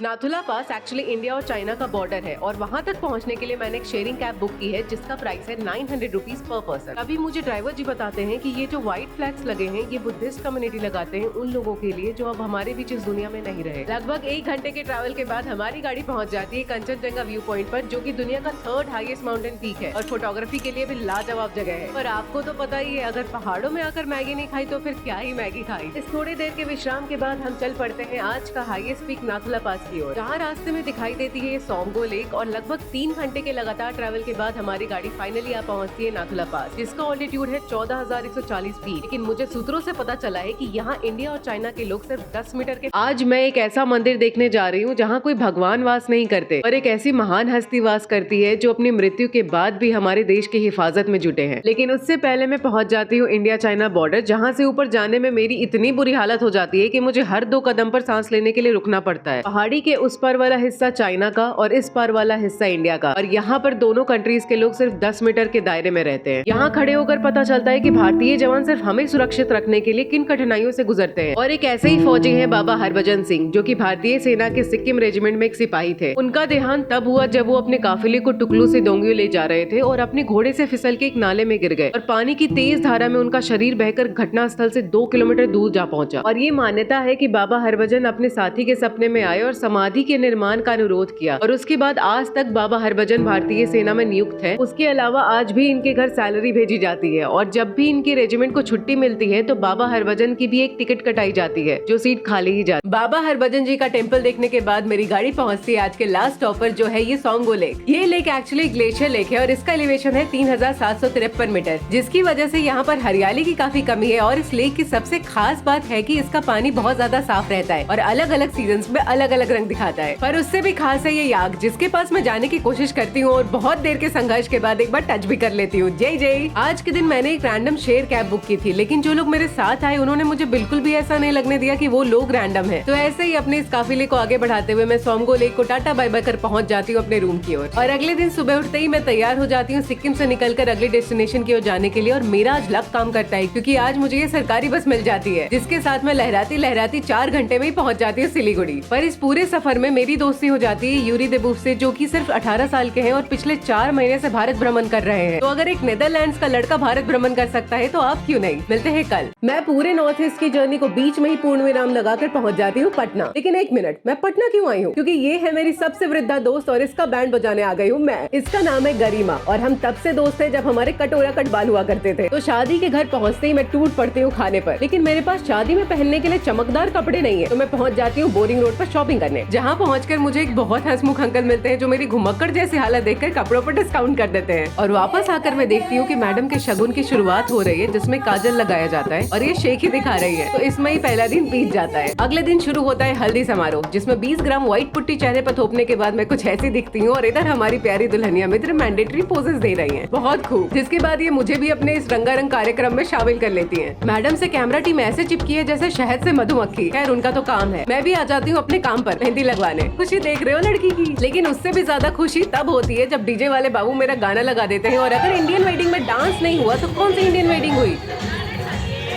नाथुला पास एक्चुअली इंडिया और चाइना का बॉर्डर है और वहाँ तक पहुँचने के लिए मैंने एक शेयरिंग कैब बुक की है जिसका प्राइस है 900 रुपीज पर पर्सन। अभी मुझे ड्राइवर जी बताते हैं कि ये जो व्हाइट फ्लैग्स लगे हैं ये बुद्धिस्ट कम्युनिटी लगाते हैं उन लोगों के लिए जो अब हमारे बीच इस दुनिया में नहीं रहे। लगभग 1 घंटे के ट्रैवल के बाद हमारी गाड़ी पहुँच जाती है कंचनजंगा व्यू पॉइंट पर, जो की दुनिया का 3rd हाईएस्ट माउंटेन पीक है और फोटोग्राफी के लिए भी लाजवाब जगह है। पर आपको तो पता ही है, अगर पहाड़ों में आकर मैगी नहीं खाई तो फिर क्या ही मैगी खाई। इस थोड़ी देर के विश्राम के बाद हम चल पड़ते हैं आज का हाईएस्ट पीक नाथुला पास की ओर, जहाँ रास्ते में दिखाई देती है सोमगो लेक। और लगभग 3 घंटे के लगातार ट्रैवल के बाद हमारी गाड़ी फाइनली आ पहुँचती है नाथुला पास, जिसका ऑल्टीट्यूड है 14,140 फीट। लेकिन मुझे सूत्रों से पता चला है कि यहाँ इंडिया और चाइना के लोग सिर्फ 10 मीटर के। आज मैं एक ऐसा मंदिर देखने जा रही हूँ जहाँ कोई भगवान वास नहीं करते और एक ऐसी महान हस्ती वास करती है जो अपनी मृत्यु के बाद भी हमारे देश की हिफाजत में जुटे हैं। लेकिन उससे पहले मैं पहुंच जाती हूँ इंडिया चाइना बॉर्डर, जहाँ से ऊपर जाने में मेरी इतनी बुरी हालत हो जाती है कि मुझे हर 2 कदम पर सांस लेने के लिए रुकना पड़ता है। पहाड़ी के उस पार वाला हिस्सा चाइना का और इस पार वाला हिस्सा इंडिया का, और यहाँ पर दोनों कंट्रीज के लोग सिर्फ 10 मीटर के दायरे में रहते हैं। यहाँ खड़े होकर पता चलता है कि भारतीय जवान सिर्फ हमें सुरक्षित रखने के लिए किन कठिनाइयों से गुजरते हैं। और एक ऐसे ही फौजी है बाबा हरभजन सिंह, जो कि भारतीय सेना के सिक्किम रेजिमेंट में एक सिपाही थे। उनका देहांत तब हुआ जब वो अपने काफिले को टुकलू से दोंगियो ले जा रहे थे और अपने घोड़े से फिसल के एक नाले में गिर गए और पानी की तेज धारा में उनका शरीर बहकर घटना स्थल से 2 किलोमीटर दूर जा पहुंचा। और ये मान्यता है कि बाबा हरभजन अपने साथी के सपने में आए और समाधि के निर्माण का अनुरोध किया और उसके बाद आज तक बाबा हरभजन भारतीय सेना में नियुक्त है। उसके अलावा आज भी इनके घर सैलरी भेजी जाती है और जब भी इनके रेजिमेंट को छुट्टी मिलती है तो बाबा हरभजन की भी एक टिकट कटाई जाती है, जो सीट खाली ही जाती है। बाबा हरभजन जी का टेम्पल देखने के बाद मेरी गाड़ी पहुंचती है आज के लास्ट स्टॉप पर, जो है ये सोमगो लेक। ये लेक एक्चुअली ग्लेशियर लेक है और इसका एलिवेशन है 3753 मीटर, जिसकी वजह से यहाँ पर हरियाली की काफी कमी है। और इस लेक की सबसे खास बात है कि इसका पानी बहुत ज्यादा साफ रहता है और अलग अलग सीजन्स में अलग अलग रंग दिखाता है। पर उससे भी खास है ये याक, जिसके पास मैं जाने की कोशिश करती हूँ और बहुत देर के संघर्ष के बाद एक बार टच भी कर लेती हूँ। जय जय। आज के दिन मैंने एक रैंडम शेयर कैब बुक की थी, लेकिन जो लोग मेरे साथ आए उन्होंने मुझे बिल्कुल भी ऐसा नहीं लगने दिया कि वो लोग रैंडम है। तो ऐसे ही अपने इस काफिले को आगे बढ़ाते हुए मैं सोमगो लेक को टाटा बाय बाय कर पहुंच जाती हूँ अपने रूम की ओर। और अगले दिन सुबह उठते ही मैं तैयार हो जाती हूँ सिक्किम से निकलकर अगले डेस्टिनेशन की ओर जाने के लिए। और मेरा आज लक काम करता है क्योंकि आज मुझे ये सरकारी बस मिल जाती है, जिसके साथ मैं लहराती लहराती 4 घंटे में ही पहुंच जाती हूँ सिलीगुड़ी। पर इस पूरे सफर में मेरी दोस्ती हो जाती है यूरी देबूफ से, जो कि सिर्फ 18 साल के हैं और पिछले 4 महीने से भारत भ्रमण कर रहे हैं। तो अगर एक नेदरलैंड्स का लड़का भारत भ्रमण कर सकता है तो आप क्यों नहीं। मिलते हैं कल। मैं पूरे नॉर्थ ईस्ट की जर्नी को बीच में ही पूर्ण विराम लगाकर पहुंच जाती हूँ पटना। लेकिन एक मिनट, मैं पटना क्यों आई हूँ? क्योंकि ये है मेरी सबसे वृद्धा दोस्त और इसका बैंड बजाने आ गई हूँ मैं। इसका नाम है गरिमा और हम तब से दोस्त थे जब हमारे कटोरा कट बाल हुआ करते थे। तो शादी के घर पहुँचते ही मैं टूट पड़ती हूँ खाने पर, लेकिन मेरे पास शादी में पहनने के लिए चमकदार कपड़े नहीं है। तो मैं पहुँच जाती हूँ बोरिंग रोड पर शॉपिंग करने, जहाँ पहुँचकर मुझे एक बहुत हंसमुख अंकल मिलते हैं जो मेरी घुमक्कड़ जैसी हालत देखकर कपड़ों पर डिस्काउंट कर देते हैं। और वापस आकर मैं देखती हूँ कि मैडम के शगुन की शुरुआत हो रही है, जिसमें काजल लगाया जाता है और ये शेख ही दिखा रही है। तो इसमें ही पहला दिन बीत जाता है। अगले दिन शुरू होता है हल्दी समारोह, जिसमें 20 ग्राम व्हाइट पुट्टी चेहरे पर थोपने के बाद मैं कुछ ऐसी दिखती हूँ और इधर हमारी प्यारी दुल्हनिया मित्र मैंडेटरी पोजेस दे रही हैं। बहुत खूब। जिसके बाद ये मुझे भी अपने इस रंगारंग कार्यक्रम में शामिल कर लेती हैं। मैडम से कैमरा टीम ऐसे चिपकी है जैसे शहद से मधुमक्खी। खैर, उनका तो काम है। मैं भी आ जाती हूँ अपने काम पर मेहंदी लगवाने। खुशी देख रहे हो लड़की की। लेकिन उससे भी ज्यादा खुशी तब होती है जब डीजे वाले बाबू मेरा गाना लगा देते हैं। और अगर इंडियन वेडिंग में डांस नहीं हुआ तो कौन सी इंडियन वेडिंग हुई।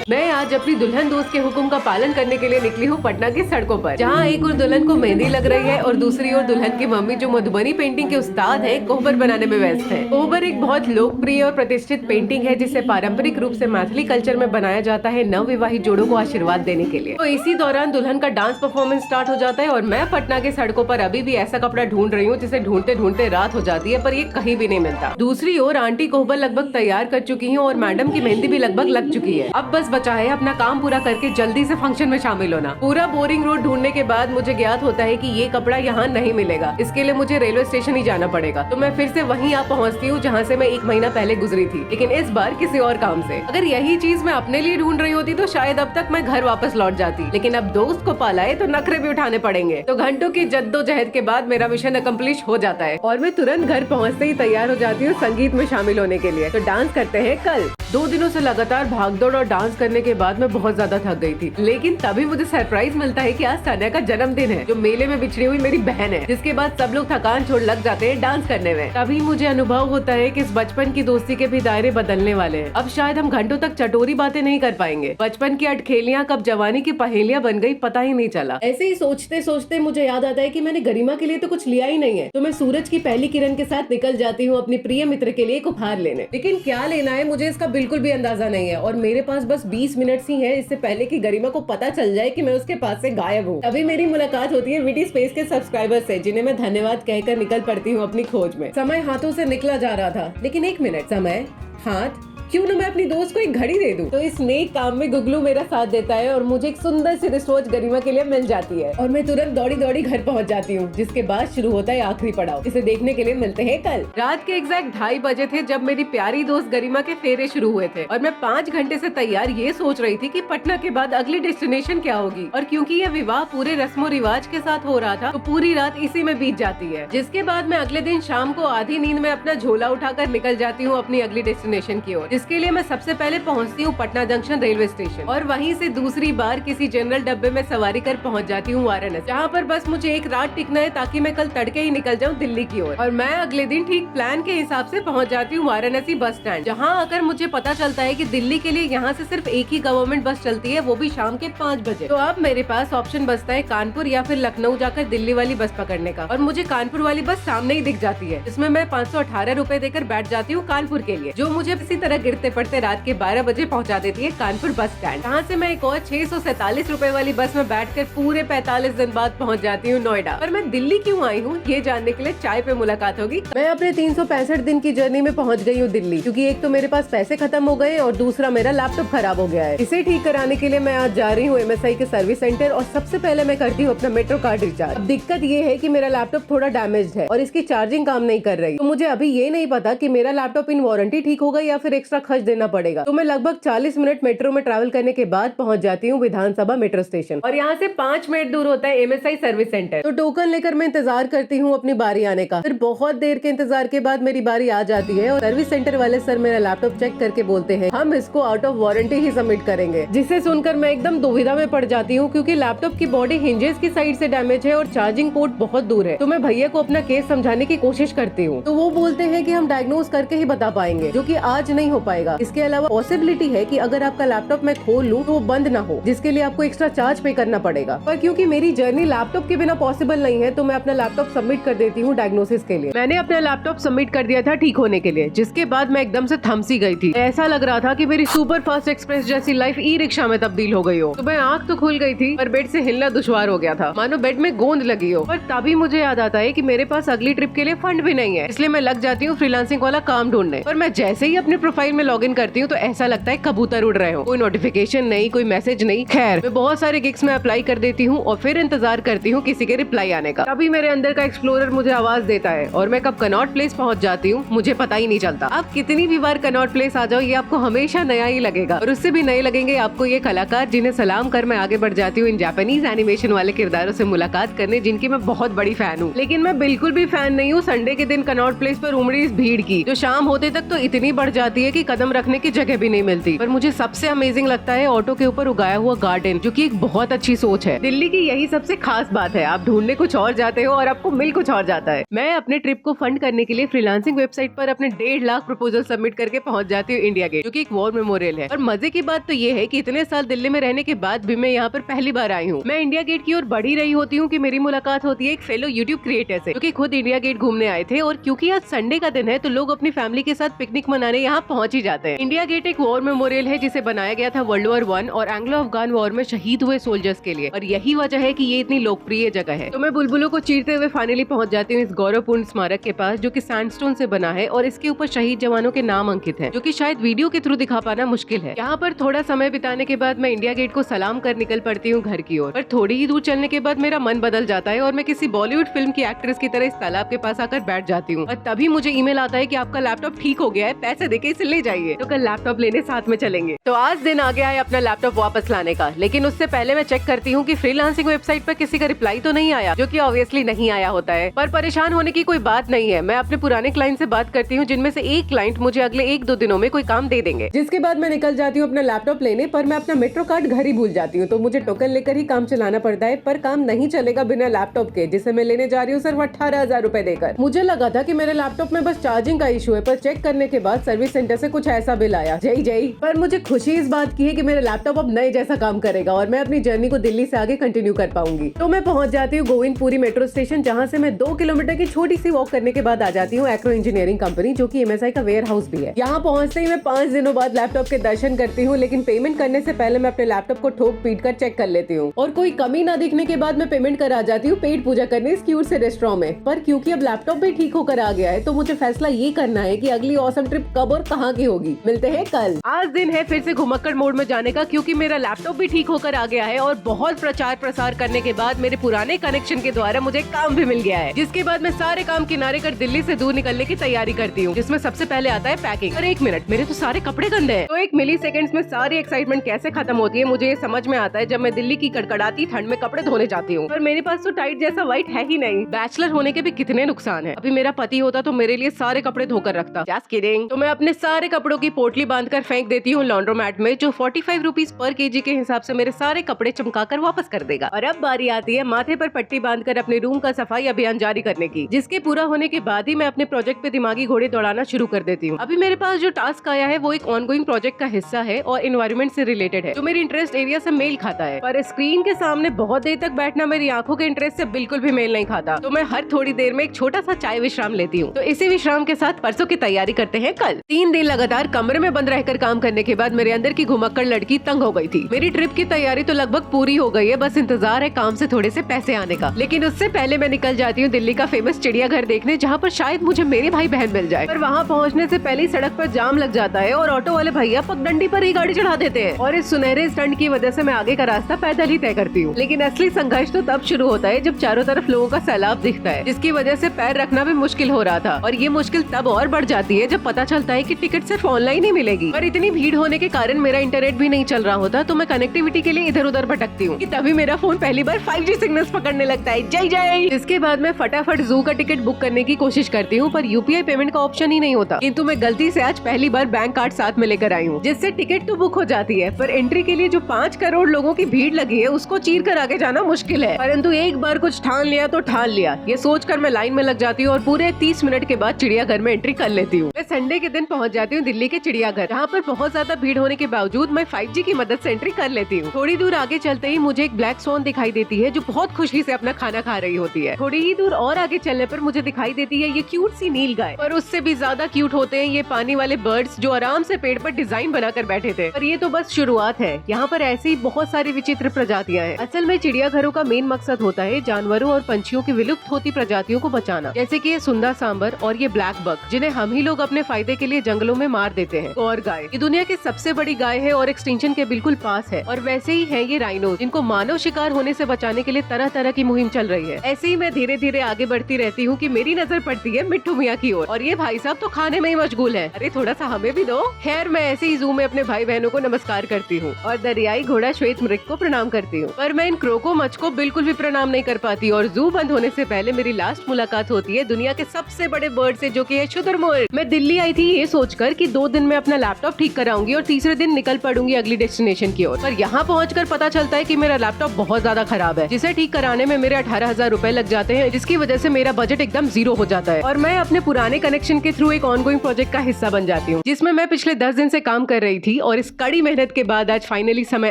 मैं आज अपनी दुल्हन दोस्त के हुक्म का पालन करने के लिए निकली हूँ पटना की सड़कों पर, जहाँ एक और दुल्हन को मेहंदी लग रही है और दूसरी ओर दुल्हन की मम्मी, जो मधुबनी पेंटिंग के उस्ताद हैं, कोहबर बनाने में व्यस्त है। कोहबर एक बहुत लोकप्रिय और प्रतिष्ठित पेंटिंग है जिसे पारंपरिक रूप से मैथिली कल्चर में बनाया जाता है नवविवाहित जोड़ों को आशीर्वाद देने के लिए। तो इसी दौरान दुल्हन का डांस परफॉर्मेंस स्टार्ट हो जाता है और मैं पटना के सड़कों पर अभी भी ऐसा कपड़ा ढूंढ रही हूँ जिसे ढूंढते ढूंढते रात हो जाती है, पर ये कहीं भी नहीं मिलता। दूसरी ओर आंटी कोहबर लगभग तैयार कर चुकी है और मैडम की मेहंदी भी लगभग लग चुकी है। अब बस बचा है अपना काम पूरा करके जल्दी से फंक्शन में शामिल होना। पूरा बोरिंग रोड ढूंढने के बाद मुझे ज्ञात होता है कि ये कपड़ा यहाँ नहीं मिलेगा। इसके लिए मुझे रेलवे स्टेशन ही जाना पड़ेगा। तो मैं फिर से वहीं आ पहुँचती हूँ जहाँ से मैं 1 महीना पहले गुजरी थी, लेकिन इस बार किसी और काम से। अगर यही चीज मैं अपने लिए ढूंढ रही होती तो शायद अब तक मैं घर वापस लौट जाती, लेकिन अब दोस्त को पालाए तो नखरे भी उठाने पड़ेंगे। तो घंटों की जद्दोजहद के बाद मेरा मिशन अकम्प्लिश हो जाता है और मैं तुरंत घर पहुँचते ही तैयार हो जाती हूँ संगीत में शामिल होने के लिए। तो डांस करते हैं कल। 2 दिनों से लगातार भागदौड़ और डांस करने के बाद मैं बहुत ज्यादा थक गई थी, लेकिन तभी मुझे सरप्राइज मिलता है कि आज सान्या का जन्मदिन है, जो मेले में बिछड़ी हुई मेरी बहन है। जिसके बाद सब लोग थकान छोड़ लग जाते हैं डांस करने में। तभी मुझे अनुभव होता है कि इस बचपन की दोस्ती के भी दायरे बदलने वाले हैं। अब शायद हम घंटों तक चटोरी बातें नहीं कर पाएंगे। बचपन की अटखेलियां कब जवानी की पहेलियां बन गई पता ही नहीं चला। ऐसे ही सोचते सोचते मुझे याद आता है कि मैंने गरिमा के लिए तो कुछ लिया ही नहीं है। तो मैं सूरज की पहली किरण के साथ निकल जाती हूँ अपनी प्रिय मित्र के लिए एक उपहार लेने। लेकिन क्या लेना है मुझे इसका बिल्कुल भी अंदाजा नहीं है और मेरे पास बस 20 मिनट ही है इससे पहले कि गरिमा को पता चल जाए कि मैं उसके पास से गायब हूँ। तभी मेरी मुलाकात होती है विटी स्पेस के सब्सक्राइबर से, जिन्हें मैं धन्यवाद कहकर निकल पड़ती हूँ अपनी खोज में। समय हाथों से निकला जा रहा था, लेकिन एक मिनट, समय, हाथ, क्यों न मैं अपनी दोस्त को एक घड़ी दे दूं। तो इस नेक काम में गुगलू मेरा साथ देता है और मुझे एक सुंदर सी रिस्टवॉच गरिमा के लिए मिल जाती है और मैं तुरंत दौड़ी दौड़ी घर पहुंच जाती हूँ। जिसके बाद शुरू होता है आखिरी पड़ाव। इसे देखने के लिए मिलते हैं कल। रात के एग्जैक्ट 2:30 बजे थे जब मेरी प्यारी दोस्त गरिमा के फेरे शुरू हुए थे और मैं 5 घंटे से तैयार ये सोच रही थी कि पटना के बाद अगली डेस्टिनेशन क्या होगी। और क्योंकि यह विवाह पूरे रस्मो रिवाज के साथ हो रहा था तो पूरी रात इसी में बीत जाती है। जिसके बाद मैं अगले दिन शाम को आधी नींद में अपना झोला उठाकर निकल जाती हूँ अपनी अगली डेस्टिनेशन की ओर, जिसके लिए मैं सबसे पहले पहुंचती हूँ पटना जंक्शन रेलवे स्टेशन और वहीं से दूसरी बार किसी जनरल डब्बे में सवारी कर पहुंच जाती हूँ वाराणसी, जहाँ पर बस मुझे एक रात टिकना है ताकि मैं कल तड़के ही निकल जाऊँ दिल्ली की ओर। और मैं अगले दिन ठीक प्लान के हिसाब से पहुँच जाती हूँ वाराणसी बस स्टैंड, जहाँ आकर मुझे पता चलता है कि दिल्ली के लिए यहाँ से सिर्फ एक ही गवर्नमेंट बस चलती है, वो भी शाम के 5 बजे। तो अब मेरे पास ऑप्शन बचता है कानपुर या फिर लखनऊ जाकर दिल्ली वाली बस पकड़ने का। और मुझे कानपुर वाली बस सामने ही दिख जाती है, जिसमें मैं 518 रुपए देकर बैठ जाती हूँ कानपुर के लिए, जो मुझे इसी तरह गिरते पड़ते रात के 12 बजे पहुँचा देती है कानपुर बस स्टैंड, जहाँ से मैं एक और 647 रुपए वाली बस में बैठकर पूरे 45 दिन बाद पहुँच जाती हूँ नोएडा। और मैं दिल्ली क्यों आई हूँ ये जानने के लिए चाय पे मुलाकात होगी। मैं अपने 365 दिन की जर्नी में पहुँच गई हूँ दिल्ली, क्योंकि एक तो मेरे पास पैसे खत्म हो गए और दूसरा मेरा लैपटॉप खराब हो गया है। इसे ठीक कराने के लिए मैं आज जा रही हूँ MSI के सर्विस सेंटर और सबसे पहले मैं करती हूँ अपना मेट्रो कार्ड रिचार्ज। अब दिक्कत ये है कि मेरा लैपटॉप थोड़ा डैमेज्ड है और इसकी चार्जिंग काम नहीं कर रही, तो मुझे अभी ये नहीं पता कि मेरा लैपटॉप इन वारंटी ठीक होगा या फिर एक्स्ट्रा एक्स्ट्रा खर्च देना पड़ेगा। तो मैं लगभग 40 मिनट मेट्रो में ट्रैवल करने के बाद पहुंच जाती हूँ विधानसभा मेट्रो स्टेशन और यहाँ से 5 मिनट दूर होता है MSI सर्विस सेंटर। तो टोकन लेकर मैं इंतजार करती हूँ अपनी बारी आने का। फिर बहुत देर के इंतजार के बाद मेरी बारी आ जाती है और सर्विस सेंटर वाले सर मेरा लैपटॉप चेक करके बोलते हैं हम इसको out of warranty he submit करेंगे, जिसे सुनकर मैं एकदम दुविधा में पड़ जाती हूँ क्योंकि लैपटॉप की बॉडी हिंजेस की साइड से डैमेज है और चार्जिंग पोर्ट बहुत दूर है। तो मैं भैया को अपना केस समझाने की कोशिश करती हूँ तो वो बोलते हैं कि हम डायग्नोज करके ही बता पाएंगे, जो कि आज नहीं हो पाएगा। इसके अलावा पॉसिबिलिटी है कि अगर आपका लैपटॉप मैं खोल लूँ तो वो बंद ना हो, जिसके लिए आपको एक्स्ट्रा चार्ज पे करना पड़ेगा। पर क्योंकि मेरी जर्नी लैपटॉप के बिना पॉसिबल नहीं है तो मैं अपना लैपटॉप सबमिट कर देती हूँ डायग्नोसिस के लिए। मैंने अपना लैपटॉप सबमिट कर दिया था ठीक होने के लिए, जिसके बाद मैं एकदम से थम सी गई थी। ऐसा लग रहा था कि मेरी सुपर फास्ट एक्सप्रेस जैसी लाइफ ई रिक्शा में तब्दील हो गई हो। तो मैं आंख तो खुल गई थी पर बेड से हिलना दुश्वार हो गया था, मानो बेड में गोंद लगी हो। पर तभी मुझे याद आता है कि मेरे पास अगली ट्रिप के लिए फंड भी नहीं है, इसलिए मैं लग जाती हूँ फ्रीलांसिंग वाला काम ढूंढने। पर मैं जैसे ही अपने प्रोफाइल में लॉगिन करती हूँ तो ऐसा लगता है कबूतर उड़ रहे हो, कोई नोटिफिकेशन नहीं, कोई मैसेज नहीं। खैर मैं बहुत सारे गिग्स में अप्लाई कर देती हूँ और फिर इंतजार करती हूँ किसी के रिप्लाई आने का। तभी मेरे अंदर का एक्सप्लोरर मुझे आवाज देता है और मैं कब कनॉट प्लेस पहुंच जाती हूँ मुझे पता ही नहीं चलता। आप कितनी भी बार कनॉट प्लेस आ जाओ ये आपको हमेशा नया ही लगेगा और उससे भी नए लगेंगे आपको ये कलाकार, जिन्हें सलाम कर मैं आगे बढ़ जाती हूँ इन जापानीज एनिमेशन वाले किरदारों से मुलाकात करने, जिनकी मैं बहुत बड़ी फैन हूँ। लेकिन मैं बिल्कुल भी फैन नहीं हूँ संडे के दिन कनॉट प्लेस पर उमड़ी इस भीड़ की, जो शाम होते तक तो इतनी बढ़ जाती है कि कदम रखने की जगह भी नहीं मिलती। पर मुझे सबसे अमेजिंग लगता है ऑटो के ऊपर उगाया हुआ गार्डन, जो कि एक बहुत अच्छी सोच है। दिल्ली की यही सबसे खास बात है, आप ढूंढने कुछ और जाते हो और आपको मिल कुछ और जाता है। मैं अपने ट्रिप को फंड करने के लिए फ्रीलांसिंग वेबसाइट पर अपने 1.5 लाख प्रपोजल सबमिट करके पहुंच जाती हूँ इंडिया गेट, जो कि एक वॉर मेमोरियल है। और मजे की बात तो ये है कि इतने साल दिल्ली में रहने के बाद भी मैं यहाँ पर पहली बार आई हूँ। मैं इंडिया गेट की ओर बढ़ ही रही होती हूँ कि मेरी मुलाकात होती है एक फेलो यूट्यूब क्रिएटर से, जो कि खुद इंडिया गेट घूमने आए थे। और क्योंकि आज संडे का दिन है तो लोग अपनी फैमिली के साथ पिकनिक मनाने यहाँ पहुँच ही जाते हैं। इंडिया गेट एक वॉर मेमोरियल है जिसे बनाया गया था वर्ल्ड वॉर 1 और एंग्लो अफगान वॉर में शहीद हुए सोल्जर्स के लिए, और यही वजह है कि ये इतनी लोकप्रिय जगह है। तो मैं बुलबुलों को चीरते हुए फाइनली पहुंच जाती हूँ इस गौरवपूर्ण स्मारक के पास, जो कि सैंडस्टोन से बना है और इसके ऊपर शहीद जवानों के नाम अंकित है, जो कि शायद वीडियो के थ्रू दिखा पाना मुश्किल है। यहाँ पर थोड़ा समय बिताने के बाद मैं इंडिया गेट को सलाम कर निकल पड़ती हूँ घर की ओर। पर थोड़ी ही दूर चलने के बाद मेरा मन बदल जाता है और मैं किसी बॉलीवुड फिल्म की एक्ट्रेस की तरह इस तालाब के पास आकर बैठ जाती हूँ। और तभी मुझे ईमेल आता है कि आपका लैपटॉप ठीक हो गया है, पैसे देके इसे ले जाइए। तो कल लैपटॉप लेने साथ में चलेंगे। तो आज दिन आ गया है अपना लैपटॉप वापस लाने का, लेकिन उससे पहले मैं चेक करती हूँ कि फ्रीलांसिंग वेबसाइट पर किसी का रिप्लाई तो नहीं आया, जो कि ऑब्वियसली नहीं आया होता है। पर परेशान होने की कोई बात नहीं है, मैं अपने पुराने क्लाइंट से बात करती हूँ, जिनमें से एक क्लाइंट मुझे अगले 1-2 दिनों में कोई काम दे देंगे। जिसके बाद मैं निकल जाती हूँ अपना लैपटॉप लेने, पर मैं अपना मेट्रो कार्ड घर ही भूल जाती हूँ। तो मुझे टोकन लेकर ही काम चलाना पड़ता है, पर काम नहीं चलेगा बिना लैपटॉप के, जिसे मैं लेने जा रही हूँ सिर्फ 18,000 रूपए देकर। मुझे लगा था कि मेरे लैपटॉप में बस चार्जिंग का इशू है, पर चेक करने के बाद सर्विस सेंटर से कुछ ऐसा बिल आया। जय पर मुझे खुशी इस बात की है कि मेरा लैपटॉप अब नए जैसा काम करेगा और मैं अपनी जर्नी को दिल्ली से आगे कंटिन्यू कर पाऊंगी। तो मैं पहुंच जाती हूँ गोविंदपुरी मेट्रो स्टेशन, जहाँ से मैं 2 किलोमीटर की छोटी सी वॉक करने के बाद आ जाती हूँ एग्रो इंजीनियरिंग कंपनी, जो कि MSI का वेयर हाउस भी है। यहाँ पहुँचते ही मैं 5 दिनों बाद लैपटॉप के दर्शन करती हूँ, लेकिन पेमेंट करने से पहले मैं अपने लैपटॉप को ठोक पीट कर चेक कर लेती हूँ और कोई कमी ना दिखने के बाद मैं पेमेंट कर आ जाती हूँ पेट पूजा करने इस क्यूट से रेस्टोरेंट में। पर क्योंकि अब लैपटॉप भी ठीक होकर आ गया है तो मुझे फैसला ये करना है कि अगली ऑसम ट्रिप कब और कहाँ की होगी। मिलते हैं कल। आज दिन है फिर से घुमक्कड़ मोड में जाने का, क्योंकि मेरा लैपटॉप भी ठीक होकर आ गया है और बहुत प्रचार प्रसार करने के बाद मेरे पुराने कनेक्शन के द्वारा मुझे काम भी मिल गया है, जिसके बाद मैं सारे काम किनारे कर दिल्ली से दूर निकलने की तैयारी करती हूँ, जिसमें सबसे पहले आता है पैकिंग। और 1 मिनट, मेरे तो सारे कपड़े गंदे हैं। तो 1 मिली सेकेंड्स में सारी एक्साइटमेंट कैसे खत्म होती है मुझे ये समझ में आता है जब मैं दिल्ली की कड़कड़ाती ठंड में कपड़े धोने जाती हूँ। पर मेरे पास तो टाइट जैसा व्हाइट है ही नहीं। बैचलर होने के भी कितने नुकसान है। अभी मेरा पति होता तो मेरे लिए सारे कपड़े धोकर रखता। Just kidding. तो मैं अपने सारे कपड़ों की पोटली बांधकर फेंक देती हूँ लॉन्ड्रोमैट में, जो 45 रुपीज पर केजी के हिसाब से मेरे सारे कपड़े चमकाकर वापस कर देगा। और अब बारी आती है माथे पर पट्टी बांधकर अपने रूम का सफाई अभियान जारी करने की, जिसके पूरा होने के बाद ही मैं अपने प्रोजेक्ट पे दिमागी घोड़े दौड़ाना शुरू कर देती हूँ। अभी मेरे पास जो टास्क आया है वो एक ऑनगोइंग प्रोजेक्ट का हिस्सा है और एनवायरमेंट से रिलेटेड है, जो मेरी इंटरेस्ट एरिया से मेल खाता है। पर स्क्रीन के सामने बहुत देर तक बैठना मेरी आंखों के इंटरेस्ट से बिल्कुल भी मेल नहीं खाता। तो मैं हर थोड़ी देर में एक छोटा सा चाय विश्राम लेती हूँ। तो इसी विश्राम के साथ परसों की तैयारी करते हैं कल। 3 दिन लगातार कमरे में बंद रहकर काम करने के बाद मेरे अंदर की घुमक्कड़ लड़की तंग हो गई थी। मेरी ट्रिप की तैयारी तो लगभग पूरी हो गई है, बस इंतजार है काम से थोड़े से पैसे आने का। लेकिन उससे पहले मैं निकल जाती हूँ दिल्ली का फेमस चिड़ियाघर देखने, जहाँ पर शायद मुझे मेरे भाई बहन मिल जाए। पर वहाँ पहुँचने से पहले ही सड़क पर जाम लग जाता है और ऑटो वाले भैया पगडंडी पर ही गाड़ी चढ़ा देते हैं। और इस सुनहरे स्टंट की वजह से मैं आगे का रास्ता पैदल ही तय करती हूँ। लेकिन असली संघर्ष तो तब शुरू होता है जब चारों तरफ लोगों का सैलाब दिखता है, जिसकी वजह से पैर रखना भी मुश्किल हो रहा था। और ये मुश्किल तब और बढ़ जाती है जब पता चलता है कि टिकट सिर्फ ऑनलाइन ही मिलेगी। और इतनी भीड़ होने के कारण मेरा इंटरनेट भी नहीं चल रहा होता, तो मैं कनेक्टिविटी के लिए इधर उधर भटकती हूँ। तभी मेरा फोन पहली बार 5G सिग्नल्स पकड़ने लगता है। जय जय। इसके बाद मैं फटाफट जू का टिकट बुक करने की कोशिश करती हूँ, पर यूपीआई पेमेंट का ऑप्शन ही नहीं होता। किंतु मैं गलती से आज पहली बार बैंक कार्ड साथ में लेकर आई हूँ, जिससे टिकट तो बुक हो जाती है, पर एंट्री के लिए जो 5 करोड़ लोगों की भीड़ लगी है उसको चीर कर आगे जाना मुश्किल है। परंतु एक बार कुछ ठान लिया तो ठान लिया, ये सोचकर मैं लाइन में लग जाती हूँ और पूरे 30 मिनट के बाद चिड़ियाघर में एंट्री कर लेती हूँ। मैं संडे के दिन पहुँच जाती हूँ दिल्ली के चिड़ियाघर, जहाँ पर बहुत ज्यादा भीड़ होने के बावजूद मैं 5G की मदद से एंट्री कर लेती हूँ। थोड़ी दूर आगे चलते ही मुझे एक ब्लैक स्वॉन दिखाई देती है, जो बहुत खुशी से अपना खाना खा रही होती है। थोड़ी ही दूर और आगे चलने पर मुझे दिखाई देती है ये क्यूट सी नील गाय, पर उससे भी ज्यादा क्यूट होते हैं ये पानी वाले बर्ड्स, जो आराम से पेड़ पर डिजाइन बनाकर बैठे थे। पर ये तो बस शुरुआत है, यहाँ पर ऐसी बहुत सारी विचित्र प्रजातियाँ हैं। असल में चिड़ियाघरों का मेन मकसद होता है जानवरों और पंछियों की विलुप्त होती प्रजातियों को बचाना, जैसे कि ये सुंदर सांबर और ये ब्लैक बक, जिन्हें हम ही लोग अपने फायदे के लिए जंगलों में मार देते हैं। और गाय ये दुनिया की सबसे बड़ी गाय है और एक्सटिंक्शन के बिल्कुल पास है। और वैसे ही है ये राइनोस, जिनको मानव शिकार होने से बचाने के लिए तरह तरह की मुहिम चल रही है। ऐसे ही मैं धीरे धीरे आगे बढ़ती रहती हूँ कि मेरी नजर पड़ती है मिट्टू मियाँ की ओर, और ये भाई साहब तो खाने में ही मशगूल है। अरे थोड़ा सा हमें भी दो। खैर मैं ऐसे ही जू में अपने भाई बहनों को नमस्कार करती हूँ और दरियाई घोड़ा श्वेत मृग को प्रणाम करती हूँ, पर मैं इन क्रोको मच को बिल्कुल भी प्रणाम नहीं कर पाती। और जू बंद होने से पहले मेरी लास्ट मुलाकात होती है दुनिया के सबसे बड़े बर्ड से, जो कि है शुतुरमुर्ग। मैं दिल्ली आई थी ये सोचकर कि 2 दिन में अपना लैपटॉप ठीक कराऊंगी और तीसरे दिन निकल पड़ूंगी अगली डेस्टिनेशन की ओर, पर यहाँ पहुँचकर पता चलता है कि मेरा लैपटॉप बहुत ज्यादा खराब है, जिसे ठीक कराने में मेरे 18,000 रुपए लग जाते हैं, जिसकी वजह से मेरा बजट एकदम 0 हो जाता है। और मैं अपने पुराने कनेक्शन के थ्रू एक ऑनगोइंग प्रोजेक्ट का हिस्सा बन जाती हूँ, जिसमें मैं पिछले 10 दिन से काम कर रही थी। और इस कड़ी मेहनत के बाद आज फाइनली समय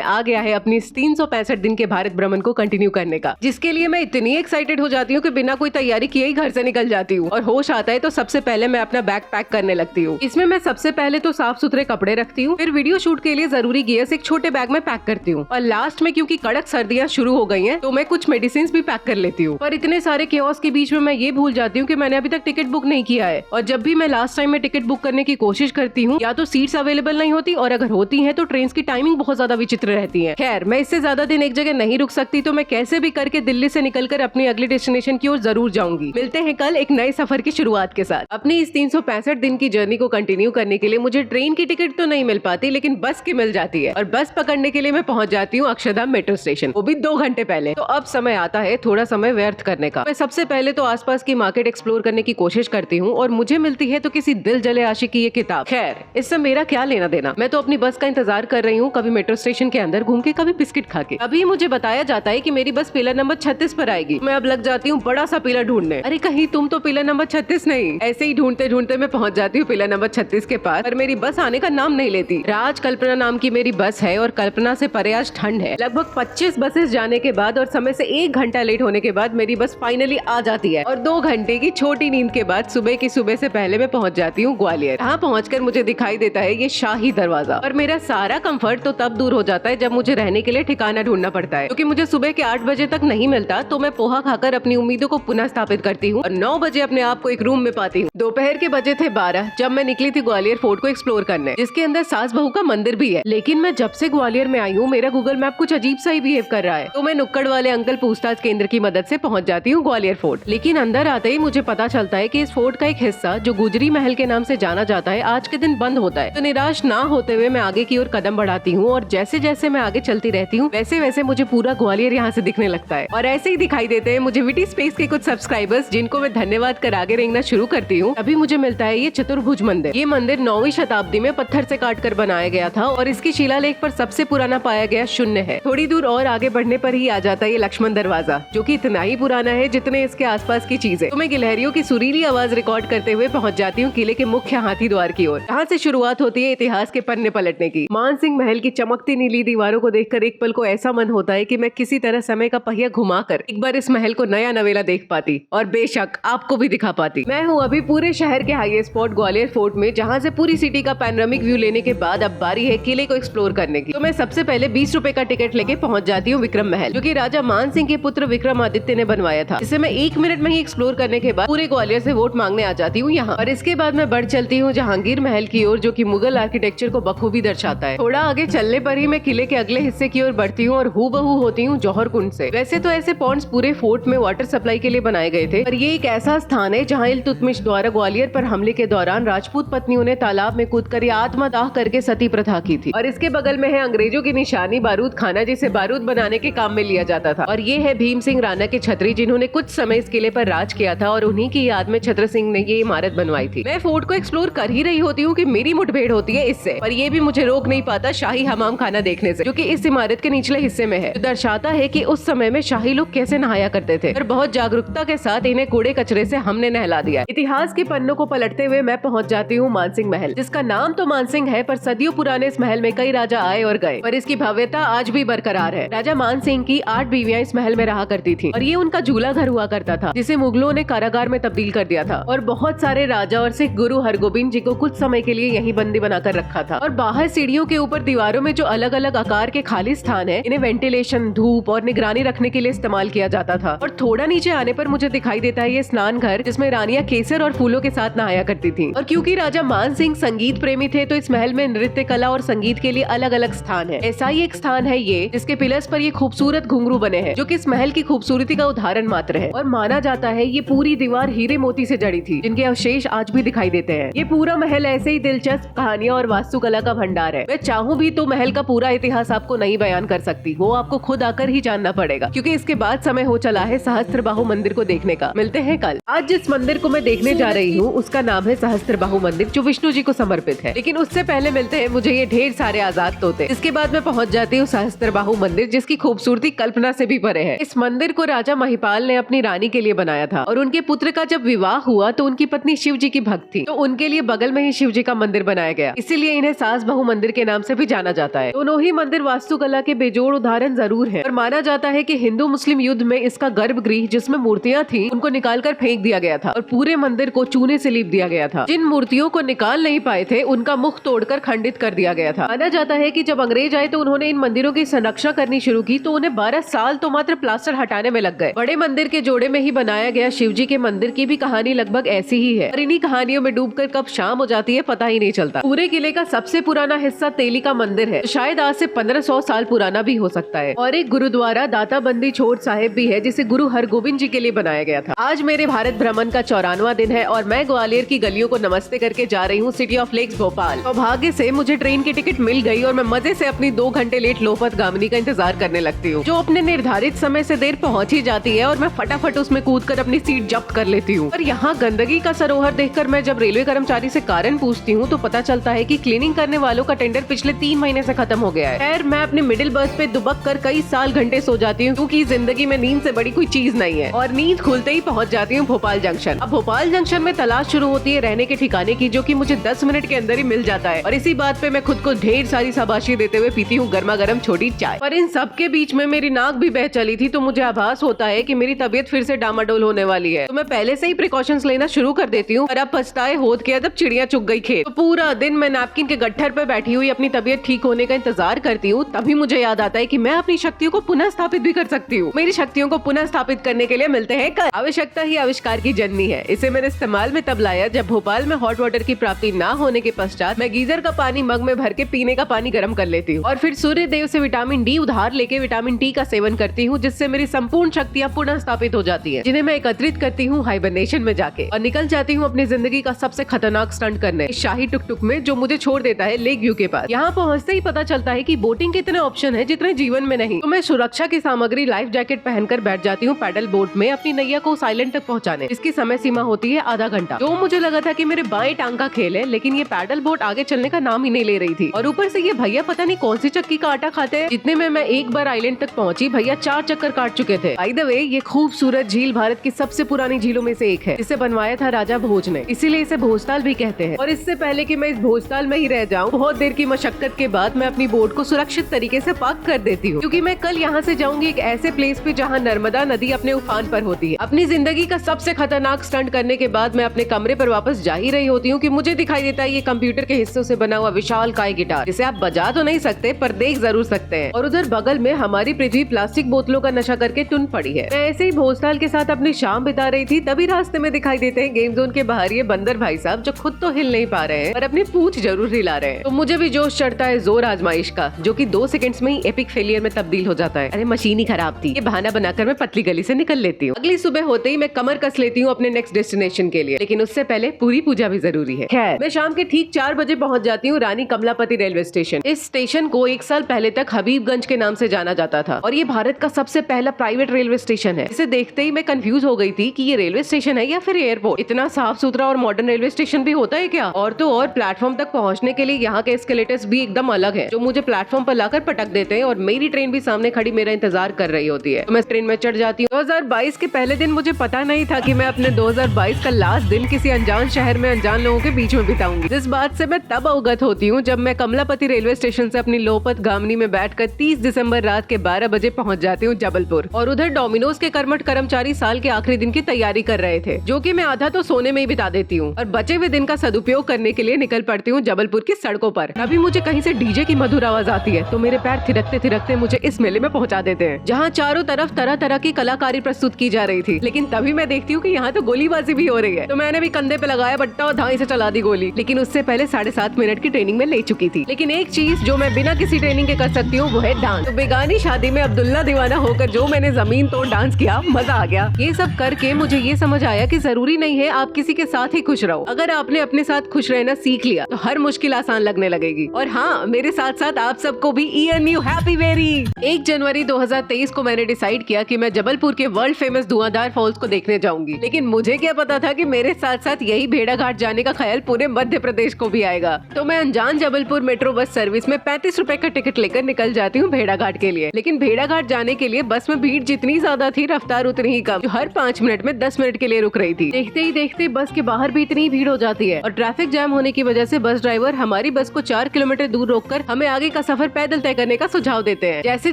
आ गया है अपनी 365 दिन के भारत भ्रमण को कंटिन्यू करने का, जिसके लिए मैं इतनी एक्साइटेड हो जाती हूँ कि बिना कोई तैयारी किए ही घर से निकल जाती हूँ। और होश आता है तो सबसे पहले मैं अपना बैग पैक करने लगती हूँ। इसमें मैं सबसे पहले तो साफ सुथरे कपड़े रखती हूँ, फिर वीडियो शूट के लिए जरूरी गियर्स एक छोटे बैग में पैक करती हूँ, और लास्ट में क्योंकि कड़क सर्दियाँ शुरू हो गई हैं तो मैं कुछ मेडिसिन भी पैक कर लेती हूँ। पर इतने सारे केओस के बीच में मैं ये भूल जाती हूँ कि मैंने अभी तक टिकट बुक नहीं किया है। और जब भी मैं लास्ट टाइम में टिकट बुक करने की कोशिश करती हूँ, या तो सीट्स अवेलेबल नहीं होती, और अगर होती हैं तो ट्रेन की टाइमिंग बहुत ज्यादा विचित्र रहती है। खैर मैं इससे ज्यादा दिन एक जगह नहीं रुक सकती, तो मैं कैसे भी करके दिल्ली से निकलकर अपनी अगली डेस्टिनेशन की ओर जरूर जाऊंगी। मिलते हैं कल एक नए सफर की शुरुआत के साथ। अपनी इस 365 दिन की जर्नी को कंटिन्यू करने के लिए मुझे ट्रेन की टिकट तो नहीं मिल पाती, लेकिन बस की मिल जाती है, और बस पकड़ने के लिए मैं पहुंच जाती हूँ अक्षरधाम मेट्रो स्टेशन, वो भी 2 घंटे पहले। तो अब समय आता है थोड़ा समय व्यर्थ करने का। मैं सबसे पहले तो आसपास की मार्केट एक्सप्लोर करने की कोशिश करती हूँ, और मुझे मिलती है तो किसी दिल जले आशिक की ये किताब। खैर इससे मेरा क्या लेना देना, मैं तो अपनी बस का इंतजार कर रही हूँ, कभी मेट्रो स्टेशन के अंदर घूम के, कभी बिस्किट खा के। अभी मुझे बताया जाता है कि मेरी बस पिलर नंबर 36 पर आएगी। मैं अब लग जाती हूँ बड़ा सा पिलर ढूंढने। अरे कहीं तुम तो पिलर नंबर 36 नहीं। ऐसे ही ढूंढते ढूंढते मैं पहुंच जाती हूँ पिलर नंबर 36 के पास, पर मेरी बस आने का नाम नहीं लेती। राज कल्पना नाम की मेरी बस है, और कल्पना से परे आज ठंड है। लगभग 25 बसेस जाने के बाद और समय से 1 घंटा लेट होने के बाद मेरी बस फाइनली आ जाती है, और 2 घंटे की छोटी नींद के बाद सुबह से पहले मैं पहुंच जाती हूँ ग्वालियर। यहाँ पहुंचकर मुझे दिखाई देता है ये शाही दरवाजा, और मेरा सारा कंफर्ट तो तब दूर हो जाता है जब मुझे रहने के लिए ठिकाना ढूंढना पड़ता है, क्योंकि मुझे सुबह के 8 बजे तक नहीं मिलता। तो मैं पोहा खाकर अपनी उम्मीदों को पुनः स्थापित करती हूँ और 9 बजे अपने आप को एक रूम में पाती हूँ। दोपहर के बजे थे 12 जब मैं निकली थी ग्वालियर फोर्ट को एक्सप्लोर करने, जिसके अंदर सास बहू का मंदिर भी है। लेकिन मैं जब से ग्वालियर में आई हूँ मेरा गूगल मैप कुछ अजीब सा ही बिहेव कर रहा है। तो मैं नुक्कड़ वाले अंकल पूछताछ केंद्र की मदद से पहुंच जाती हूँ ग्वालियर फोर्ट। लेकिन अंदर आते ही मुझे पता चलता है कि इस फोर्ट का एक हिस्सा जो गुजरी महल के नाम से जाना जाता है आज के दिन बंद होता है। तो निराश ना होते हुए मैं आगे की ओर कदम बढ़ाती हूँ, और जैसे जैसे मैं आगे चलती रहती हूँ वैसे वैसे मुझे पूरा ग्वालियर यहाँ से दिखने लगता है। और ऐसे ही दिखाई देते हैं मुझे विटी स्पेस के कुछ सब्सक्राइबर्स, जिनको मैं धन्यवाद कर आगे रेंगना शुरू करती हूँ। अभी मुझे मिलता है ये चतुर्भुज मंदिर। ये मंदिर 9वीं शताब्दी में पत्थर से काट कर बनाया गया था, और इसकी शिलालेख पर सबसे पुराना पाया गया 0 है। थोड़ी दूर और आगे बढ़ने पर ही आ जाता है ये लक्ष्मण दरवाजा, जो कि इतना ही पुराना है जितने इसके आसपास की चीजें। तो मैं गिलहरियों की सुरीली आवाज रिकॉर्ड करते हुए पहुंच जाती हूँ किले के मुख्य हाथी द्वार की ओर। यहाँ से शुरुआत होती है इतिहास के पन्ने पलटने की। मान सिंह महल की चमकती नीली दीवारों को देखकर एक पल को ऐसा मन होता है कि मैं किसी तरह समय का पहिया घुमाकर एक बार इस महल को नया नवेला देख पाती, और बेशक आपको भी दिखा पाती। मैं हूँ अभी पूरे शहर के हाईएस्ट स्पॉट ग्वालियर फोर्ट में, जहाँ से पूरी सिटी का पैनोरामिक व्यू लेने के बाद अब बारी है किले को एक्सप्लोर करने की। तो मैं सबसे पहले 20 रुपए का टिकट लेके पहुंच जाती हूँ विक्रम महल, जो कि राजा मान सिंह के पुत्र विक्रमादित्य ने बनवाया था। इसे मैं 1 मिनट में ही एक्सप्लोर करने के बाद पूरे ग्वालियर से वोट मांगने आ जाती हूँ यहाँ। और इसके बाद मैं बढ़ चलती हूँ जहांगीर महल की ओर, जो कि मुगल आर्किटेक्चर को बखूबी दर्शाता है। थोड़ा आगे चलने पर ही मैं किले के अगले हिस्से की ओर बढ़ती हूँ और हूबहू होती हूँ जौहर कुंड से। वैसे तो ऐसे पॉन्ड्स पूरे फोर्ट में वाटर सप्लाई के लिए बनाए गए थे, पर ये एक ऐसा स्थान है जहाँ इल्तुतमिश द्वारा ग्वालियर पर हमले के दौरान राजपूत पत्नियों पत्नियों ने तालाब में कूदकर या आत्मदाह करके सती प्रथा की थी। और इसके बगल में है अंग्रेजों की निशानी बारूद खाना, जिसे बारूद बनाने के काम में लिया जाता था। और ये है भीम सिंह राणा के छत्री, जिन्होंने कुछ समय इस किले पर राज किया था और उन्हीं की याद में छत्र सिंह ने ये इमारत बनवाई थी। मैं फोर्ट को एक्सप्लोर कर ही रही होती हूँ कि मेरी मुठभेड़ होती है इससे, पर ये भी मुझे रोक नहीं पाता शाही हमाम खाना देखने से, जो कि इस इमारत के निचले हिस्से में है, जो दर्शाता है कि उस समय में शाही लोग कैसे नहाया करते थे और बहुत जागरूकता के साथ इन्हें कूड़े कचरे से हमने नहला दिया। इतिहास के पन्नों को पलटते हुए मैं पहुंच जाती हूँ मानसिंह महल, जिसका नाम तो मानसिंह है, पर सदियों पुराने इस महल में कई राजा आए और गए, पर इसकी भव्यता आज भी बरकरार है। राजा मानसिंह की 8 बीवियां इस महल में रहा करती थी और ये उनका झूला घर हुआ करता था, जिसे मुगलों ने कारागार में तब्दील कर दिया था। और बहुत सारे राजा और सिख गुरु हरगोबिंद जी को कुछ समय के लिए यहीं बंदी बनाकर रखा था। और बाहर सीढ़ियों के ऊपर दीवारों में जो अलग अलग आकार के खाली स्थान है, इन्हें वेंटिलेशन, धूप और निगरानी रखने के लिए इस्तेमाल किया जाता था। और थोड़ा नीचे आने पर मुझे दिखाई देता है ये स्नान घर, जिसमें रानियां केसर और फूलों के साथ नहाया करती थी। और क्योंकि राजा मान सिंह संगीत प्रेमी थे, तो इस महल में नृत्य कला और संगीत के लिए अलग अलग स्थान है। ऐसा ही एक स्थान है ये, जिसके पिलर्स पर ये खूबसूरत घुंघरू बने हैं, जो कि इस महल की खूबसूरती का उदाहरण मात्र है। और माना जाता है ये पूरी दीवार हीरे मोती से जड़ी थी, जिनके अवशेष आज भी दिखाई देते हैं। ये पूरा महल ऐसे ही दिलचस्प कहानियां और वास्तुकला का भंडार है। मैं चाहूँ भी तो महल का पूरा इतिहास आपको नहीं बयान कर सकती, वो आपको खुद आकर ही जानना पड़ेगा, क्योंकि इसके बाद समय हो चला है सहस्त्रबाहु मंदिर को देखने का। मिलते हैं कल। आज जिस मंदिर को मैं देखने जा रही हूँ उसका नाम है सहस्त्रबाहु मंदिर, जो विष्णु जी को समर्पित है। लेकिन उससे पहले मिलते हैं मुझे ये ढेर सारे आजाद तोते। इसके बाद मैं पहुँच जाती हूँ सहस्त्रबाहु मंदिर, जिसकी खूबसूरती कल्पना से भी परे है। इस मंदिर को राजा महिपाल ने अपनी रानी के लिए बनाया था, और उनके पुत्र का जब विवाह हुआ तो उनकी पत्नी शिव जी की भक्त थी, तो उनके लिए बगल में ही शिव जी का मंदिर बनाया गया। इसीलिए इन्हें सास बहू मंदिर के नाम से भी जाना जाता है। दोनों ही मंदिर वास्तुकला के बेजोड़ उदाहरण जरूर है, और माना जाता है कि हिंदू मुस्लिम युद्ध में इसका गर्भगृह, जिसमें मूर्तियां थी, उनको निकालकर फेंक दिया गया था और पूरे मंदिर को चूने से लीप दिया गया था। जिन मूर्तियों को निकाल नहीं पाए थे, उनका मुख तोड़कर खंडित कर दिया गया था। माना जाता है कि जब अंग्रेज आए तो उन्होंने इन मंदिरों की संरक्षा करनी शुरू की, तो उन्हें 12 साल तो मात्र प्लास्टर हटाने में लग गए। बड़े मंदिर के जोड़े में ही बनाया गया शिव जी के मंदिर की भी कहानी लगभग ऐसी ही है, और इन्हीं कहानियों में डूबकर कब शाम हो जाती है पता ही नहीं चलता। पूरे किले का सबसे पुराना हिस्सा तेली का मंदिर है, शायद आज से 1500 साल पुराना भी हो सकता है। और एक गुरुद्वारा दाता बंदी छोड़ साहिब भी है, जिसे गुरु हरगोबिंद जी के लिए बनाया गया था। आज मेरे भारत भ्रमण का 94वां दिन है, और मैं ग्वालियर की गलियों को नमस्ते करके जा रही हूँ सिटी ऑफ लेक्स भोपाल। सौभाग्य से मुझे ट्रेन की टिकट मिल गई, और मैं मजे से अपनी 2 घंटे लेट लोपत गामिनी का इंतजार करने लगती हूँ, जो अपने निर्धारित समय से देर पहुँच ही जाती है, और मैं फटाफट उसमें कूदकर अपनी सीट जब्त कर लेती हूँ। और यहाँ गंदगी का सरोवर देखकर मैं जब रेलवे कर्मचारी से कारण पूछती हूँ, तो पता चलता है कि क्लीनिंग करने वालों का टेंडर पिछले 3 महीने से खत्म हो गया है। खैर, मैं अपने मिडिल बर्थ पे दुबक कर कई साल घंटे सो जाती हूँ, क्योंकि जिंदगी में नींद से बड़ी कोई चीज नहीं है। और नींद खुलते ही पहुँच जाती हूँ भोपाल जंक्शन। अब भोपाल जंक्शन में तलाश शुरू होती है रहने के ठिकाने की, जो कि मुझे 10 मिनट के अंदर ही मिल जाता है। और इसी बात पे मैं खुद को ढेर सारी शाबाशी देते हुए पीती हूँ गर्मा गर्म छोटी चाय। पर इन सब के बीच में मेरी नाक भी बह चली थी, तो मुझे आभास होता है कि मेरी तबीयत फिर से डामाडोल होने वाली है। तो मैं पहले से ही प्रिकॉशंस लेना शुरू कर देती हूँ, और अब पछताए होत किया जब चिड़िया चुग गई खेत। तो पूरा दिन मैं नैपकिन के गट्ठर पे बैठी हुई अपनी तबीयत ठीक होने का इंतजार करती हूँ। तभी मुझे याद आता है कि मैं अपनी शक्तियों को पुनः स्थापित भी कर सकती हूँ। मेरी शक्तियों को पुनः स्थापित करने के लिए मिलते हैं कल। आवश्यकता ही आविष्कार की जननी है। इसे मैंने इस्तेमाल में तब लाया जब भोपाल में हॉट वाटर की प्राप्ति न होने के पश्चात मैं गीजर का पानी मग में भर के पीने का पानी गर्म कर लेती हूँ, और फिर सूर्य देव से विटामिन डी उधार लेके विटामिन टी का सेवन करती हूँ, जिससे मेरी संपूर्ण शक्तियाँ पुनः स्थापित हो जाती है, जिन्हें मैं एकत्रित करती हूँ हाइबरनेशन में जाके, और निकल जाती हूँ अपनी जिंदगी का सबसे खतरनाक स्टंट करने, इस शाही टुक टुक में, जो मुझे छोड़ देता है लेक व्यू के पास। यहाँ पहुँचते ही पता चलता है कि बोटिंग के इतने ऑप्शन है जितने जीवन में नहीं। तो मैं सुरक्षा की सामग्री लाइफ जैकेट पहनकर बैठ जाती हूँ पैडल बोट में अपनी नैया को साइलेंट तक पहुँचाने। इसकी समय सीमा होती है आधा घंटा, जो मुझे लगा था कि मेरे बाएं टांग का खेल है, लेकिन ये पैडल बोट आगे चलने का नाम ही नहीं ले रही थी। और ऊपर से ये भैया पता नहीं कौन सी चक्की का आटा खाते हैं। जितने में मैं एक बार आइलैंड तक पहुंची, भैया 4 चक्कर काट चुके थे। बाय द वे, ये खूबसूरत झील भारत की सबसे पुरानी झीलों में से एक है, जिसे बनवाया था राजा भोज ने, इसीलिए इसे भोजताल भी कहते हैं। और इससे पहले कि मैं इस भोजताल में ही रह जाऊं, बहुत देर की मशक्कत के बाद मैं अपनी बोट को सुरक्षित तरीके से पार्क कर देती हूँ, क्योंकि मैं कल यहाँ से जाऊंगी एक ऐसे प्लेस पे जहाँ नर्मदा नदी अपने उफान पर होती है। अपनी जिंदगी का सबसे खतरनाक स्टंट करने के बाद मैं अपने कमरे पर वापस जा ही रही होती हूँ कि मुझे दिखाई देता है ये कंप्यूटर के हिस्सों से बना हुआ विशाल काय गिटार, जिसे आप बजा तो नहीं सकते पर देख जरूर सकते हैं। और उधर बगल में हमारी पृथ्वी प्लास्टिक बोतलों का नशा करके टुन पड़ी है। मैं ऐसे ही भोजताल के साथ अपनी शाम बिता रही थी, तभी रास्ते में दिखाई देते हैं गेम जोन के बाहर ये बंदर भाई साहब, जो खुद तो हिल नहीं पा रहे हैं पर अपनी पूंछ जरूर हिला रहे हैं। तो मुझे भी जोश चढ़ता है जोर आजमाइश का, जो कि 2 सेकंड्स में ही एपिक फेलियर में तब्दील हो जाता है। अरे मशीन ही खराब थी, ये बहाना बनाकर मैं पतली गली से निकल लेती हूँ। अगली सुबह होते ही मैं कमर कस लेती हूँ अपने नेक्स्ट डेस्टिनेशन के लिए, लेकिन उससे पहले पूरी पूजा भी जरूरी है। खैर, मैं शाम के ठीक 4 बजे पहुंच जाती हूँ रानी कमलापति रेलवे स्टेशन। इस स्टेशन को 1 साल पहले तक हबीबगंज के नाम से जाना जाता था और ये भारत का सबसे पहला प्राइवेट रेलवे स्टेशन है। इसे देखते ही मैं कंफ्यूज हो गई थी कि ये रेलवे स्टेशन है या फिर एयरपोर्ट। इतना साफ सुथरा और मॉडर्न रेलवे स्टेशन भी होता है क्या? और तो और प्लेटफॉर्म तक पहुंचने के लिए यहाँ के एस्केलेटर्स भी एकदम अलग है, जो मुझे प्लेटफॉर्म पर लाकर पटक देते हैं और मेरी ट्रेन भी सामने खड़ी मेरा इंतजार कर रही होती है। तो मैं ट्रेन में चढ़ जाती हूँ। 2022 के पहले दिन मुझे पता नहीं था कि मैं अपने 2022 का लास्ट दिन किसी अनजान शहर में अनजान लोगों के बीच में बिताऊंगी। इस बात से मैं तब अवगत होती हूँ जब मैं कमलापति रेलवे स्टेशन से अपनी लोपत गामनी में बैठकर 30 दिसंबर रात के 12 बजे पहुंच जाती हूँ जबलपुर। और उधर डोमिनोज के कर्मठ कर्मचारी साल के आखिरी दिन की तैयारी कर रहे थे, जो कि मैं आधा तो सोने में ही बिता देती हूँ और बचे हुए दिन का सदुपयोग करने के लिए निकल पड़ती हूँ जबलपुर की सड़कों पर। तभी मुझे कहीं से डीजे की मधुर आवाज आती है, तो मेरे पैर थिरकते थिरकते मुझे इस मेले में पहुंचा देते हैं, जहाँ चारों तरफ तरह तरह की कलाकारी प्रस्तुत की जा रही थी। लेकिन तभी मैं देखती हूँ कि यहाँ तो गोलीबाजी भी हो रही है, तो मैंने भी कंधे पे लगाया बट्टा और धाई से चला दी गोली। लेकिन उससे पहले 7.5 मिनट की ट्रेनिंग में ले चुकी थी। लेकिन एक चीज जो मैं बिना किसी ट्रेनिंग के कर सकती हूँ वो है डांस। तो बेगानी शादी में अब्दुल्ला दीवाना होकर जो मैंने जमीन तोड़ डांस किया, मजा आ गया। ये सब करके मुझे ये समझ आया कि जरूरी नहीं है आप किसी के साथ ही खुश रहो। अगर आपने अपने साथ खुश रहना सीख लिया तो हर मुश्किल आसान लगने लगेगी। और हाँ, मेरे साथ साथ आप सबको भी ईयर न्यू हैप्पी वेरी। 1 जनवरी 2023 को मैंने डिसाइड किया कि मैं जबलपुर के वर्ल्ड फेमस धुआंधार फॉल्स को देखने जाऊंगी। लेकिन मुझे क्या पता था कि मेरे साथ साथ यही भेड़ाघाट जाने का ख्याल पूरे मध्य प्रदेश को भी आएगा। तो मैं अनजान जबलपुर मेट्रो बस सर्विस में 35 रुपए का टिकट लेकर निकल जाती हूँ भेड़ाघाट के लिए। लेकिन भेड़ाघाट जाने के लिए बस में भीड़ जितनी ज्यादा थी, रफ्तार उतनी ही कम, जो हर 5 मिनट में 10 मिनट के लिए रुक रही थी। देखते ही देखते बस के बाहर भी इतनी भीड़ हो जाती है और ट्रैफिक जाम होने की वजह से बस ड्राइवर हमारी बस को 4 किलोमीटर दूर रोककर हमें आगे का सफर पैदल तय करने का सुझाव देते हैं। जैसे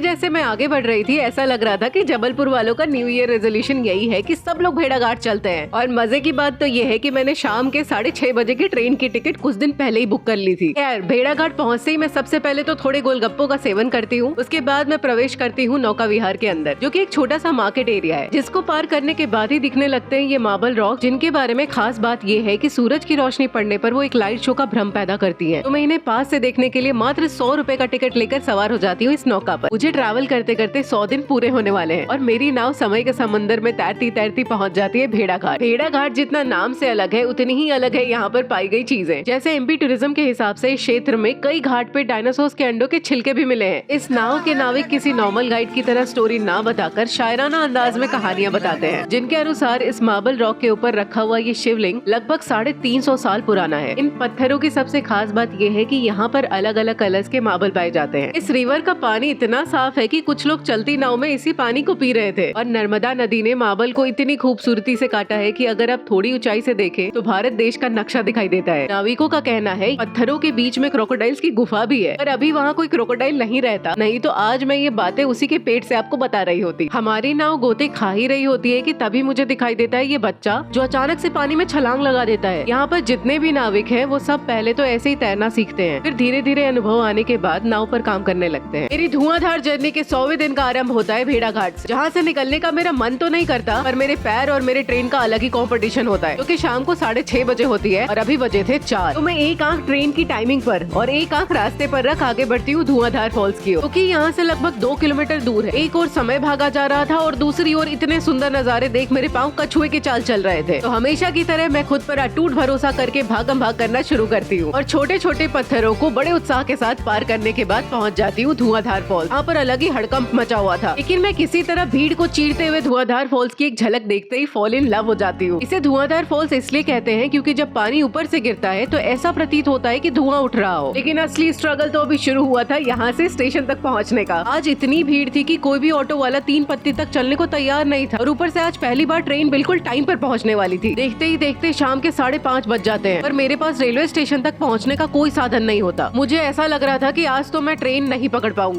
जैसे मैं आगे बढ़ रही थी, ऐसा लग रहा था कि जबलपुर वालों का न्यू ईयर रेजोल्यूशन यही है कि सब लोग भेड़ाघाट चलते हैं। और मजे की बात तो ये है कि मैंने शाम के 6:30 बजे की ट्रेन की टिकट कुछ दिन पहले ही बुक कर ली थी। यार, भेड़ाघाट पहुँचते ही मैं सबसे पहले तो थोड़े गोलगप्पों का सेवन करती हूँ। उसके बाद मैं प्रवेश करती हूँ नौका विहार के अंदर, जो कि एक छोटा सा मार्केट एरिया है, जिसको पार करने के बाद ही दिखने लगते हैं ये मार्बल रॉक, जिनके बारे में खास बात ये है कि सूरज की रोशनी पड़ने पर वो एक लाइट शो का भ्रम पैदा करती है। तो मैं इन्हें पास से देखने के लिए मात्र 100 रुपए का टिकट लेकर सवार हो जाती हूँ इस नौका पर। मुझे ट्रैवल करते करते 100 दिन पूरे होने वाले हैं और मेरी नाव समय के समंदर में तैरती तैरती पहुँच जाती है भेड़ाघाट। भेड़ाघाट जितना नाम से अलग है, उतनी ही अलग है यहाँ पर पाई गई चीजें। जैसे एमपी टूरिज्म के हिसाब से इस क्षेत्र में कई घाट पे डायनासोर के अंडों के छिलके भी मिले हैं। इस नाव के नाविक किसी नॉर्मल गाइड की तरह स्टोरी ना बताकर शायराना अंदाज में कहानियाँ बताते हैं, जिनके अनुसार इस मार्बल रॉक के ऊपर रखा हुआ ये शिवलिंग लगभग 350 साल पुराना है। इन पत्थरों की सबसे खास बात ये है कि यहाँ पर अलग अलग कलर्स के मार्बल पाए जाते हैं। इस रिवर का पानी इतना साफ है कि कुछ लोग चलती नाव में इसी पानी को पी रहे थे। और नर्मदा नदी ने मार्बल को इतनी खूबसूरती से काटा है कि अगर आप थोड़ी ऊंचाई से देखें तो भारत देश का नक्शा दिखाई देता है। नाविकों का कहना है पत्थरों के बीच में क्रोकोडाइल्स की गुफा भी है, पर अभी वहाँ कोई क्रोकोडाइल नहीं रहता, नहीं तो आज मैं ये बातें उसी के पेट से आपको बता रही होती। हमारी नाव गोते खा ही रही होती है कि तभी मुझे दिखाई देता है ये बच्चा, जो अचानक से पानी में छलांग लगा देता है। यहाँ पर जितने भी नाविक हैं वो सब पहले तो ऐसे ही तैरना सीखते हैं, फिर धीरे धीरे अनुभव आने के बाद नाव पर काम करने लगते हैं। मेरी धुआंधार जर्नी के 100वें दिन का आरंभ होता है भेड़ाघाट से, जहाँ से निकलने का मेरा मन तो नहीं करता, पर मेरे पैर और मेरे ट्रेन का अलग ही कंपटीशन होता है, क्योंकि शाम को 6:30 बजे होती है और अभी बजे थे 4। तो मैं एक आंख ट्रेन की टाइमिंग पर और एक आंख रास्ते पर रख आगे बढ़ती हूँ धुआंधार फॉल्स की ओर, क्योंकि यहाँ से लगभग 2 किलोमीटर दूर है। एक और समय भागा जा रहा था और दूसरी ओर इतने सुंदर नजारे देख मेरे पाँव कछुए की चाल चल रहे थे। तो हमेशा की तरह मैं खुद पर अटूट भरोसा करके भागम भाग करना शुरू करती हूँ और छोटे छोटे पत्थरों को बड़े उत्साह के साथ पार करने के बाद पहुँच जाती हूँ धुआंधार फॉल्स। यहाँ पर अलग ही हड़कंप मचा हुआ था, लेकिन मैं किसी तरह भीड़ को चीरते हुए धुआंधार फॉल्स की एक झलक देखते ही फॉल इन लव हो जाती हूँ। इसे धुआंधार फॉल्स इसलिए कहते हैं क्योंकि जब पानी ऊपर से गिरता है तो ऐसा प्रतीत होता है कि धुआं उठ रहा हो। लेकिन असली स्ट्रगल तो अभी शुरू हुआ था यहाँ से स्टेशन तक पहुँचने का। आज इतनी भीड़ थी कि कोई भी ऑटो वाला 3 पत्ती तक चलने को तैयार नहीं था और ऊपर से आज पहली बार ट्रेन बिल्कुल टाइम पर पहुँचने वाली थी। देखते ही देखते शाम के 5:30 बज जाते हैं, पर मेरे पास रेलवे स्टेशन तक पहुँचने का कोई साधन नहीं होता। मुझे ऐसा लग रहा था कि आज तो मैं ट्रेन नहीं पकड़ पाऊंगी।